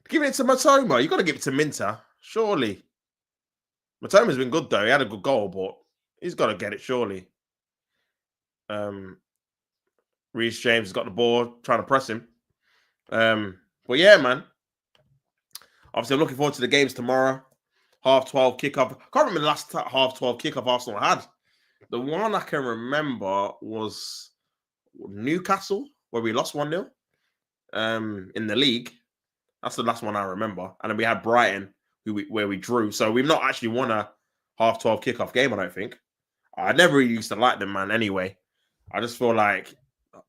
Give it to Matoma. You got to give it to Minta, surely. Matoma's been good though. He had a good goal, but he's got to get it surely. Reece James has got the ball, trying to press him. But yeah, man. Obviously, I'm looking forward to the games tomorrow. 12:30 kickoff. I can't remember the last 12:30 kickoff Arsenal had. The one I can remember was Newcastle, where we lost 1-0 in the league. That's the last one I remember. And then we had Brighton, where we drew. So we've not actually won a 12:30 kickoff game, I don't think. I never really used to like them, man, anyway. I just feel like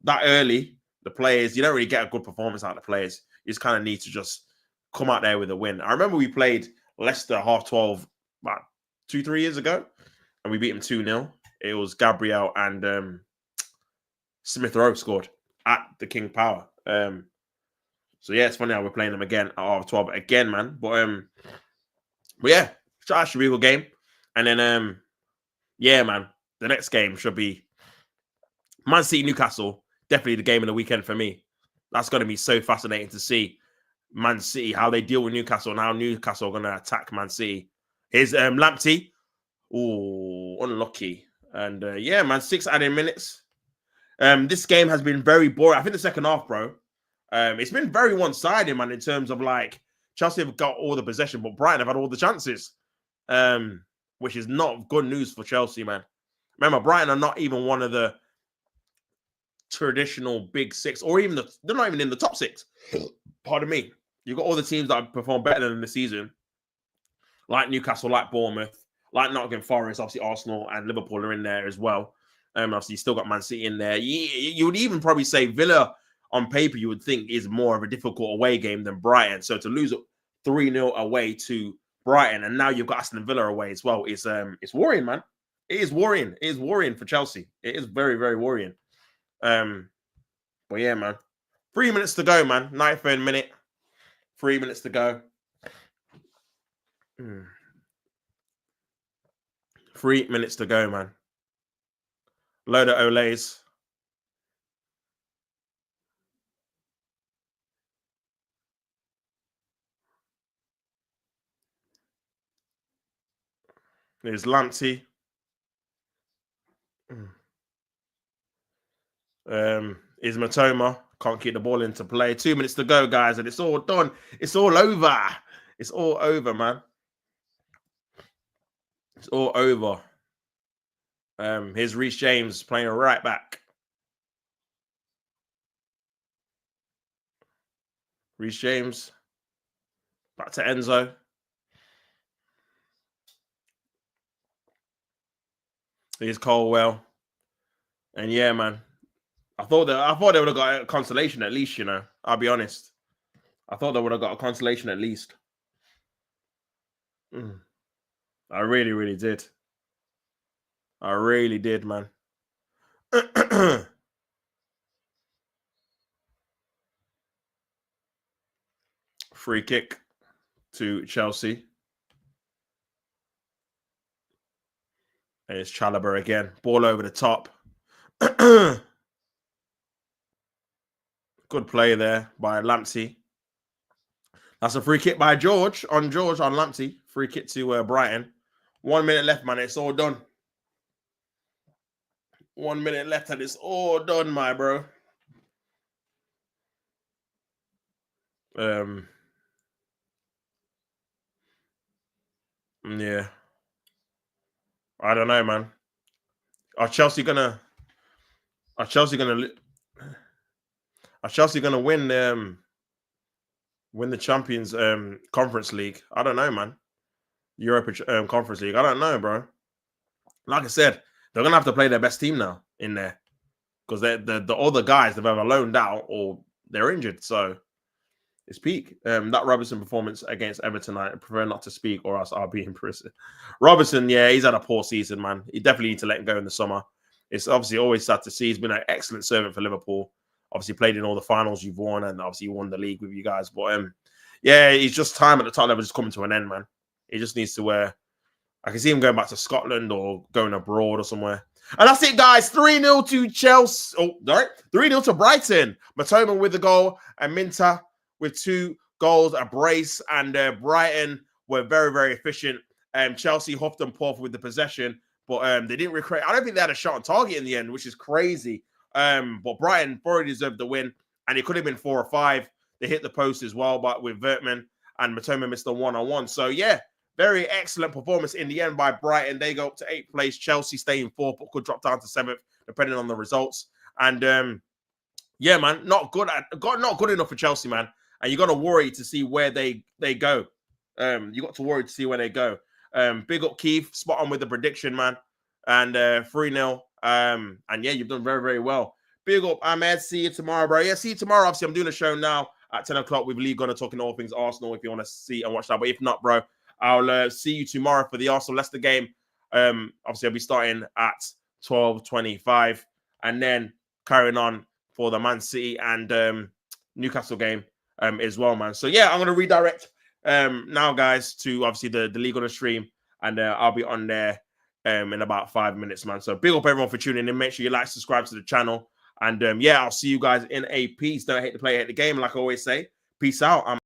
that early, the players, you don't really get a good performance out of the players. You just kind of need to just come out there with a win. I remember we played Leicester 12:30 about 3 years ago, and we beat him 2-0. It was Gabriel and Smith Rowe scored at the King Power. So yeah, it's funny how we're playing them again at R12 again, man. But yeah, that should be a good game. And then yeah, man, the next game should be Man City Newcastle. Definitely the game of the weekend for me. That's going to be so fascinating to see Man City, how they deal with Newcastle and how Newcastle are going to attack Man City. Here's Lamptey. Oh, unlucky. And yeah, man, 6 added minutes. This game has been very boring. I think the second half, bro, it's been very one-sided, man, in terms of like Chelsea have got all the possession, but Brighton have had all the chances, which is not good news for Chelsea, man. Remember, Brighton are not even one of the traditional big six, or even they're not even in the top 6. Pardon me. You've got all the teams that have performed better than the season, like Newcastle, like Bournemouth, like Nottingham Forest. Obviously, Arsenal and Liverpool are in there as well. Obviously, you still got Man City in there. You would even probably say Villa, on paper, you would think is more of a difficult away game than Brighton. So to lose 3-0 away to Brighton, and now you've got Aston Villa away as well, it's worrying, man. It is worrying. It is worrying for Chelsea. It is very, very worrying. But yeah, man. 3 minutes to go, man. 93rd minute. 3 minutes to go. 3 minutes to go, man. Load of Olays. There's Lamptey. Is Matoma. Can't keep the ball into play. 2 minutes to go, guys, and it's all done. It's all over. It's all over, man. It's all over. Here's Reece James playing right back. Reece James. Back to Enzo. Here's Colwell. And yeah, man. I thought they would have got a consolation at least, you know. I'll be honest. I thought they would have got a consolation at least. I really, really did. I really did, man. Free kick to Chelsea. And it's Chalobah again. Ball over the top. Good play there by Lamptey. That's a free kick by George on Lamptey. Free kick to Brighton. 1 minute left, man. It's all done. 1 minute left and it's all done, my bro. Yeah. I don't know, man. Are Chelsea gonna win the Champions Conference League? I don't know, man. Europa Conference League. I don't know, bro. Like I said, they're gonna have to play their best team now in there because the other guys they've either loaned out or they're injured. So it's peak. That Robertson performance against Everton, I prefer not to speak, or else I'll be in prison. Robertson, yeah, he's had a poor season, man. You definitely need to let him go in the summer. It's obviously always sad to see. He's been an excellent servant for Liverpool. Obviously played in all the finals you've won, and obviously you won the league with you guys. But yeah, he's just time at the top level just coming to an end, man. He just needs to I can see him going back to Scotland or going abroad or somewhere. And that's it, guys. 3-0 to Chelsea. Oh, sorry. 3-0 to Brighton. Matoma with the goal and Minta with 2 goals, a brace, and Brighton were very, very efficient. Chelsea huffed and puffed with the possession, but they didn't recreate. I don't think they had a shot on target in the end, which is crazy. But Brighton thoroughly deserved the win, and it could have been 4 or 5. They hit the post as well, but with Vertman and Matoma missed the 1-on-1. So yeah, very excellent performance in the end by Brighton. They go up to 8th place. Chelsea stay in 4th, but could drop down to 7th, depending on the results. And yeah, man, not good enough for Chelsea, man. And you got to worry to see where they go. You got to worry to see where they go. Big up Keith, spot on with the prediction, man. And 3-0. And yeah, you've done very, very well. Big up Ahmed. See you tomorrow, bro. Yeah, see you tomorrow. Obviously, I'm doing a show now at 10 o'clock with Lee Gunner talking all things Arsenal if you want to see and watch that. But if not, bro, I'll see you tomorrow for the Arsenal Leicester game. Obviously, I'll be starting at 12:25, and then carrying on for the Man City and Newcastle game as well, man. So yeah, I'm gonna redirect now, guys, to obviously the league on the stream, and I'll be on there in about 5 minutes, man. So big up everyone for tuning in. Make sure you like, subscribe to the channel, and yeah, I'll see you guys in a piece. Don't hate the play, hate the game, like I always say. Peace out. I'm